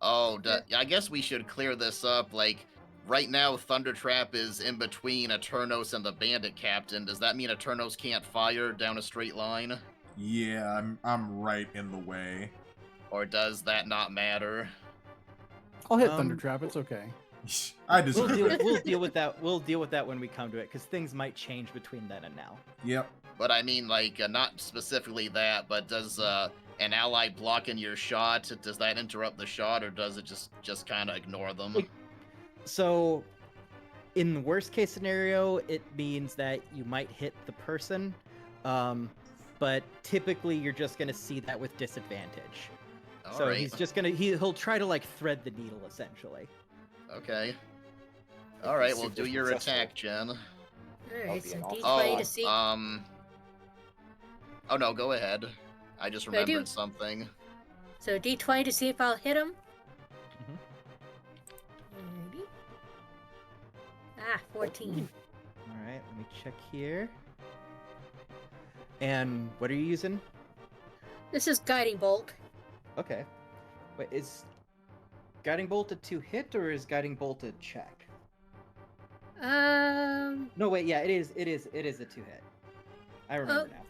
Oh, I guess we should clear this up. Like, right now, Thunder Trap is in between Eternos and the Bandit Captain. Does that mean Eternos can't fire down a straight line? Yeah, I'm right in the way. Or does that not matter? I'll hit Um, Thundertrap. It's okay. I We'll deserve deal, it. we'll deal with that. We'll deal with that when we come to it, because things might change between then and now. Yep. But I mean, like, not specifically that, but does an ally blocking your shot, does that interrupt the shot, or does it just kind of ignore them? So, in the worst case scenario, it means that you might hit the person, but typically you're just gonna see that with disadvantage. All So right. he's just gonna he'll try to like thread the needle essentially. Okay. All right, well, Super do your successful. attack, Jen. Alright, be so an D20 Oh, to see. Oh no, go ahead. I just I do. remembered something. So D20 to see if I'll hit him. Mhm. Alrighty. Ah, 14. All right, let me check here. And what are you using? This is guiding bolt. Okay. Wait, is guiding bolt a 2-hit or is guiding bolt a check? No, wait, yeah, it is a 2-hit. I remember now.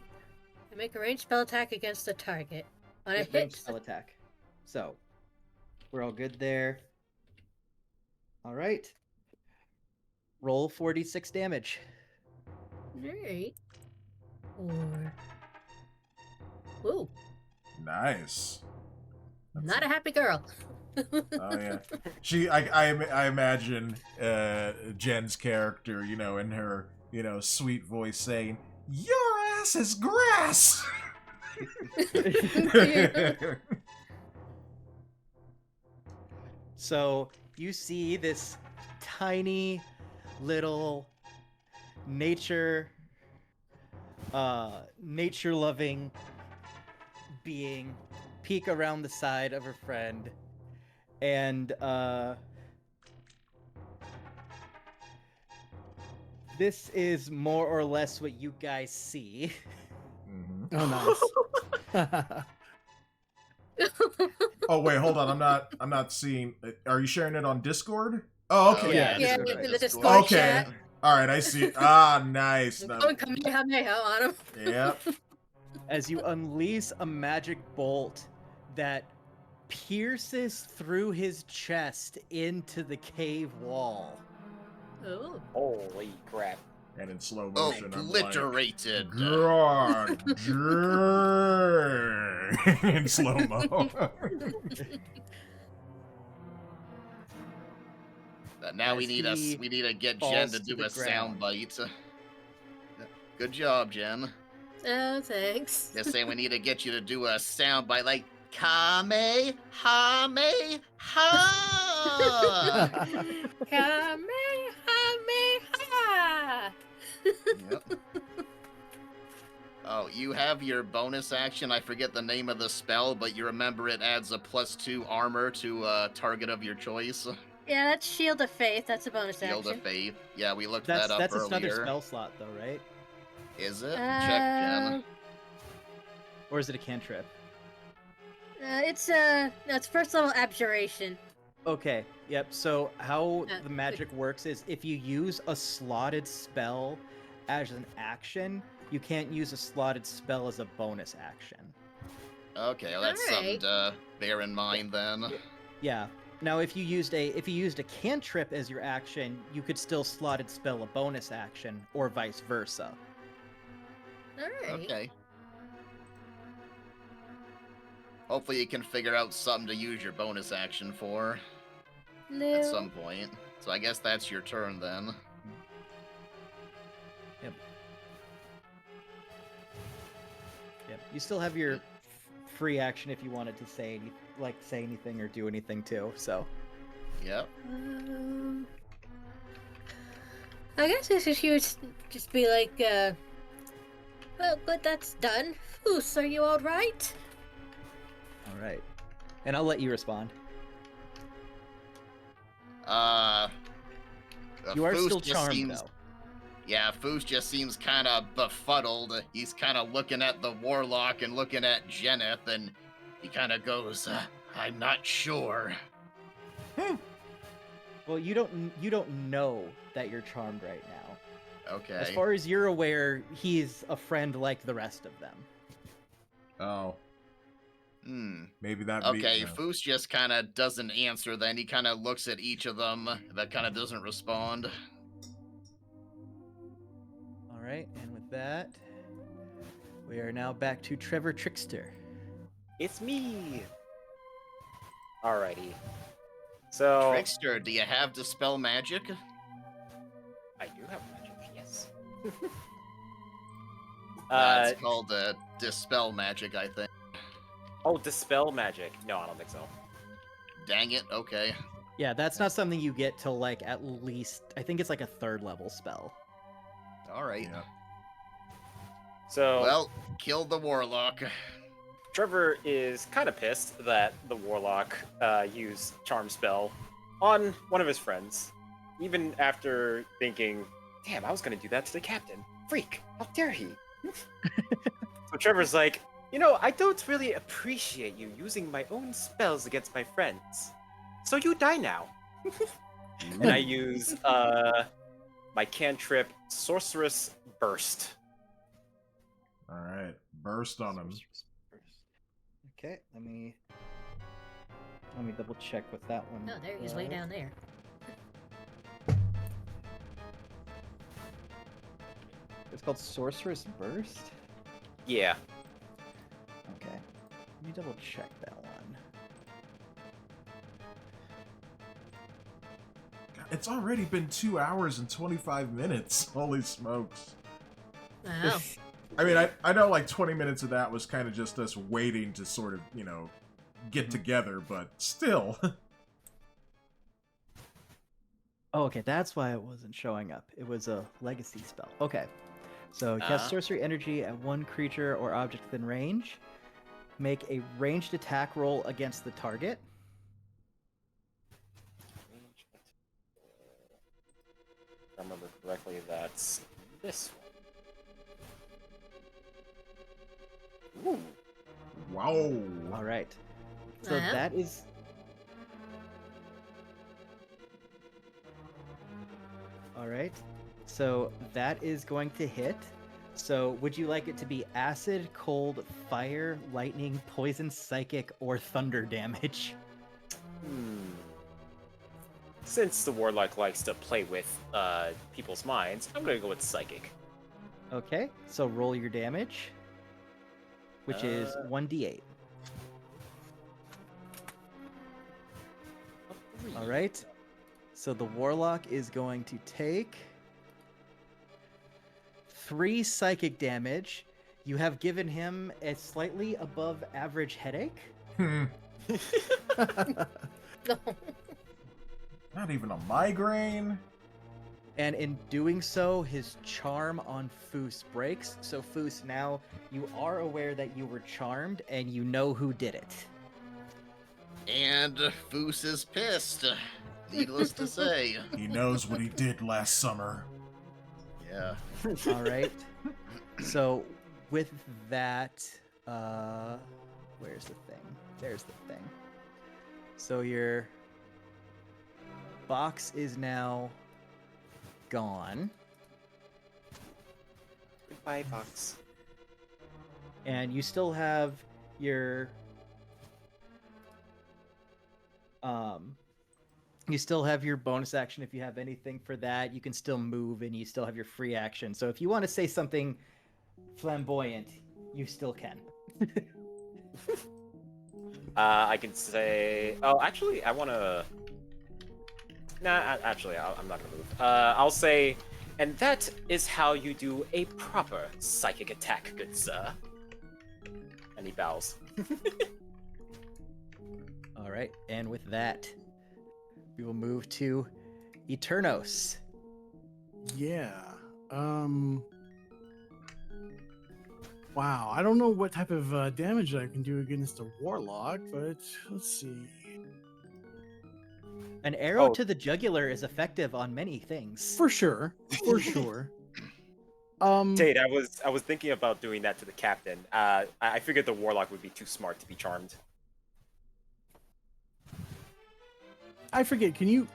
I make a ranged spell attack against the target. On a Yep, hit, ranged spell attack. So, we're all good there. All right. Roll 4d6 damage. Alright. Or. Ooh, Nice. not a happy girl. Oh yeah. I imagine Jen's character, you know, in her, you know, sweet voice saying, "Your ass is grass." So, you see this tiny little nature loving being peek around the side of her friend, and this is more or less what you guys see. Mhm. Oh, nice. Oh wait, hold on. I'm not seeing. Are you sharing it on Discord? Oh, okay. Yeah, yeah, Discord, in the right. Discord Okay. chat. All right, I see. Ah, nice. I'm going Kamehameha on him. Yep. As you unleash a magic bolt that pierces through his chest into the cave wall. Ooh. Holy crap. And in slow motion, Obliterated. I'm like, God, in slow mo. Now we As need he to get Jen falls to to do the a sound bite. Good job, Jen. Oh, thanks. Just saying we need to get you to do a sound bite like Kame Hame Ha. Kamehameha! Yep. Oh, you have your bonus action. I forget the name of the spell, but you remember it adds a +2 armor to a target of your choice. Yeah, that's Shield of Faith. That's a bonus Shield action. of Faith. Yeah, we looked That's that up earlier. another spell slot though, right? Is it? Check, Jen. Or is it a cantrip? It's first level abjuration. Okay, yep. So how Uh, the magic works is if you use a slotted spell as an action, you can't use a slotted spell as a bonus action. Okay, well, that's something to bear in mind then. Yeah. Now if you used a cantrip as your action, you could still slotted spell a bonus action or vice versa. Alright. Okay. Hopefully you can figure out something to use your bonus action for at some point. So I guess that's your turn then. Yep. You still have your free action if you wanted to say anything or do anything too. So. Yep. I guess if you would just be like, well, good, that's done. Foos, are you alright? All right. And I'll let you respond. You are Foos still just charmed though. Yeah, Foos just seems kind of befuddled. He's kind of looking at the Warlock and looking at Jenneth, and he kind of goes, I'm not sure. Well, you don't know that you're charmed right now. Okay. As far as you're aware, he's a friend like the rest of them. Oh, Hmm. maybe that. Okay, Foos just kind of doesn't answer then. He kind of looks at each of them, but kind of doesn't respond. All right, and with that, we are now back to Trevor Trickster. It's me. Alrighty. So Trickster, do you have Dispel Magic? I do have magic, yes. It's called Dispel Magic, I think. Oh, dispel magic. No, I don't think so. Dang it, okay. Yeah, that's not something you get till like at least I think it's like a 3rd level spell. Alright. Yeah. So Well, kill the Warlock. Trevor is kind of pissed that the Warlock used Charm Spell on one of his friends, even after thinking, damn, I was going to do that to the captain. Freak, how dare he? So Trevor's like, I don't really appreciate you using my own spells against my friends. So you die now. And I use my cantrip Sorceress Burst. All right, burst on him. Okay, let me double check what that one. Oh, there he's way down there. It's called Sorceress Burst. Yeah. Okay, let me double check that one. It's already been 2 hours and 25 minutes. Holy smokes. Wow. I mean, I know like 20 minutes of that was kind of just us waiting to sort of, get together, but still. Oh, okay, that's why it wasn't showing up. It was a legacy spell. Okay, so cast sorcery energy at one creature or object within range. Make a ranged attack roll against the target. If I remember correctly, that's this one. Ooh. Wow. All right. So Uh-huh. that is. All right. So that is going to hit. So would you like it to be acid, cold, fire, lightning, poison, psychic, or thunder damage? Since the warlock likes to play with people's minds, I'm gonna go with psychic. Okay. So roll your damage, which is 1d8. All right. So the warlock is going to take 3 psychic damage. You have given him a slightly above average headache. Not even a migraine. And in doing so, his charm on Foos breaks. So Foos, now you are aware that you were charmed and you know who did it. And Foos is pissed. Needless to say. He knows what he did last summer. Yeah. All right. So with that, where's the thing? There's the thing. So your box is now gone, Goodbye, box. and you still have your bonus action if you have anything for that. You can still move, and you still have your free action. So if you want to say something flamboyant, you still can. I can say. Oh, actually, I want to. Nah, actually, I'm not gonna move. I'll say, and that is how you do a proper psychic attack, good sir. And he bows. All right, and with that, we will move to Eternos. Yeah. Wow. I don't know what type of damage I can do against a warlock, but let's see. An arrow Oh. to the jugular is effective on many things. For sure. For sure. Tate, I was thinking about doing that to the captain. I figured the warlock would be too smart to be charmed. I forget. Can you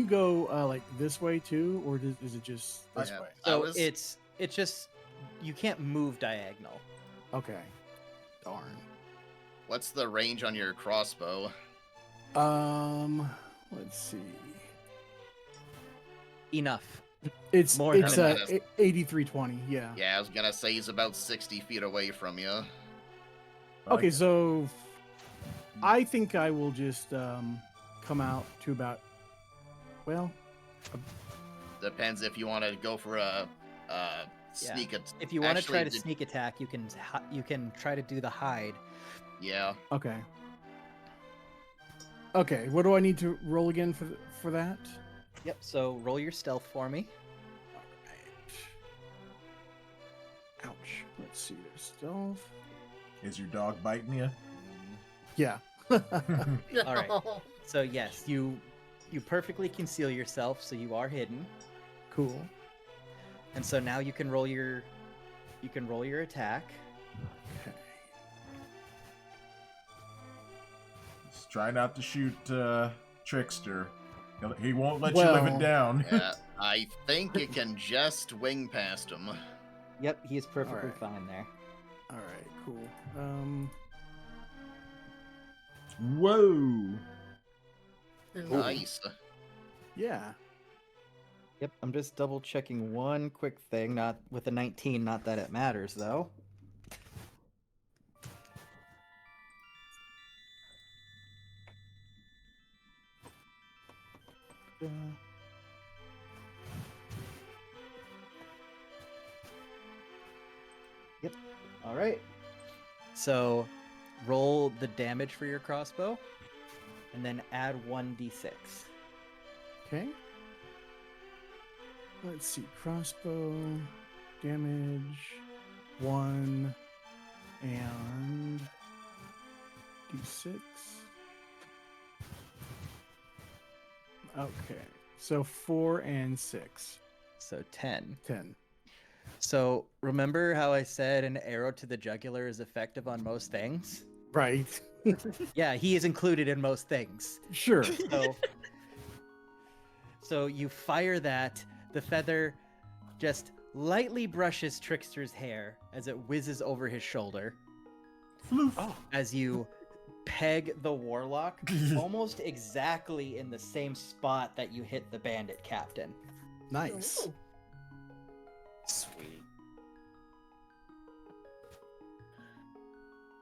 go like this way too, or is it just this Yeah. way? So it's just you can't move diagonal. Okay. Darn. What's the range on your crossbow? Let's see. Enough. It's More it's than 8320. Yeah. Yeah, I was gonna say he's about 60 feet away from you. Okay, so I think I will just come out to about, well, Depends if you want to go for a sneak attack. If you want to try to sneak attack, you can try to do the hide. Yeah. okay. Okay, what do I need to roll again for that? Yep. So roll your stealth for me. Ouch. Let's see. There's stealth. Is your dog biting you? Yeah. All right. So yes, you perfectly conceal yourself, so you are hidden, Cool. and so now you can roll your attack. Okay. try not to shoot Trickster. He won't let you live it down. Yeah, I think it can just wing past him. Yep, he is perfectly Alright. fine there. All right, cool. Whoa. Nice. Yeah. Yep, I'm just double checking one quick thing. Not with a 19, not that it matters though. Yep. All right. So, roll the damage for your crossbow, and then add 1d6. Okay. Let's see. Crossbow damage 1 and d6. Okay. So 4 and 6. So 10. 10. So remember how I said an arrow to the jugular is effective on most things? Right. Yeah, he is included in most things. Sure. So you fire that, the feather just lightly brushes Trickster's hair as it whizzes over his shoulder. Oh. As you peg the warlock almost exactly in the same spot that you hit the bandit captain. Nice. Ooh. Sweet.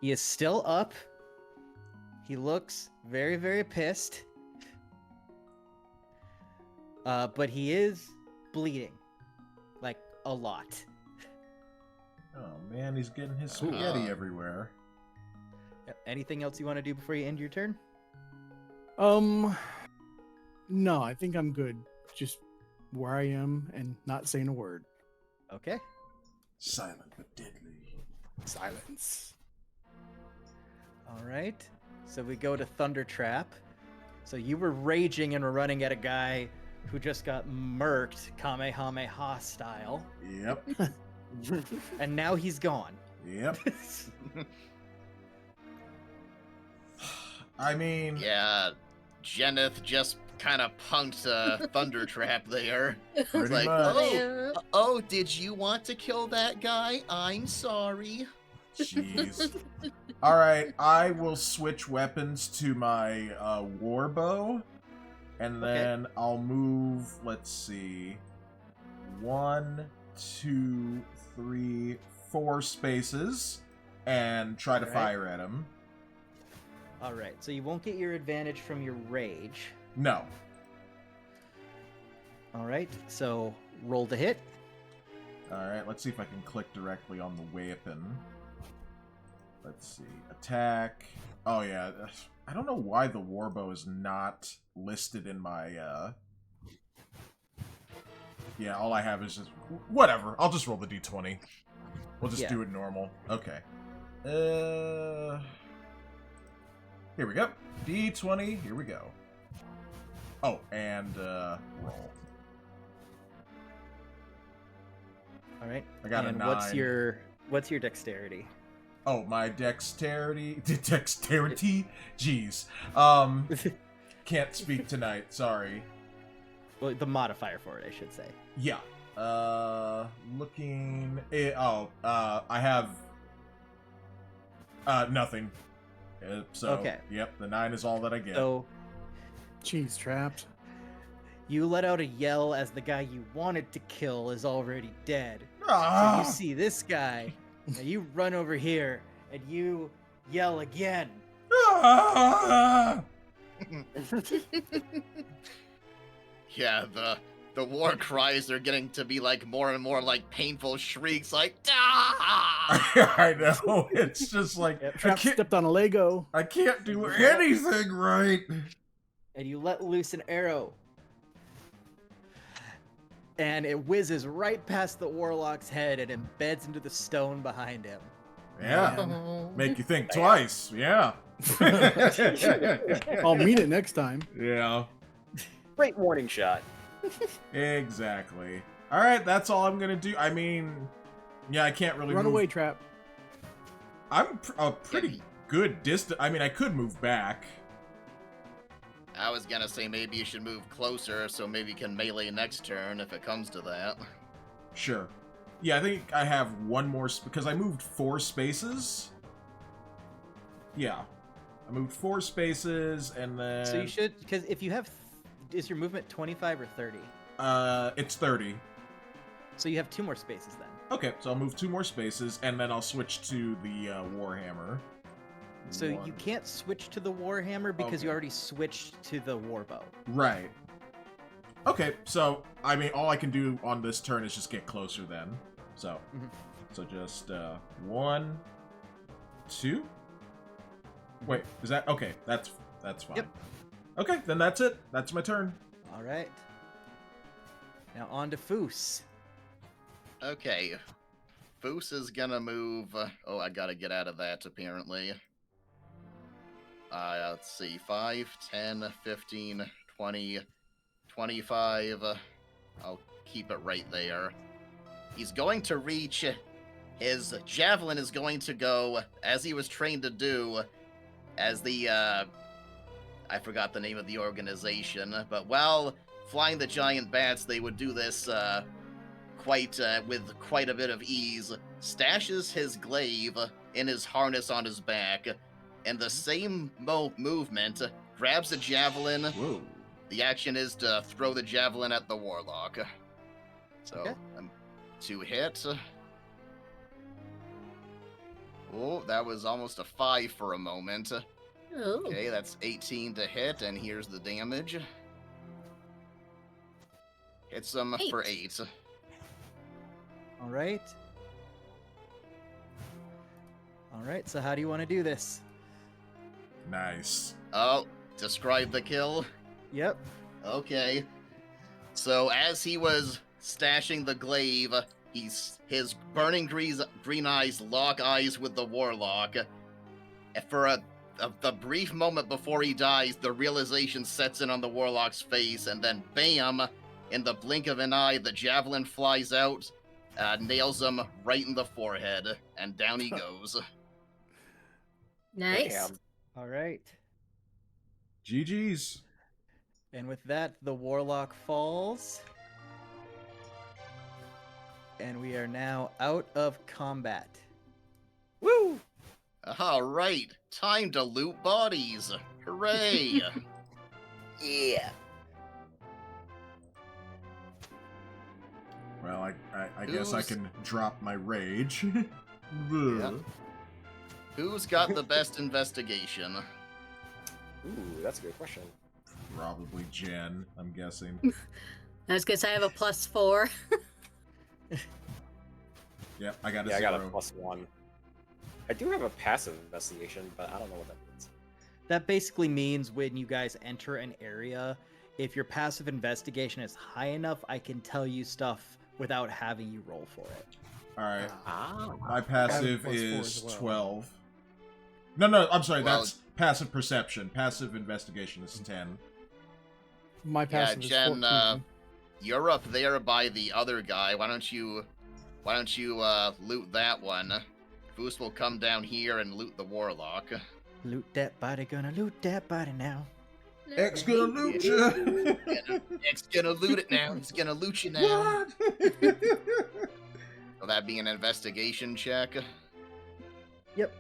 He is still up. He looks very, very pissed. But he is bleeding. Like, a lot. Oh man, he's getting his spaghetti everywhere. Anything else you want to do before you end your turn? No, I think I'm good. Just where I am and not saying a word. Okay. Silent but deadly. Silence. All right. So we go to Thunder Trap. So you were raging and were running at a guy who just got murked Kamehameha style. Yep. And now he's gone. Yep. I mean, Yeah, Jeneth just kind of punked Thunder Trap there. pretty like, much. Oh, did you want to kill that guy? I'm sorry. Jeez. All right, I will switch weapons to my war bow, and then I'll move. Let's see, 1, 2, 3, 4 spaces, and try to Alright. fire at him. All right. So you won't get your advantage from your rage. No. All right. So roll to hit. All right, let's see if I can click directly on the weapon. Let's see, attack. Oh yeah, I don't know why the warbow is not listed in my. Yeah, all I have is just whatever. I'll just roll the d20. We'll just do it normal. Okay. Here we go. D20. Here we go. Oh, and roll. All right. I got and a 9. What's your dexterity? Oh, my dexterity. Dexterity? Jeez. Can't speak tonight. Sorry. Well, the modifier for it, I should say. Yeah. Looking. I have. Nothing. So. Okay. Yep. The 9 is all that I get. So Jeez, trapped. you let out a yell as the guy you wanted to kill is already dead. Ah! So you see this guy, and you run over here, and you yell again. Ah! Yeah, the war cries are getting to be like more and more like painful shrieks, like "Ah!" I know. It's just like I Trap can't. stepped on a Lego. I can't do anything right. And you let loose an arrow. And it whizzes right past the warlock's head and embeds into the stone behind him. Yeah. Oh. Make you think twice. Yeah. I'll mean it next time. Yeah. Great warning shot. Exactly. All right, that's all I'm gonna do. I mean, yeah, I can't really Run move. away, Trap. I'm a pretty good distance. I mean, I could move back. I was gonna say maybe you should move closer so maybe you can melee next turn if it comes to that. Sure. Yeah, I think I have one more because I moved 4 spaces. Yeah, I moved 4 spaces, and then So you should, because if you have, is your movement 25 or 30? It's 30. So you have 2 more spaces then. Okay, so I'll move 2 more spaces, and then I'll switch to the Warhammer. So you One. can't switch to the Warhammer because you Okay. already switched to the Warbow. Right. Okay, so I mean, all I can do on this turn is just get closer then. So, Mhm. so just 1, 2. Wait, is that okay? That's fine. Yep. Okay, then that's it. That's my turn. All right. Now on to Foos. Okay. Foos is gonna move. Oh, I gotta get out of that, apparently. Let's see. 5, 10, 15, 20, 25. I'll keep it right there. He's going to reach. His javelin is going to go, as he was trained to do, as the, I forgot the name of the organization, but while flying the giant bats, they would do this, with quite a bit of ease, stashes his glaive in his harness on his back, and the same movement, grabs a javelin. Whoa. The action is to throw the javelin at the warlock. So, Okay. 2 hit. Oh, that was almost a 5 for a moment. Oh. Okay, that's 18 to hit, and here's the damage. Hits him for 8. All right. All right. So how do you want to do this? Nice. Oh, describe the kill. Yep. Okay. So as he was stashing the glaive, his burning green eyes lock eyes with the warlock. For a brief moment before he dies, the realization sets in on the warlock's face, and then bam! In the blink of an eye, the javelin flies out, nails him right in the forehead, and down he goes. Nice. Damn. All right. GG's. And with that, the warlock falls. And we are now out of combat. Woo! All right, time to loot bodies. Hooray! Yeah. Well, I guess I Who's- can drop my rage. Yep. Who's got the best investigation? Ooh, that's a good question. Probably Jen, I'm guessing. That's because I have a +4. Yep, I got a Yeah, I 0. got a +1. I do have a passive investigation, but I don't know what that means. That basically means when you guys enter an area, if your passive investigation is high enough, I can tell you stuff without having you roll for it. Alright. Ah. My passive +4 is as well. 12. No, I'm sorry, Well- that's passive perception. Passive investigation is 10. My Yeah, passive is Jen, 14. you're up there by the other guy. Why don't you loot that one? Foos will come down here and loot the warlock. Loot that body, gonna loot that body now. X gonna loot ya! X gonna loot it now. He's gonna loot you now. What? Will that be an investigation check? Yep.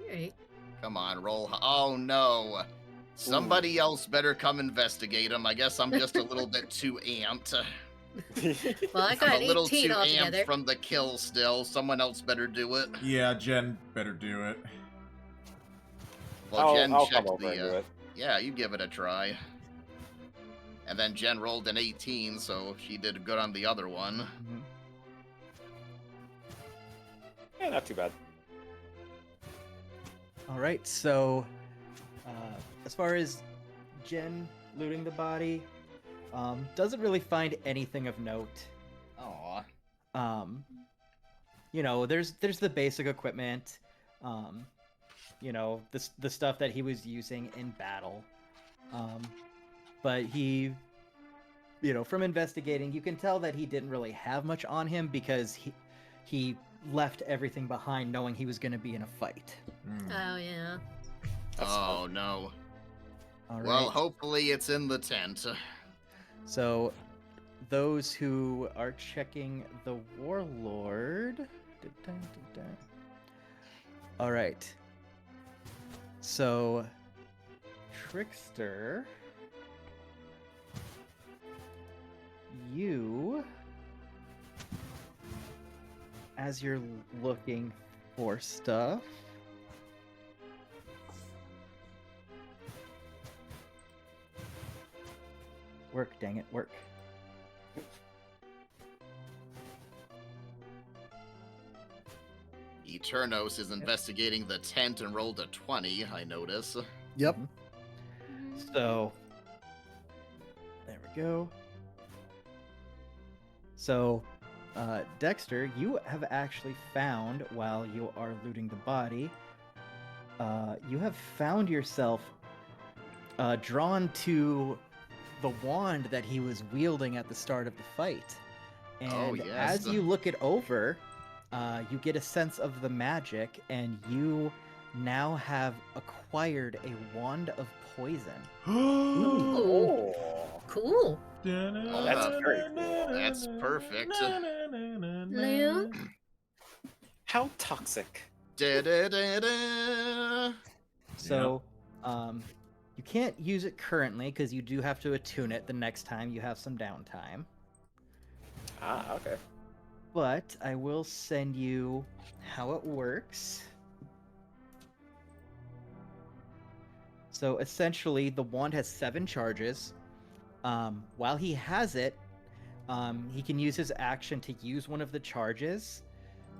Alright. Come on, roll. Oh no. Somebody else better come investigate him. I guess I'm just a little bit too amped. Well, I got I'm a little 18 too altogether. amped from the kill still. Someone else better do it. Yeah, Jen better do it. Well, Jen I'll checked come over and do the. it. Yeah, you give it a try. And then Jen rolled an 18, so she did good on the other one. Yeah, not too bad. All right, so as far as Jen looting the body, doesn't really find anything of note. Aw. You know, there's the basic equipment, you know, the stuff that he was using in battle, but he, you know, from investigating, you can tell that he didn't really have much on him because he left everything behind, knowing he was going to be in a fight. Hmm. Oh, yeah. Oh no. All right. Well, hopefully it's in the tent. So, those who are checking the warlord. All right. So, Trickster, you, as you're looking for stuff, work, dang it, work. Eternos is investigating the tent and rolled a 20, I notice. Yep. So, there we go. So, Dexter, you have actually found, while you are looting the body, you have found yourself drawn to the wand that he was wielding at the start of the fight. And Oh, yes. as you look it over, you get a sense of the magic, and you now have acquired a wand of poison. Ooh, cool. Oh, that's very cool. That's perfect. Leon? How toxic. Da-da-da-da. So, you can't use it currently because you do have to attune it the next time you have some downtime. Ah, okay. But I will send you how it works. So essentially, the wand has 7 charges. While he has it, he can use his action to use one of the charges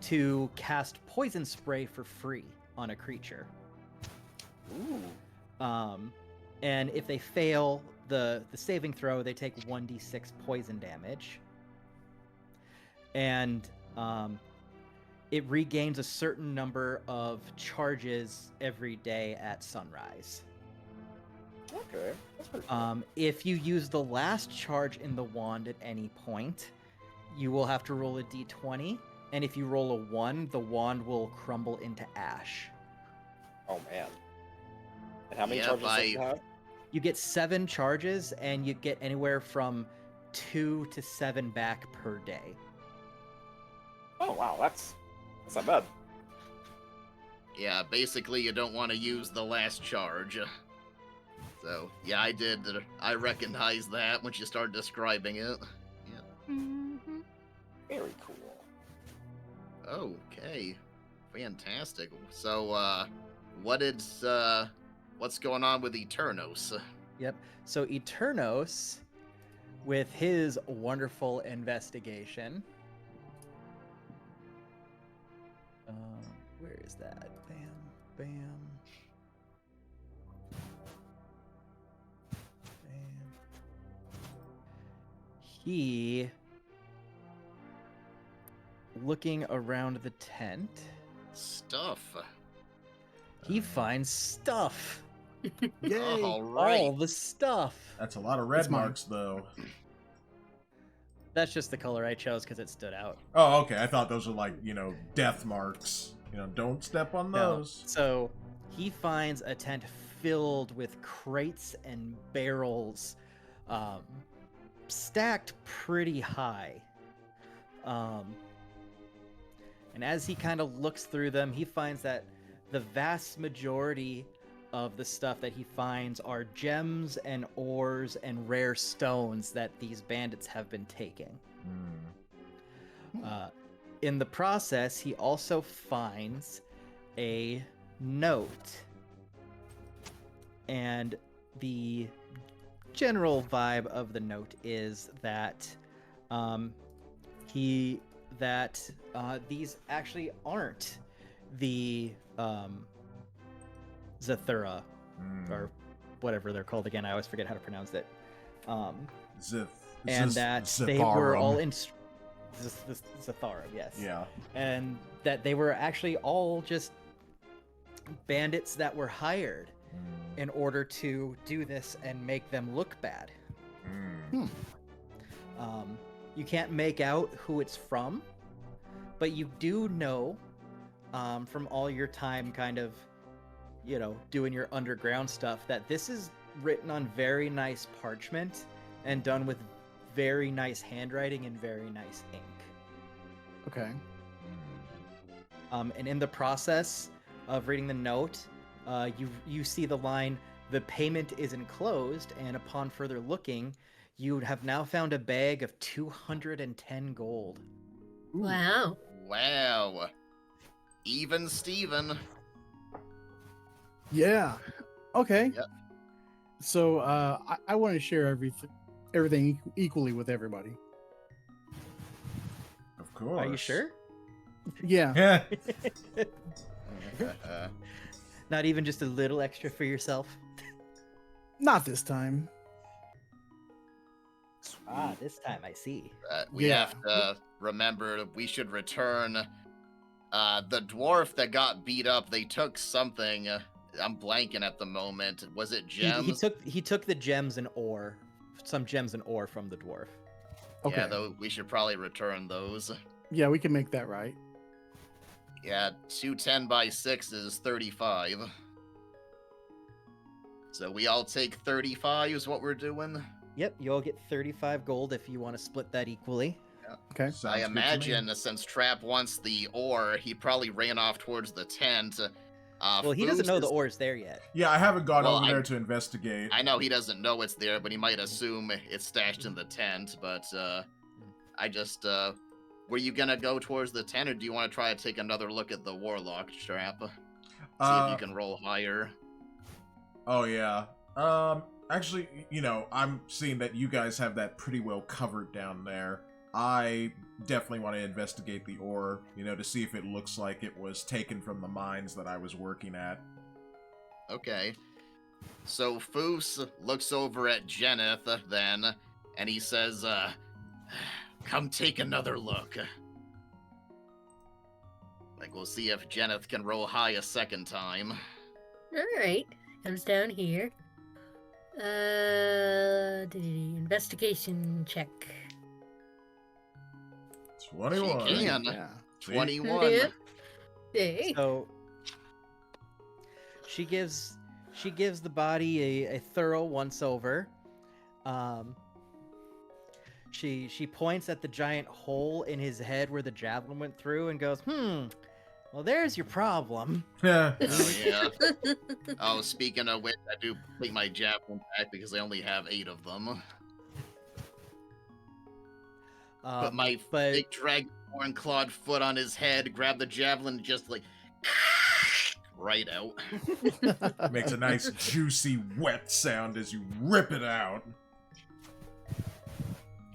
to cast poison spray for free on a creature. Ooh. And if they fail the saving throw, they take 1d6 poison damage. And it regains a certain number of charges every day at sunrise. Okay. That's pretty cool. If you use the last charge in the wand at any point, you will have to roll a d20. And if you roll a 1, the wand will crumble into ash. Oh, man. And how many Yeah, charges does it by- have? You get 7 charges, and you get anywhere from 2 to 7 back per day. Oh, wow. That's not bad. Yeah, basically you don't want to use the last charge. So, yeah, I recognized that when you started describing it. Yeah. Very cool. Okay. Fantastic. So, what's going on with Eternos? Yep. So Eternos, with his wonderful investigation. Where is that? Bam, bam. Bam. He, looking around the tent, Stuff. he finds stuff. Yay! All right. All the stuff. That's a lot of red That's mine. marks, though. That's just the color I chose because it stood out. Oh, okay. I thought those were like, death marks. Don't step on No. those. So he finds a tent filled with crates and barrels, stacked pretty high. And as he kind of looks through them, he finds that the vast majority of the stuff that he finds are gems and ores and rare stones that these bandits have been taking. In the process, he also finds a note. And the general vibe of the note is that these actually aren't the Zathura, or whatever they're called again. I always forget how to pronounce it. And that they were all in Zathara, yes. Yeah. And that they were actually all just bandits that were hired in order to do this and make them look bad. You can't make out who it's from, but you do know from all your time kind of, doing your underground stuff that this is written on very nice parchment and done with very nice handwriting and very nice ink. Okay. And in the process of reading the note, you see the line, "The payment is enclosed," and upon further looking, you have now found a bag of 210 gold. Ooh. Wow. Wow. Even Steven. Yeah. Okay. Yep. So I want to share everything equally with everybody. Of course. Are you sure? Yeah. Yeah. Not even just a little extra for yourself? Not this time. Ah, this time I see. We Yeah. have to remember we should return the dwarf that got beat up. They took something. I'm blanking at the moment. Was it gems? He took the gems and ore, some gems and ore from the dwarf. Okay. Yeah, though we should probably return those. Yeah, we can make that right. Yeah, 210 by 6 is 35. So we all take 35 is what we're doing. Yep, you all get 35 gold if you want to split that equally. Okay. Sounds I good to me. imagine since Trap wants the ore, he probably ran off towards the tent. Well, he doesn't Foos know the is- ore's there yet. Yeah, I haven't gone Well, over I- there to investigate. I know he doesn't know it's there, but he might assume it's stashed in the tent. But I just, were you gonna go towards the tent, or do you want to try to take another look at the warlock trap? See if you can roll higher. Oh yeah. Actually, I'm seeing that you guys have that pretty well covered down there. I definitely want to investigate the ore, to see if it looks like it was taken from the mines that I was working at. Okay. So Foos looks over at Jeneth then, and he says, come take another look. Like, we'll see if Jeneth can roll high a second time. Alright. Comes down here. Investigation check. 21. She can. Yeah. See? 21. Yeah. Hey. So she gives the body a thorough once over. She points at the giant hole in his head where the javelin went through and goes, well, there's your problem. Yeah. Oh, yeah. Oh, speaking of which, I do take my javelin back because I only have 8 of them. Put my big dragonborn clawed foot on his head, grab the javelin, and just like right out. Makes a nice juicy wet sound as you rip it out.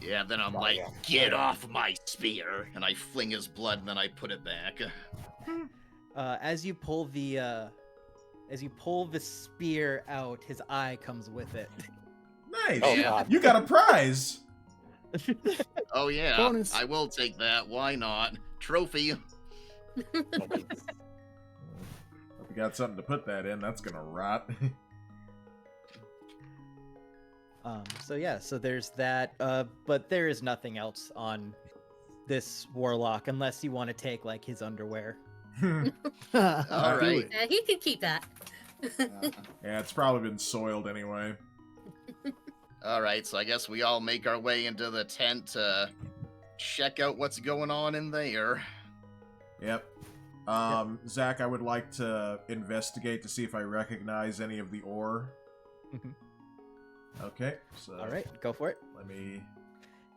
Yeah, then I'm Oh, like, yeah. get off my spear, and I fling his blood, and then I put it back. As you pull the spear out, his eye comes with it. Nice. Oh, Yeah. God. You got a prize. Oh yeah, Bonus. I will take that. Why not? Trophy. Hope you got something to put that in. That's gonna rot. So there's that. But there is nothing else on this warlock unless you want to take like his underwear. All All right. He can keep that. Yeah, it's probably been soiled anyway. Alright, so I guess we all make our way into the tent to check out what's going on in there. Yep. Zach, I would like to investigate to see if I recognize any of the ore. Mhm. Okay, so All right, go for it. let me.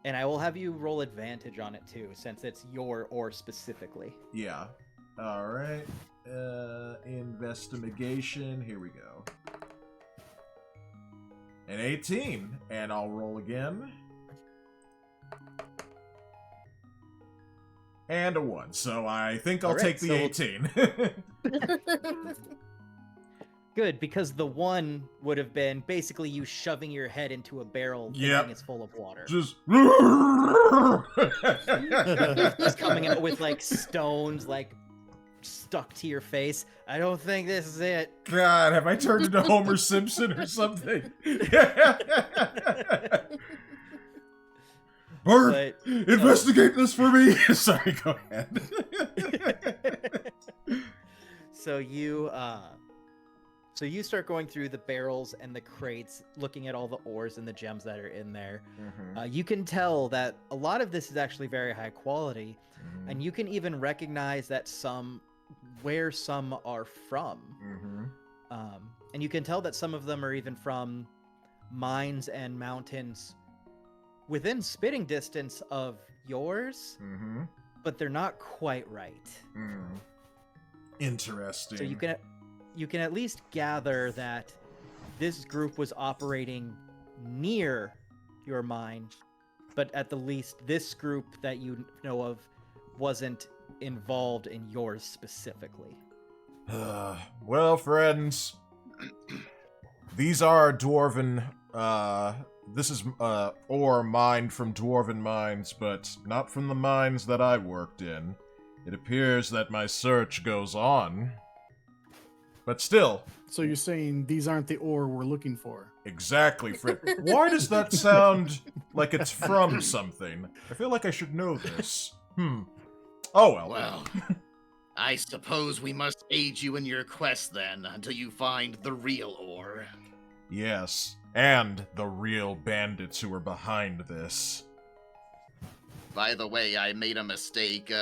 And I will have you roll advantage on it too, since it's your ore specifically. Yeah. All right. Investigation. Here we go. An 18, and I'll roll again. And a 1, so I think I'll All right, take the so we'll- 18. Good, because the one would have been basically you shoving your head into a barrel Yep. thinking it's full of water. Just. Just coming out with like stones like stuck to your face. I don't think this is it. God, have I turned into Homer Simpson or something? Bert, But investigate this for me. Sorry, go ahead. so you So you start going through the barrels and the crates, looking at all the ores and the gems that are in there. You can tell that a lot of this is actually very high quality, and you can even recognize that where some are from. And you can tell that some of them are even from mines and mountains within spitting distance of yours, but they're not quite right. Interesting. So you can at least gather that this group was operating near your mine, but at the least this group that you know of wasn't involved in yours specifically. Well, friends, these are dwarven, this is, ore mined from dwarven mines, but not from the mines that I worked in. It appears that my search goes on. But still. So you're saying these aren't the ore we're looking for? Exactly, Fred. Why does that sound like it's from something? I feel like I should know this. Oh well. Well, I suppose we must aid you in your quest then, until you find the real ore. Yes, and the real bandits who are behind this. By the way, I made a mistake.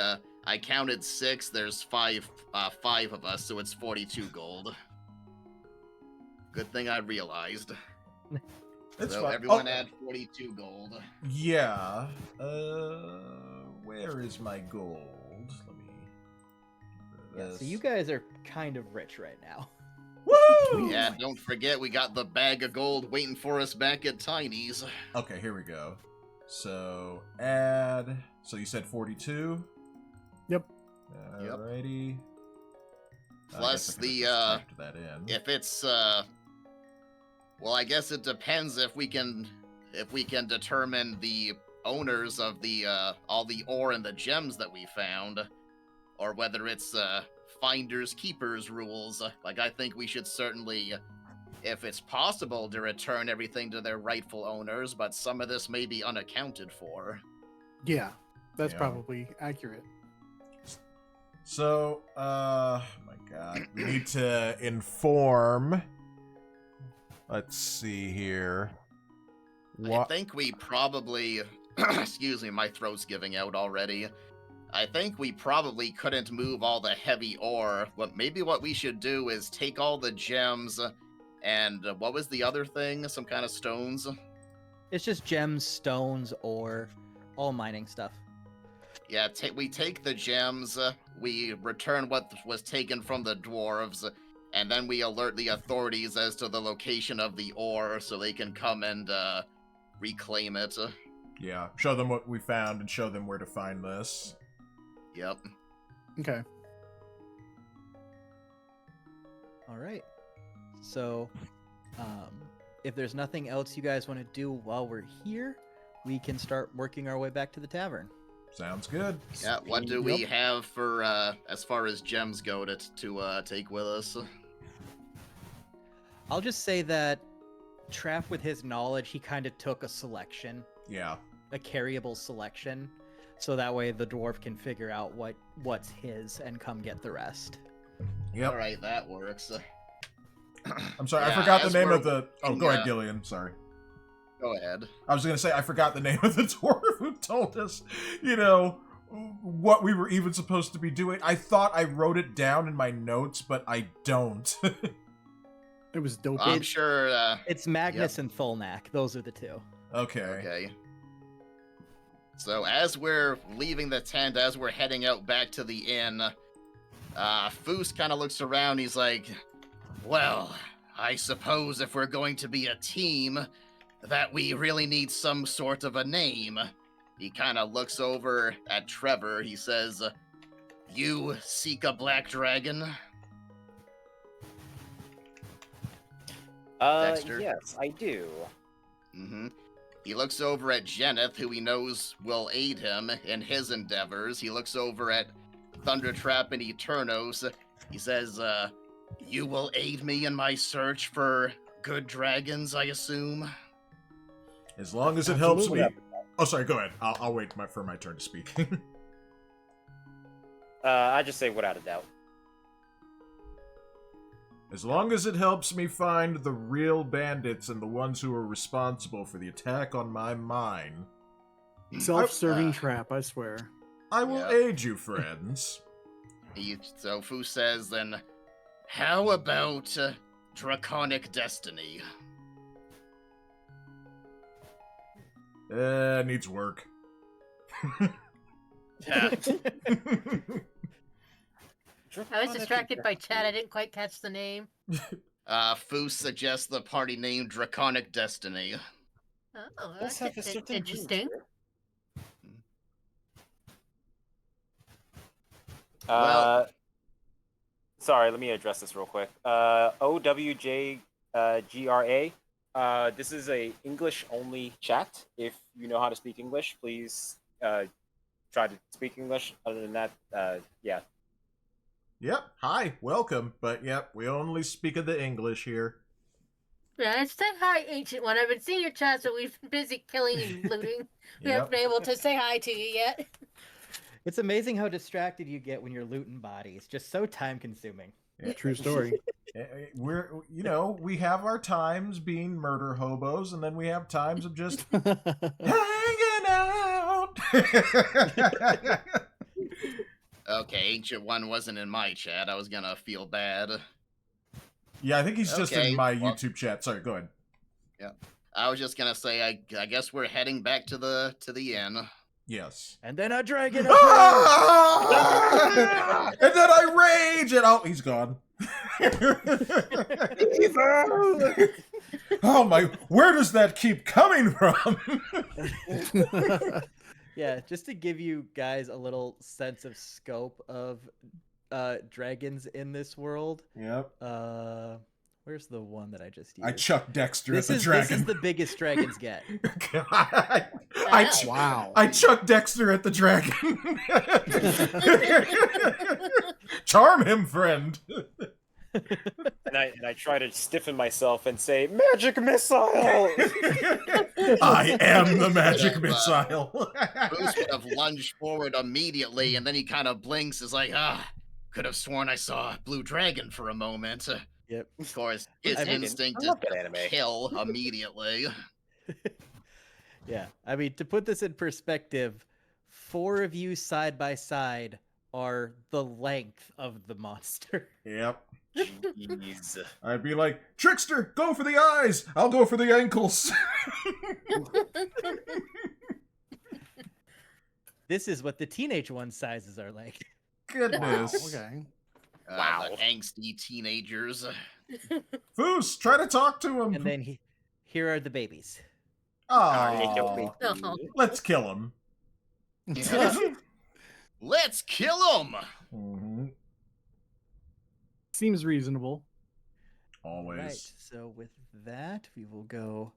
I counted 6. There's five of us, so it's 42 gold. Good thing I realized. It's so fine. everyone add 42 gold. Yeah. Where is my gold? Let me. Yeah, so you guys are kind of rich right now. Woo! Yeah, don't forget we got the bag of gold waiting for us back at Tiny's. Okay, here we go. So add. So you said 42. Yep. Alrighty. Plus the that in. if it's well, I guess it depends if we can determine the owners of the all the ore and the gems that we found, or whether it's finders keepers rules. Like, I think we should certainly, if it's possible, to return everything to their rightful owners, but some of this may be unaccounted for. Yeah, that's Yeah. probably accurate. So, my god. We need to inform. Let's see here. I think we probably, excuse me, my throat's giving out already. I think we probably couldn't move all the heavy ore. Maybe what we should do is take all the gems and what was the other thing? Some kind of stones? It's just gems, stones, or all mining stuff. Yeah, we take the gems, we return what was taken from the dwarves, and then we alert the authorities as to the location of the ore so they can come and reclaim it. Yeah, show them what we found and show them where to find this. Yep. Okay. All right. So, if there's nothing else you guys want to do while we're here, we can start working our way back to the tavern. Sounds good. Yeah, what do we have for, as far as gems go to take with us? I'll just say that Traff, with his knowledge, he kind of took a selection, Yeah. a carryable selection, so that way the dwarf can figure out what's his and come get the rest. Yep. Alright, that works. I'm sorry, I Yeah, forgot the as name we're of the... Oh, go ahead, Gillian. Sorry. Go ahead. I was gonna say, I forgot the name of the dwarf who told us, what we were even supposed to be doing. I thought I wrote it down in my notes, but I don't. It was dope. I'm sure, It's Magnus and Thulnak. Those are the two. Okay. okay. So as we're leaving the tent, as we're heading out back to the inn, Foos kind of looks around. He's like, well, I suppose if we're going to be a team, that we really need some sort of a name. He kind of looks over at Trevor. He says, you seek a black dragon? Dexter? Yes, I do. Mm-hmm. He looks over at Jeneth, who he knows will aid him in his endeavors. He looks over at Thundertrap and Eternos. He says, you will aid me in my search for good dragons, I assume? As long as it helps me... Absolutely. Oh, sorry, go ahead. I'll wait for my turn to speak. I just say without a doubt. As long as it helps me find the real bandits and the ones who are responsible for the attack on my mine, Self-serving trap, I swear. I will Yep. aid you, friends. So Fu says, then, how about Draconic Destiny? Needs work. Yeah. I was distracted by chat. I didn't quite catch the name. Fu suggests the party name Draconic Destiny. Oh, Does that's have a certain interesting. root. Well- Sorry, let me address this real quick. OWJGRA. This is a English-only chat. If you know how to speak English, please try to speak English. Other than that, yeah. Yep, hi, welcome. But yep, we only speak of the English here. Yeah, say hi, Ancient One. I've been seeing your chat, so we've been busy killing and looting. We haven't been able to say hi to you yet. It's amazing how distracted you get when you're looting bodies. Just so time consuming. Yeah. True story. We're, we have our times being murder hobos, and then we have times of just hanging out. Okay, Ancient One wasn't in my chat. I was gonna feel bad. Yeah, I think he's just Okay, in my well- YouTube chat. Sorry, go ahead. I was just gonna say, I guess we're heading back to the inn. Yes. And then a dragon appears. Ah! And then I rage, and he's gone. Oh my! Where does that keep coming from? Yeah, just to give you guys a little sense of scope of dragons in this world. Yep. Where's the one that I just used? I chuck Dexter This at the is dragon. this is the biggest dragons get. Wow. I chuck Dexter at the dragon. Charm him, friend. And I try to stiffen myself and say, "Magic missile!" I am the magic missile. Bruce would have lunged forward immediately, and then he kind of blinks, is like, could have sworn I saw a blue dragon for a moment. Yep. Of course, his I mean, instinct I is love that to anime. kill immediately. Yeah. I mean, to put this in perspective, 4 of you side by side are the length of the monster. Yep. Jeez. I'd be like, Trickster, go for the eyes. I'll go for the ankles. This is what the teenage one sizes are like. Goodness. Okay. Wow. The angsty teenagers. Foos, try to talk to him. And then here are the babies. Oh, Oh. let's kill him. Let's kill him! Mhm. Seems reasonable. Always. Right. So with that, we will go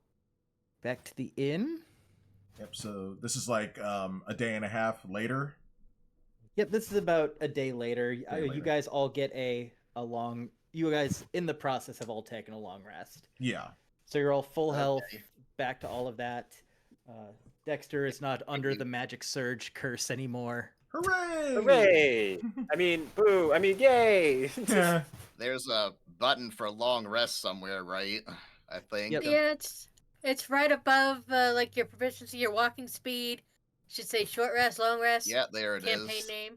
back to the inn. Yep. So this is like a day and a half later. Yep, this is about a day later. later. You guys all get a long. You guys in the process have all taken a long rest, Yeah. so you're all full health. Okay. Back to all of that. Dexter is not under the magic surge curse anymore. Hooray! Hooray! I mean, boo! I mean, yay! Yeah. There's a button for long rest somewhere, right? I think. Yep. Yeah, it's right above like your proficiency, your walking speed. Should say short rest, long rest. Yeah, there it is. Campaign name.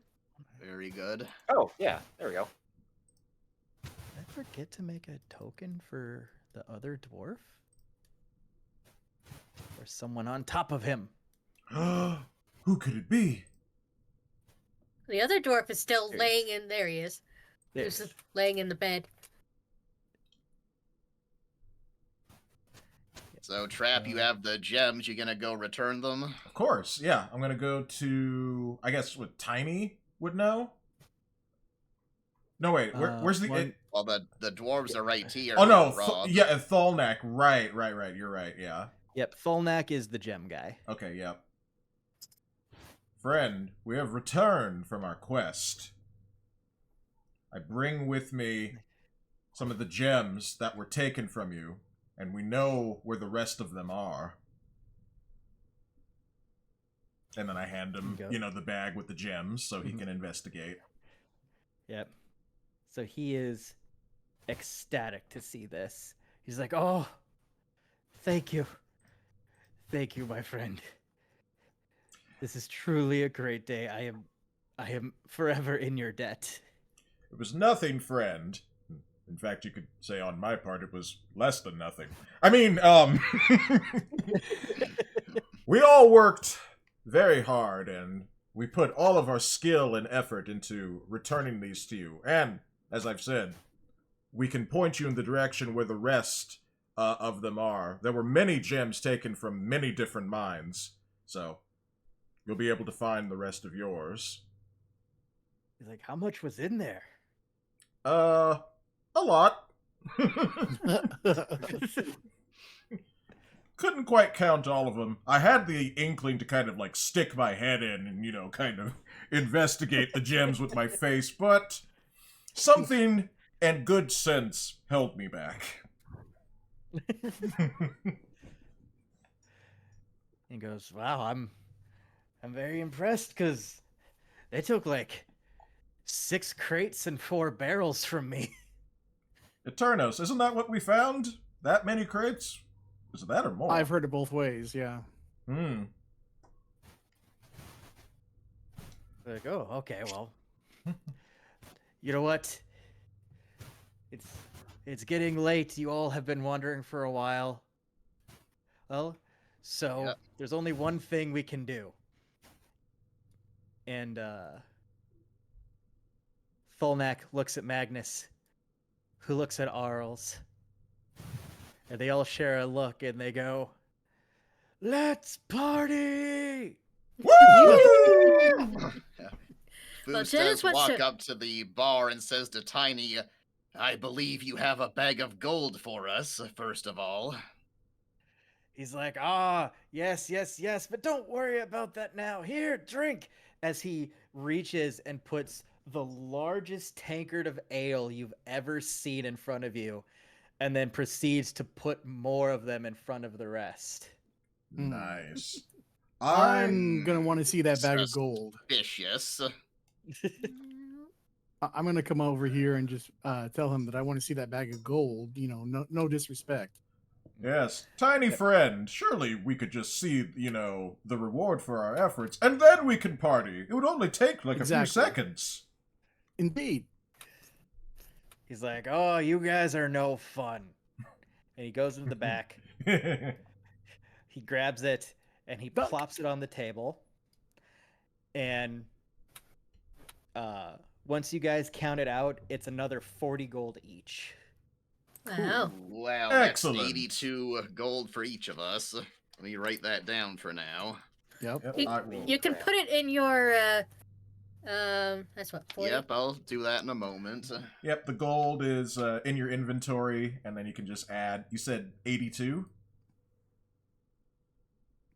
Very good. Oh, yeah, there we go. Did I forget to make a token for the other dwarf? Or someone on top of him? Who could it be? The other dwarf is still There. laying in. There he is. There's- He's laying in the bed. So, Trap, you have the gems. You gonna go return them? Of course. Yeah. I'm gonna go to. I guess what Tiny would know. No wait. Where's the? one- Well, the dwarves are right here. oh no. Rob. Yeah, Thalnak. Right. You're right. Yeah. Yep, Thalnak is the gem guy. Okay. Yep. Friend, we have returned from our quest. I bring with me some of the gems that were taken from you, and we know where the rest of them are. And then I hand him, There you go. the bag with the gems so he Mhm. can investigate. Yep. So he is ecstatic to see this. He's like, "Oh, thank you. Thank you, my friend. This is truly a great day. I am forever in your debt." It was nothing, friend. In fact, you could say on my part it was less than nothing. I mean, we all worked very hard, and we put all of our skill and effort into returning these to you. And, as I've said, we can point you in the direction where the rest of them are. There were many gems taken from many different mines, so you'll be able to find the rest of yours. He's like, "How much was in there?" A lot. Couldn't quite count all of them. I had the inkling to kind of like stick my head in and, you know, kind of investigate the gems with my face, but something and good sense held me back. He goes, "Wow, I'm very impressed because they took like 6 crates and 4 barrels from me." Eternos, isn't that what we found? That many crates? Is it that or more? I've heard it both ways. Yeah. Hmm. Like, "Oh, okay, well, you know what? It's getting late. You all have been wondering for a while. Well, so Yep. there's only one thing we can do." And Tholnak looks at Magnus, who looks at Arls, and they all share a look, and they go, "Let's party!" Woo! Well, Foos Dennis does wants walk to- up to the bar and says to Tiny, I believe you have a bag of gold for us, first of all. He's like, "Ah, yes, yes, yes, but don't worry about that now. Here, drink." As he reaches and puts the largest tankard of ale you've ever seen in front of you, and then proceeds to put more of them in front of the rest. Nice. I'm gonna want to see that bag of gold. Vicious. I'm gonna come over here and just tell him that I want to see that bag of gold. You know, no disrespect. Yes, tiny friend, surely we could just see, you know, the reward for our efforts, and then we can party. It would only take like a few Exactly. seconds. Indeed. He's like, "Oh, you guys are no fun." And he goes into the back. He grabs it and he Duck. plops it on the table. And once you guys count it out, it's another 40 gold each. Wow. Wow, Excellent. that's 82 gold for each of us. Let me write that down for now. Yep. Yep, You, I will. you can put it in your that's what 40? Yep, I'll do that in a moment. Yep, the gold is in your inventory, and then you can just add. You said 82?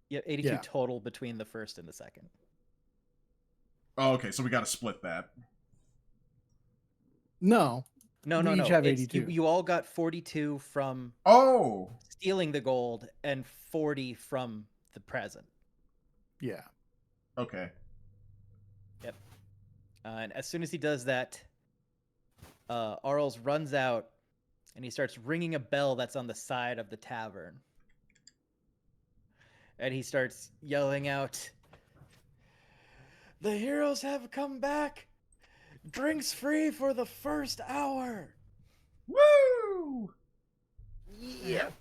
Yeah, 82 Yeah. total between the first and the second. Oh, okay, so we gotta split that. No. No, We no, no. each have it's- 82. You all got 42 from Oh! stealing the gold and 40 from the present. Yeah. Okay. And as soon as he does that, Arls runs out and he starts ringing a bell that's on the side of the tavern. And he starts yelling out, "The heroes have come back! Drinks free for the first hour!" Woo! Yeah.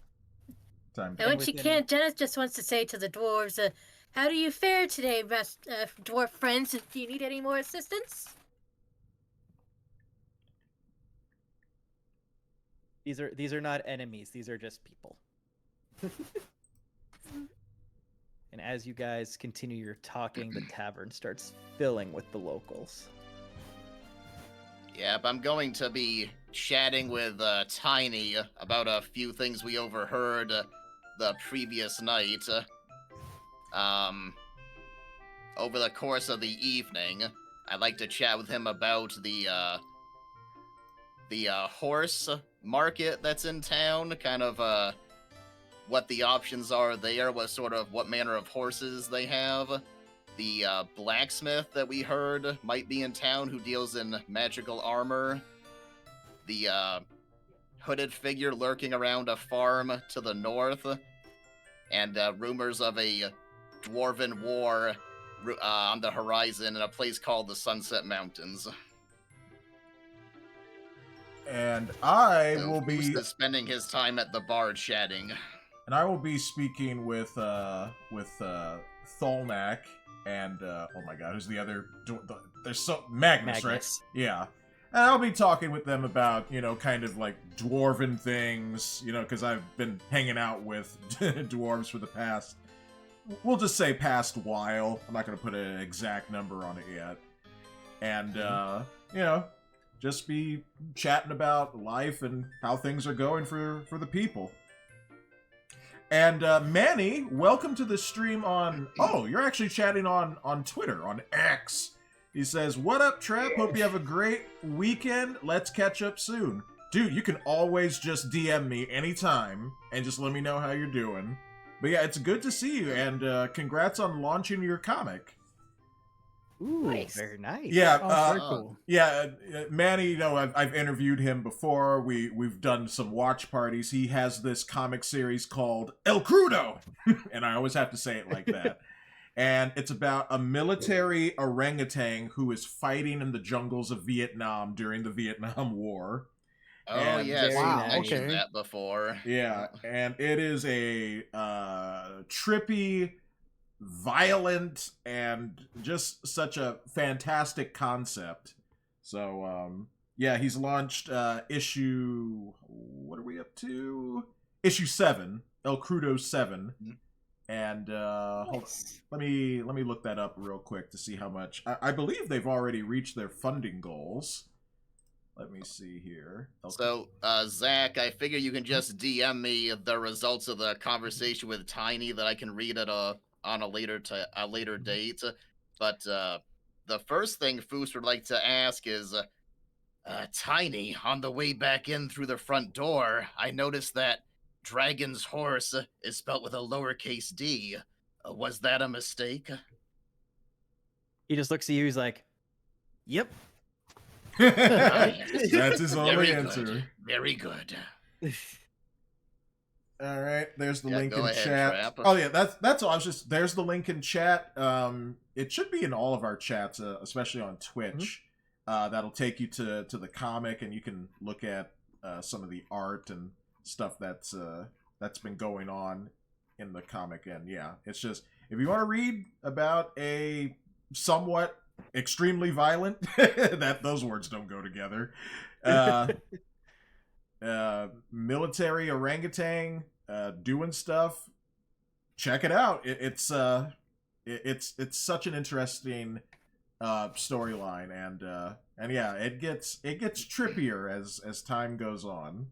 Time. And when And she within- can't, Dennis just wants to say to the dwarves, how do you fare today, dwarf friends? Do you need any more assistance? These are not enemies, these are just people. And as you guys continue your talking, the tavern starts filling with the locals. Yep, I'm going to be chatting with Tiny about a few things we overheard the previous night. Over the course of the evening, I'd like to chat with him about the horse market that's in town, kind of what the options are there, what manner of horses they have. The blacksmith that we heard might be in town who deals in magical armor. The hooded figure lurking around a farm to the north, and rumors of a dwarven war on the horizon in a place called the Sunset Mountains. And I So will Foos be is spending his time at the bar chatting. speaking with Tholnak and oh my god, who's the other? There's Magnus, right? Magnus. Yeah. And I'll be talking with them about, kind of like dwarven things, because I've been hanging out with dwarves for the past, we'll just say past while. I'm not going to put an exact number on it yet. And, just be chatting about life and how things are going for the people. And Manny, welcome to the stream on... Oh, you're actually chatting on Twitter, on X. He says, "What up, Trap? Hope you have a great weekend. Let's catch up soon." Dude, you can always just DM me anytime and just let me know how you're doing. But yeah, it's good to see you, and congrats on launching your comic. Ooh, Nice. very nice. Yeah, Oh, very cool. Yeah, Manny, I've interviewed him before. We've done some watch parties. He has this comic series called El Crudo, and I always have to say it like that. And it's about a military orangutan who is fighting in the jungles of Vietnam during the Vietnam War. Oh, And yes, you Wow, mentioned okay. that before. Yeah, and it is a trippy, violent, and just such a fantastic concept. So, yeah, he's launched issue... What are we up to? Issue 7. El Crudo 7. And let me look that up real quick to see how much. I believe they've already reached their funding goals. Let me see here. So, Zach, I figure you can just DM me the results of the conversation with Tiny that I can read at on a later date. But the first thing Foos would like to ask is, Tiny, on the way back in through the front door, I noticed that Dragon's Horse is spelt with a lowercase d. Was that a mistake? He just looks at you. He's like, "Yep." That's his only Very answer. good. Very good. All right, there's the Yeah, link go in ahead, chat. Trap. Oh yeah, that's all. I was just there's the link in chat. It should be in all of our chats, especially on Twitch. That'll take you to the comic, and you can look at some of the art and stuff that's been going on in the comic. And yeah, it's just if you want to read about a somewhat extremely violent that those words don't go together. Military orangutan doing stuff. Check it out. It's such an interesting storyline, and yeah, it gets trippier as time goes on.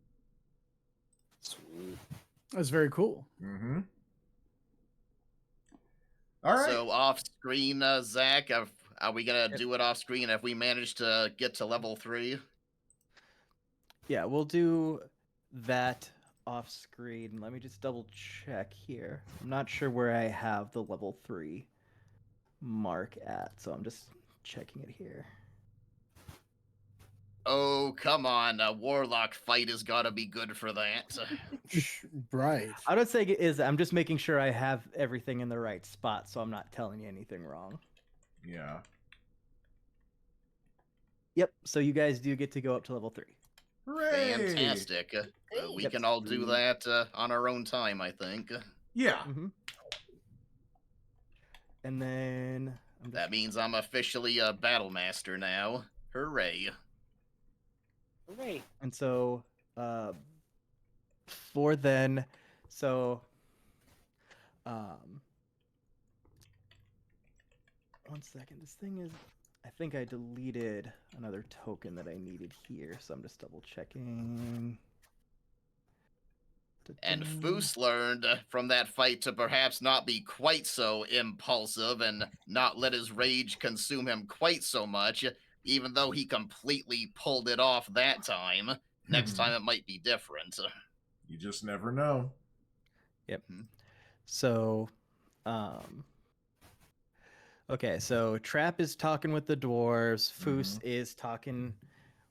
Sweet. That's very cool. Mm-hmm. All right. So off screen, Zach, are we gonna do it off screen if we manage to get to level 3? Yeah, we'll do that off screen. Let me just double check here. I'm not sure where I have the level 3 mark at, so I'm just checking it here. Oh, come on. A warlock fight has got to be good for that. Right. I would say it is. I'm just making sure I have everything in the right spot, so I'm not telling you anything wrong. Yeah. Yep. So you guys do get to go up to level 3. Hooray! Fantastic. We Yep. can all do that on our own time, I think. Yeah. Mm-hmm. And then That means I'm officially a battle master now. Hooray. Hooray. And so, for then, so, one second. This thing is, I think I deleted another token that I needed here, so I'm just double checking. And Foos learned from that fight to perhaps not be quite so impulsive and not let his rage consume him quite so much, even though he completely pulled it off that time. Next time it might be different. You just never know. So, okay, so Trap is talking with the dwarves. Foos is talking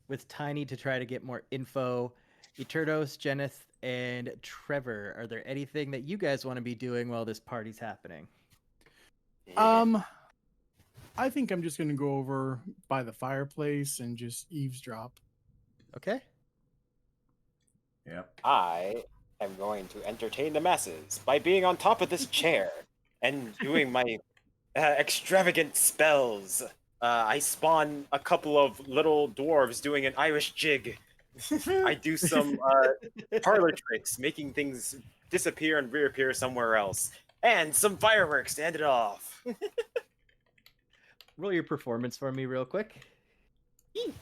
with Tiny to try to get more info. Eternos, Jenith, and Trevor, are there anything that you guys want to be doing while this party's happening? I think I'm just gonna go over by the fireplace and just eavesdrop. Okay. Yep. I am going to entertain the masses by being on top of this chair and doing my extravagant spells. I spawn a couple of little dwarves doing an Irish jig. I do some parlor tricks, making things disappear and reappear somewhere else, and some fireworks to end it off. Roll your performance for me real quick. You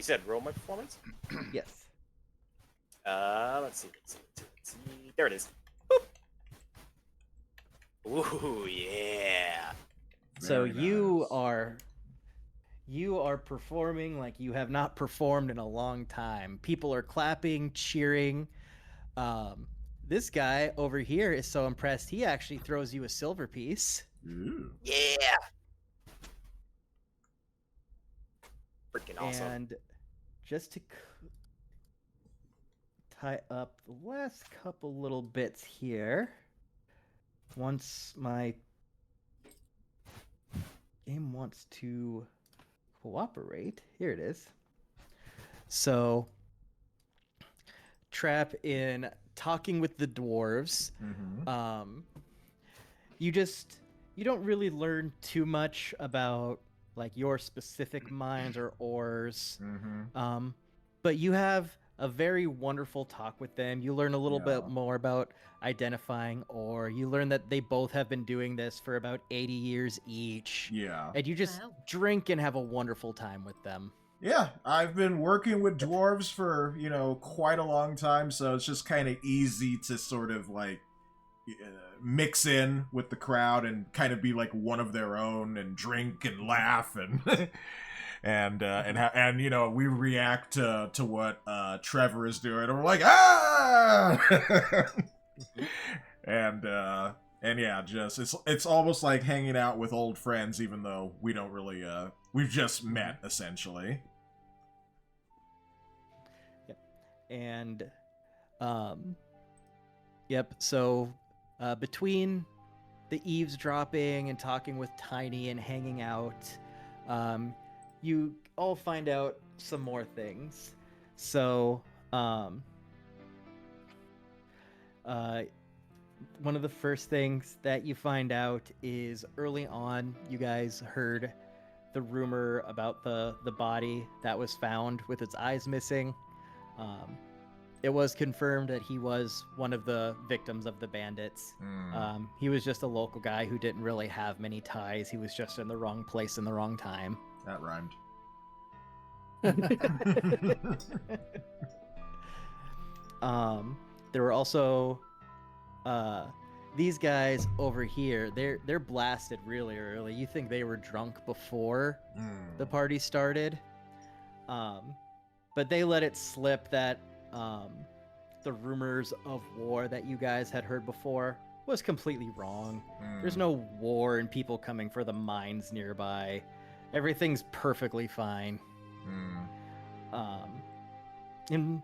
said roll my performance? Yes. Let's see. There it is. Boop. Ooh, yeah. So Very you nice. are performing like you have not performed in a long time. People are clapping, cheering. This guy over here is so impressed, he actually throws you a silver piece. Ooh. Yeah. Freaking awesome. And just to tie up the last couple little bits here, once my game wants to cooperate, here it is. So, Trap, in talking with the dwarves, Mm-hmm. you don't really learn too much about like your specific mines or ores. Mm-hmm. But you have a very wonderful talk with them. You learn a little bit Yeah. more about identifying ore. You learn that they both have been doing this for about 80 years each. Yeah. And you just Wow. drink and have a wonderful time with them. Yeah, I've been working with dwarves for, quite a long time, so it's just kind of easy to sort of like mix in with the crowd and kind of be like one of their own and drink and laugh and and we react to what Trevor is doing and we're like ah and yeah, just it's almost like hanging out with old friends, even though we don't really we've just met essentially. Yep. And yep, so between the eavesdropping and talking with Tiny and hanging out, you all find out some more things. So one of the first things that you find out is early on, you guys heard the rumor about the body that was found with its eyes missing. It was confirmed that he was one of the victims of the bandits. He was just a local guy who didn't really have many ties. He was just in the wrong place in the wrong time. That rhymed. There were also these guys over here. They're blasted really early. You think they were drunk before the party started, but they let it slip that the rumors of war that you guys had heard before was completely wrong. There's no war and people coming for the mines nearby. Everything's perfectly fine. And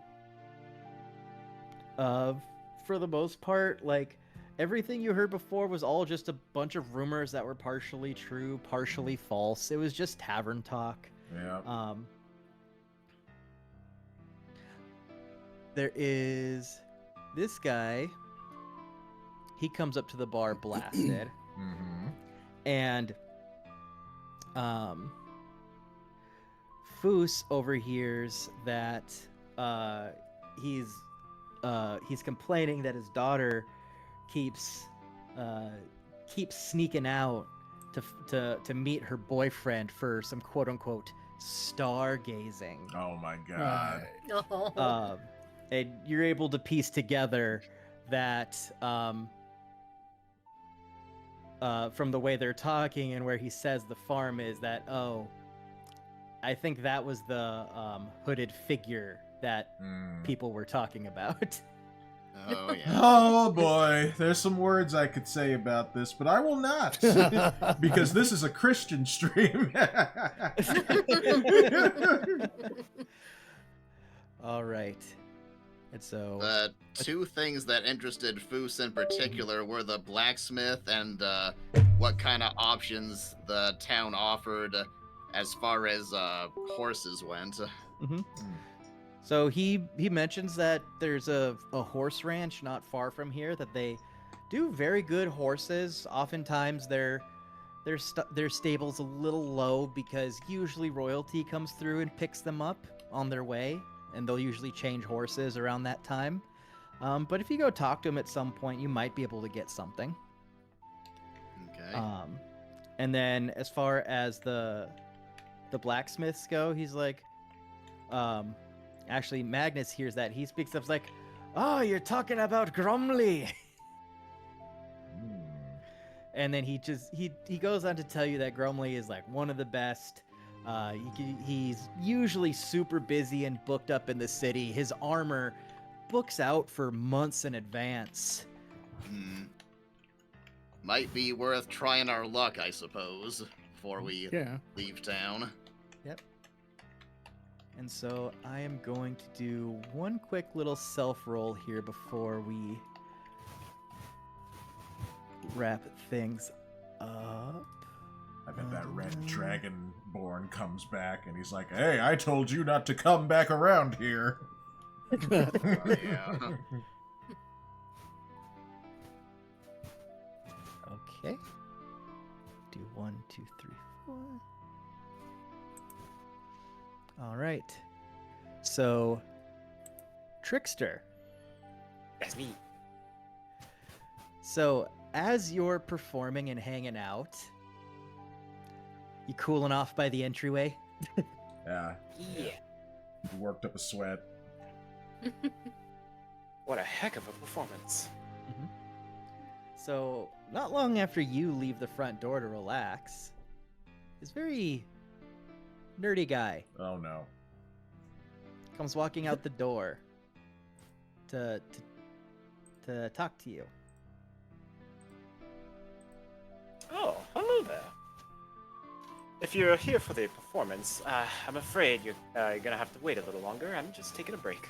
for the most part, like, everything you heard before was all just a bunch of rumors that were partially true, partially false. It was just tavern talk. Yeah. There is this guy. He comes up to the bar blasted. And Foos overhears that he's complaining that his daughter keeps sneaking out to meet her boyfriend for some quote unquote stargazing. Oh my god. Oh. And you're able to piece together that from the way they're talking and where he says the farm is, that I think that was the hooded figure that people were talking about. Oh yeah. Oh boy, there's some words I could say about this, but I will not, because this is a Christian stream. All right. And so The two things that interested Foos in particular were the blacksmith and what kind of options the town offered as far as horses went. So he mentions that there's a horse ranch not far from here that they do very good horses. Oftentimes their stable's a little low because usually royalty comes through and picks them up on their way, and they'll usually change horses around that time. But if you go talk to him at some point, you might be able to get something. Okay. And then as far as the blacksmiths go, he's like, actually Magnus hears that. He speaks up like, "Oh, you're talking about Grumley." And then he goes on to tell you that Grumley is like one of the best. He's usually super busy and booked up in the city. His armor books out for months in advance. Might be worth trying our luck, I suppose, before we leave town. Yep. And so I am going to do one quick little self-roll here before we wrap things up. I bet that red dragonborn comes back and he's like, "Hey, I told you not to come back around here." Oh, yeah. Okay. Do 1, 2, 3, 4. All right. So, Trickster. That's me. So, as you're performing and hanging out, you cooling off by the entryway? Yeah, Yeah. worked up a sweat. What a heck of a performance. So, not long after you leave the front door to relax, this very nerdy guy Oh no. comes walking out the door to talk to you. Oh, hello there. If you're here for the performance, I'm afraid you're gonna have to wait a little longer. I'm just taking a break.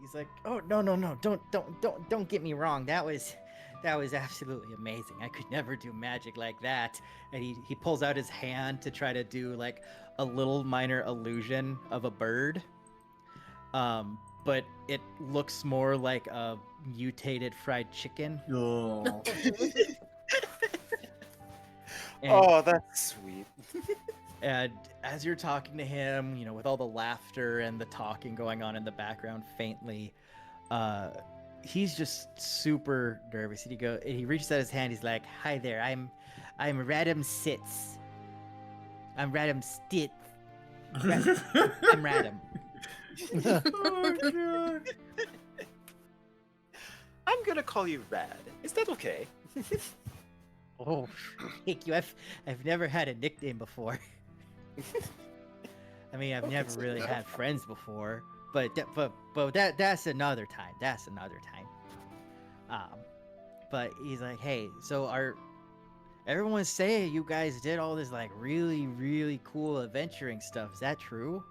He's like, "Oh no, don't get me wrong. That was absolutely amazing. I could never do magic like that." And he pulls out his hand to try to do like a little minor illusion of a bird. But it looks more like a mutated fried chicken. Oh. Oh, that's sweet. And as you're talking to him, you know, with all the laughter and the talking going on in the background faintly, he's just super nervous. And he reaches out his hand. He's like, "Hi there, I'm Radam Sitz. I'm Radam Stitz. I'm Radam." Oh god. I'm gonna call you Rad. Is that okay? Oh, thank you. I've never had a nickname before. I mean, I've never really had friends before, but that's another time. That's another time. But he's like, "Hey, so everyone's saying you guys did all this like really, really cool adventuring stuff. Is that true?"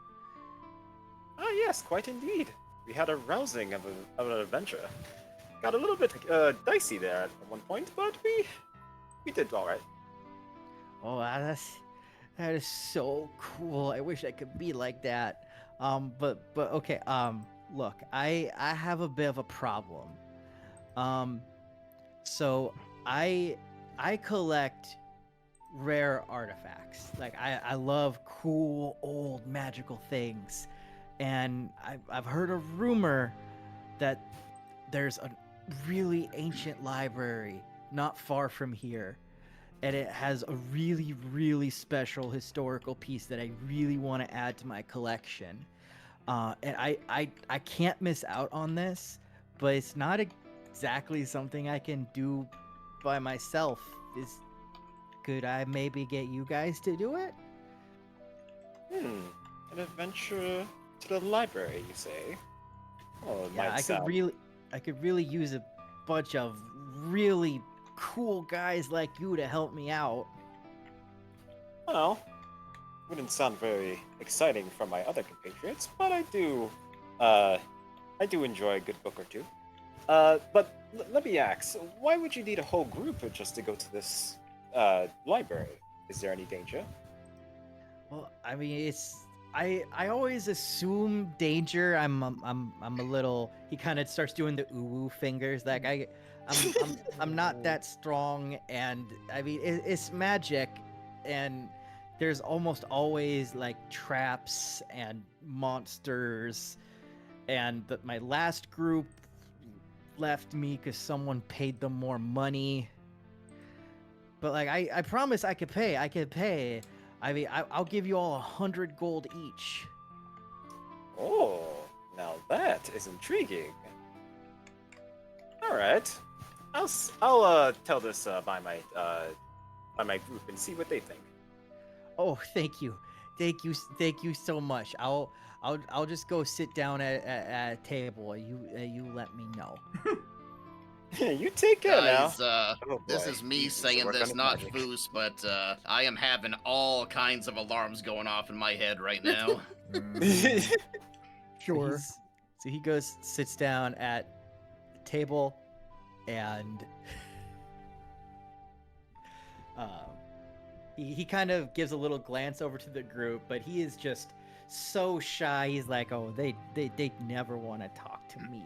Ah, yes, quite indeed. We had a rousing of an adventure. Got a little bit dicey there at one point, but we did all right. Oh, that is so cool. I wish I could be like that. But okay. Look, I have a bit of a problem. So I collect rare artifacts. Like I love cool old magical things, and I've heard a rumor that there's a really ancient library not far from here, and it has a really, really special historical piece that I really want to add to my collection. And I can't miss out on this, but it's not exactly something I can do by myself. Could I maybe get you guys to do it? An adventure to the library, you say? Oh, it Yeah, might sound. I could really use a bunch of really cool guys like you to help me out. Well, wouldn't sound very exciting from my other compatriots, but I do enjoy a good book or two. But let me ask, why would you need a whole group just to go to this library? Is there any danger? Well, I mean, I always assume danger. I'm a little. He kind of starts doing the ooh fingers. Like I'm not that strong, and I mean it's magic, and there's almost always like traps and monsters, and my last group left me because someone paid them more money. But like I promise I could pay. I could pay. I mean, I'll give you all 100 gold each. Oh, now that is intriguing. All right, I'll tell this by my group and see what they think. Oh, thank you, thank you so much. I'll just go sit down at a table. You let me know. You take care Guys, now. this is me saying this, not Foos, but I am having all kinds of alarms going off in my head right now. Sure. So he goes, sits down at the table, and he kind of gives a little glance over to the group, but he is just so shy. He's like, "Oh, they never want to talk to me."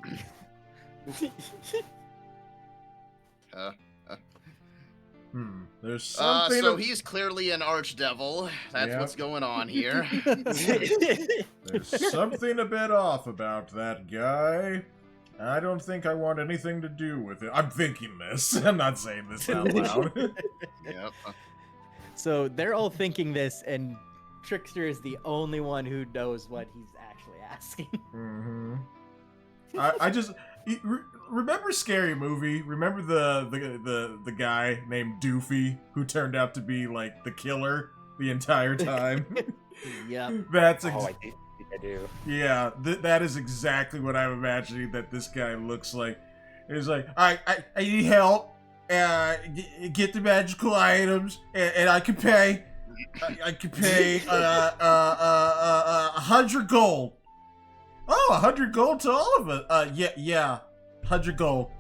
There's something. So he's clearly an archdevil. That's Yep. what's going on here. There's something a bit off about that guy. I don't think I want anything to do with it. I'm thinking this. I'm not saying this out loud. Yep. So they're all thinking this, and Trickster is the only one who knows what he's actually asking. Mm-hmm. I just remember Scary Movie. Remember the guy named Doofy who turned out to be like the killer the entire time. Yep. That's I think I do. yeah. That is exactly what I'm imagining that this guy looks like. He's like, I need help. Get the magical items, and I can pay. I can pay 100 gold. Oh, 100 gold to all of us. Yeah, 100 gold.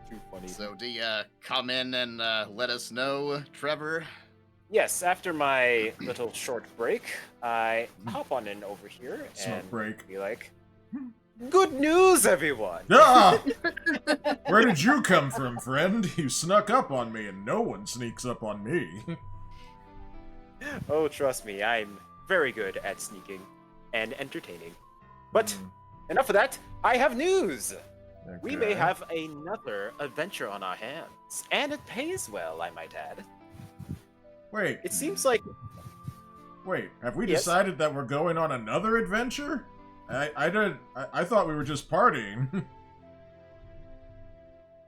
Too funny. So do you come in and let us know, Trevor? Yes, after my little short break, I hop on in over here Smoke and break. be like, "Good news, everyone!" Ah! Where did you come from, friend? You snuck up on me, and no one sneaks up on me. Oh, trust me, I'm very good at sneaking and entertaining. But enough of that. I have news. We may Okay. have another adventure on our hands, and it pays well, I might add. Wait, It seems like have we Yes? decided that we're going on another adventure? I thought we were just partying.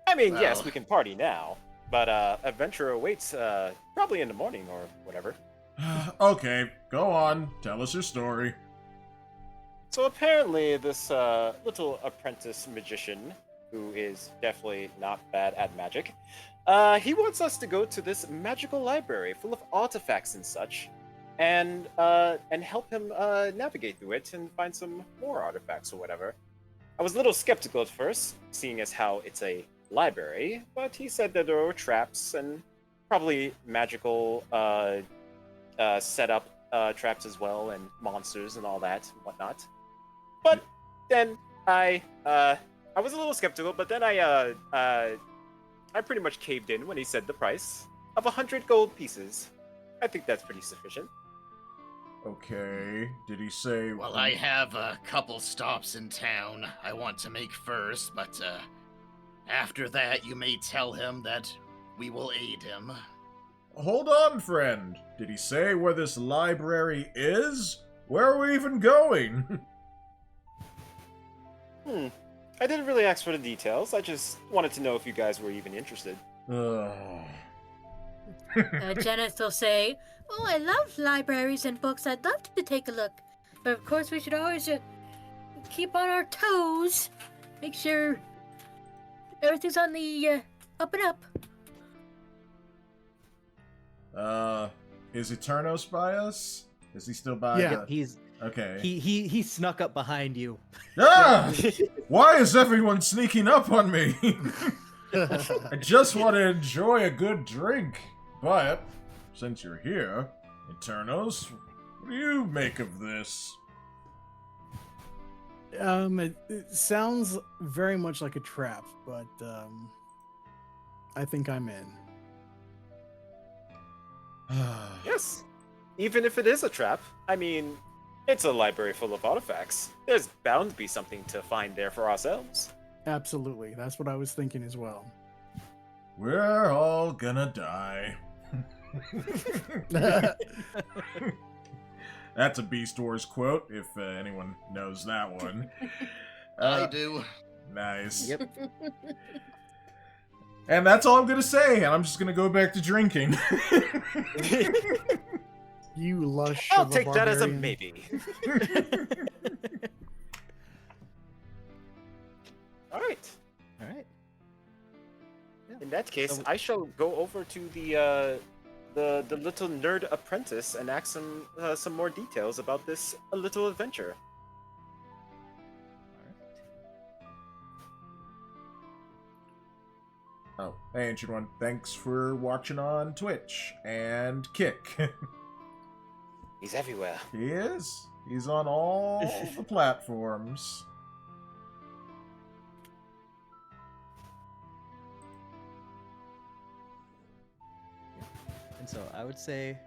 I mean, yes, Well. we can party now, but adventure awaits probably in the morning or whatever. Okay, go on. Tell us your story. So apparently, this little apprentice magician, who is definitely not bad at magic, he wants us to go to this magical library full of artifacts and such, and help him navigate through it and find some more artifacts or whatever. I was a little skeptical at first, seeing as how it's a library, but he said that there were traps and probably magical setup traps as well, and monsters and all that and whatnot. But then I was a little skeptical, but then I pretty much caved in when he said the price of 100 gold pieces. I think that's pretty sufficient. Okay. Did he say? Well, I have a couple stops in town I want to make first, but after that, you may tell him that we will aid him. Hold on, friend. Did he say where this library is? Where are we even going? I didn't really ask for the details. I just wanted to know if you guys were even interested. Ugh. Janice will say, "Oh, I love libraries and books. I'd love to take a look, but of course we should always keep on our toes. Make sure everything's on the up and up." Is Eternos by us? Is he still by Yeah. He's Okay. he snuck up behind you. Ah! Why is everyone sneaking up on me? I just want to enjoy a good drink. But, since you're here, Eternos, what do you make of this? It sounds very much like a trap, but I think I'm in. Yes. Even if it is a trap, I mean, it's a library full of artifacts. There's bound to be something to find there for ourselves. Absolutely, that's what I was thinking as well. We're all gonna die. That's a Beast Wars quote, if anyone knows that one. I do. Nice. Yep. And that's all I'm gonna say, and I'm just gonna go back to drinking. You lush. I'll of take that as a barbarian. maybe. All right. All right. In that case, So- I shall go over to the little nerd apprentice and ask some more details about this little adventure. Oh, hey, Ancient One, thanks for watching on Twitch and Kick. He's everywhere. He is. He's on all the platforms. And so I would say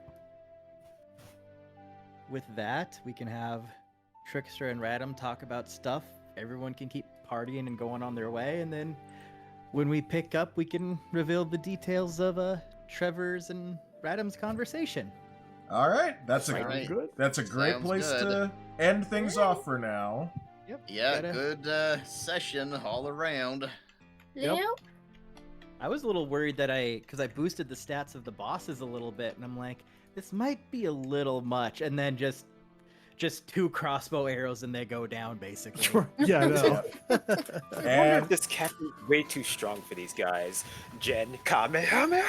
with that, we can have Trickster and Radam talk about stuff. Everyone can keep partying and going on their way, and then when we pick up, we can reveal the details of Trevor's and Radam's conversation. All right, that's a Alright. Good. that's a great Sounds place good. to end things off for now. Yep. Yeah, gotta- good session all around. Yep. Leo? I was a little worried that because I boosted the stats of the bosses a little bit, and I'm like, this might be a little much, and then just 2 crossbow arrows and they go down basically. Yeah, I know. I wonder And if this captain's way too strong for these guys. Jen Kamehameha!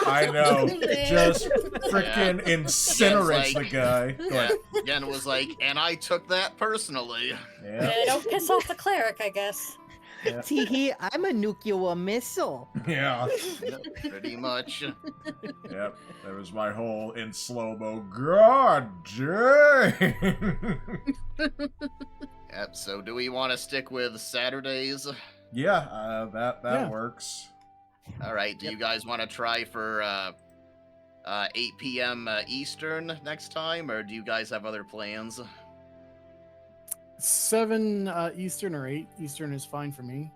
I know, just freaking Yeah. incinerates like- the guy. Go Yeah, ahead. Jen was like, and I took that personally. Yeah, Don't piss off the cleric, I guess. yeah, Teehee, I'm a nuclear missile. yeah. Yep, pretty much. Yep, there was my whole in slow-mo. God dang! Yep, so do we want to stick with Saturdays? Yeah, that Yeah. works. All right, do you guys want to try for 8 p.m. Eastern next time, or do you guys have other plans? 7 Eastern or 8 Eastern is fine for me.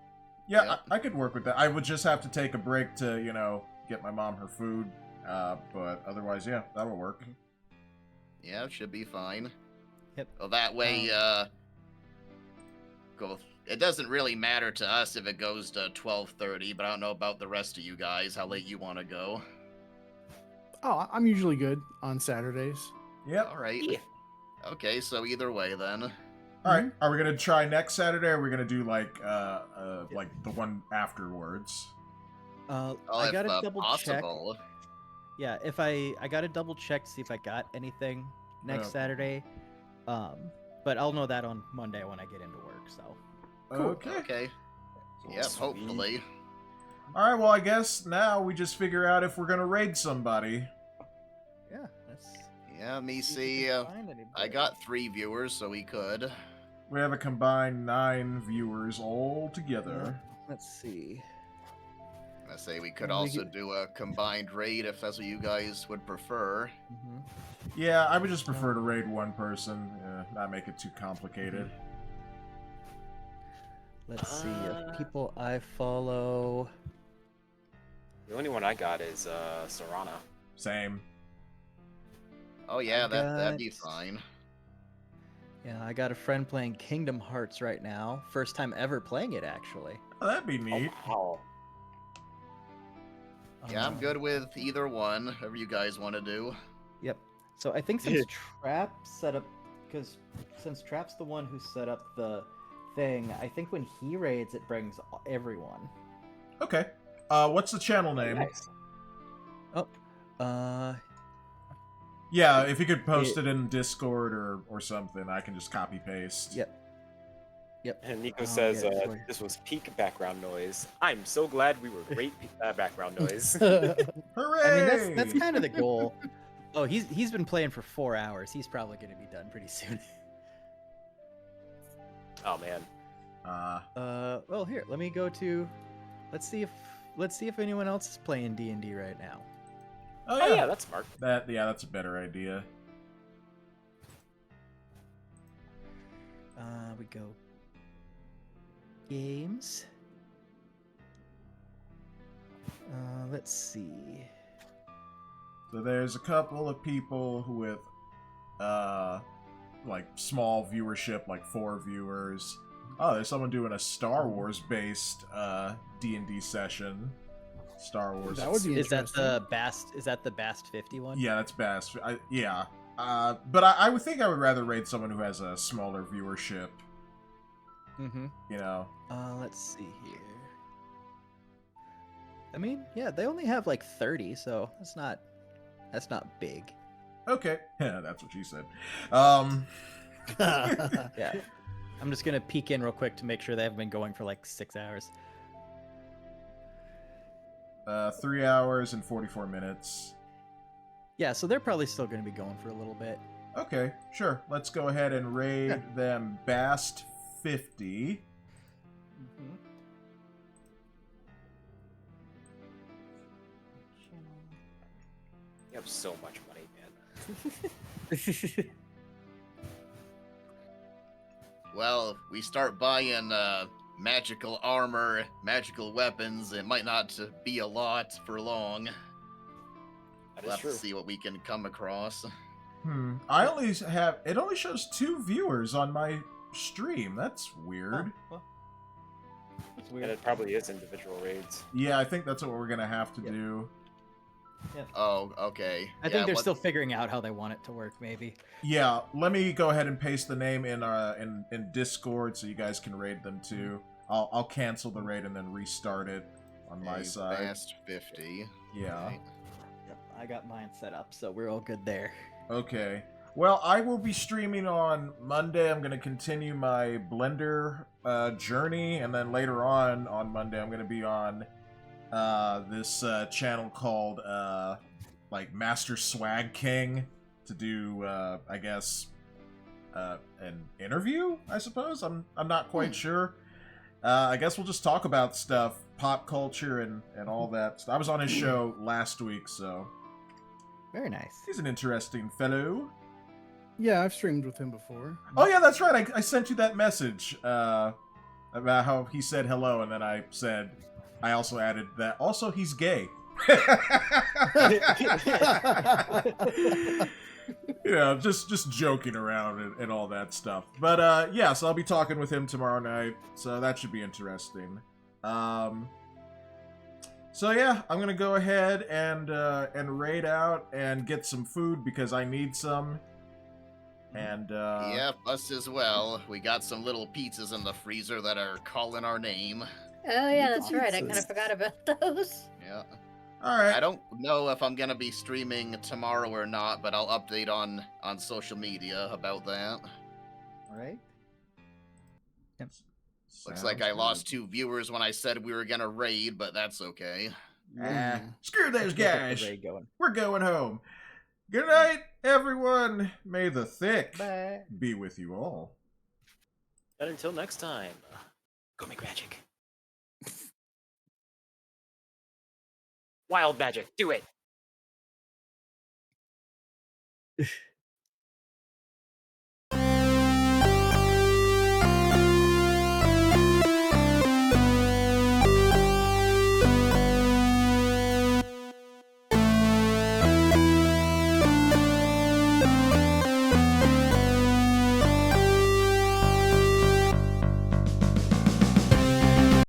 Yeah, Yep. I could work with that. I would just have to take a break to, get my mom her food. But otherwise, yeah, that'll work. Yeah, should be fine. Yep. Well, that way, go. It doesn't really matter to us if it goes to 12:30, but I don't know about the rest of you guys. How late you want to go? Oh, I'm usually good on Saturdays. Yep. All right. Yeah. Okay, so either way then. All right. Are we gonna try next Saturday? Or are we gonna do like the one afterwards? Well, I if gotta double check. possible. Yeah, if I gotta double check to see if I got anything next Okay. Saturday. But I'll know that on Monday when I get into work. So Okay. Okay. Yep, Sweet. hopefully. All right. Well, I guess now we just figure out if we're gonna raid somebody. yeah, let's Yeah, me see if we see. can find I anybody. got 3 viewers, so we could. We have a combined 9 viewers all together. Let's see. I say we could We also get- do a combined raid if that's what you guys would prefer. hmm Yeah, I would just prefer to raid one person, not make it too complicated. Let's see Uh, if people I follow. The only one I got is Serana. Same. Oh yeah, that'd be got- fine. Yeah, I got a friend playing Kingdom Hearts right now. First time ever playing it, actually. Oh, that'd be neat. Oh, wow. Yeah, I'm good with either one, whatever you guys want to do. Yep. So I think since Trap set up, because since Trap's the one who set up the thing, I think when he raids, it brings everyone. Okay. What's the channel name? Nice. Oh, Yeah, if you could post it in Discord or something, I can just copy paste. Yep. And Nico I'll says get it for you. this was peak background noise. I'm so glad we were great background noise. Hooray! I mean, that's kind of the goal. Oh, he's been playing for 4 hours. He's probably going to be done pretty soon. Oh man. Well, here, let me go to. Let's see if anyone else is playing D&D right now. Oh yeah, that's smart. That's a better idea. We go games. Let's see. So there's a couple of people with like small viewership, like 4 viewers. Oh, there's someone doing a Star Wars based D&D session. Star Wars. That would be Is that interesting. the Bast? Is that the Bast 50 one? Yeah, that's best. Yeah. But I would think I would rather raid someone who has a smaller viewership. Mm-hmm. You know. Let's see here. I mean, yeah, they only have like 30, so that's not big. Okay. Yeah, that's what she said. Yeah. I'm just gonna peek in real quick to make sure they haven't been going for like 6 hours. 3 hours and 44 minutes. Yeah, so they're probably still gonna be going for a little bit. Okay, sure. Let's go ahead and raid Yeah. them Bast 50. You have so much money, man. Well, if we start buying magical armor, magical weapons, it might not be a lot for long. That We'll is have true. to see what we can come across. I only have... It only shows 2 viewers on my stream. That's weird. Well, that's And weird. it probably is individual raids. Yeah, I think that's what we're gonna have to Yep. do. Oh, okay. I think they're still figuring out how they want it to work, maybe. Yeah, let me go ahead and paste the name in Discord so you guys can raid them too. I'll cancel the raid and then restart it on my side. Bast 50. Yeah. Right. Yep, I got mine set up, so we're all good there. Okay. Well, I will be streaming on Monday. I'm going to continue my Blender journey, and then later on Monday, I'm going to be on this channel called like Master Swag King to do, I guess, an interview. I suppose I'm not quite sure. I guess we'll just talk about stuff, pop culture, and all that. I was on his show last week, so Very nice. he's an interesting fellow. Yeah, I've streamed with him before. Oh yeah, that's right. I sent you that message about how he said hello, and then I said I also added that also he's gay. Yeah, just joking around and all that stuff. But yeah, so I'll be talking with him tomorrow night, so that should be interesting. So yeah, I'm gonna go ahead and raid out and get some food because I need some. And Yep, us as well. We got some little pizzas in the freezer that are calling our name. Oh yeah, that's right. I kind pizzas. of forgot about those. Yeah. all right. I don't know if I'm gonna be streaming tomorrow or not, but I'll update on social media about that. All right. Looks like I lost 2 viewers when I said we were gonna raid, but that's okay. Screw those Let's get the guys. raid going. We're going home. Good night, everyone. May the thick Bye. be with you all. And until next time, go make magic. Wild magic, do it.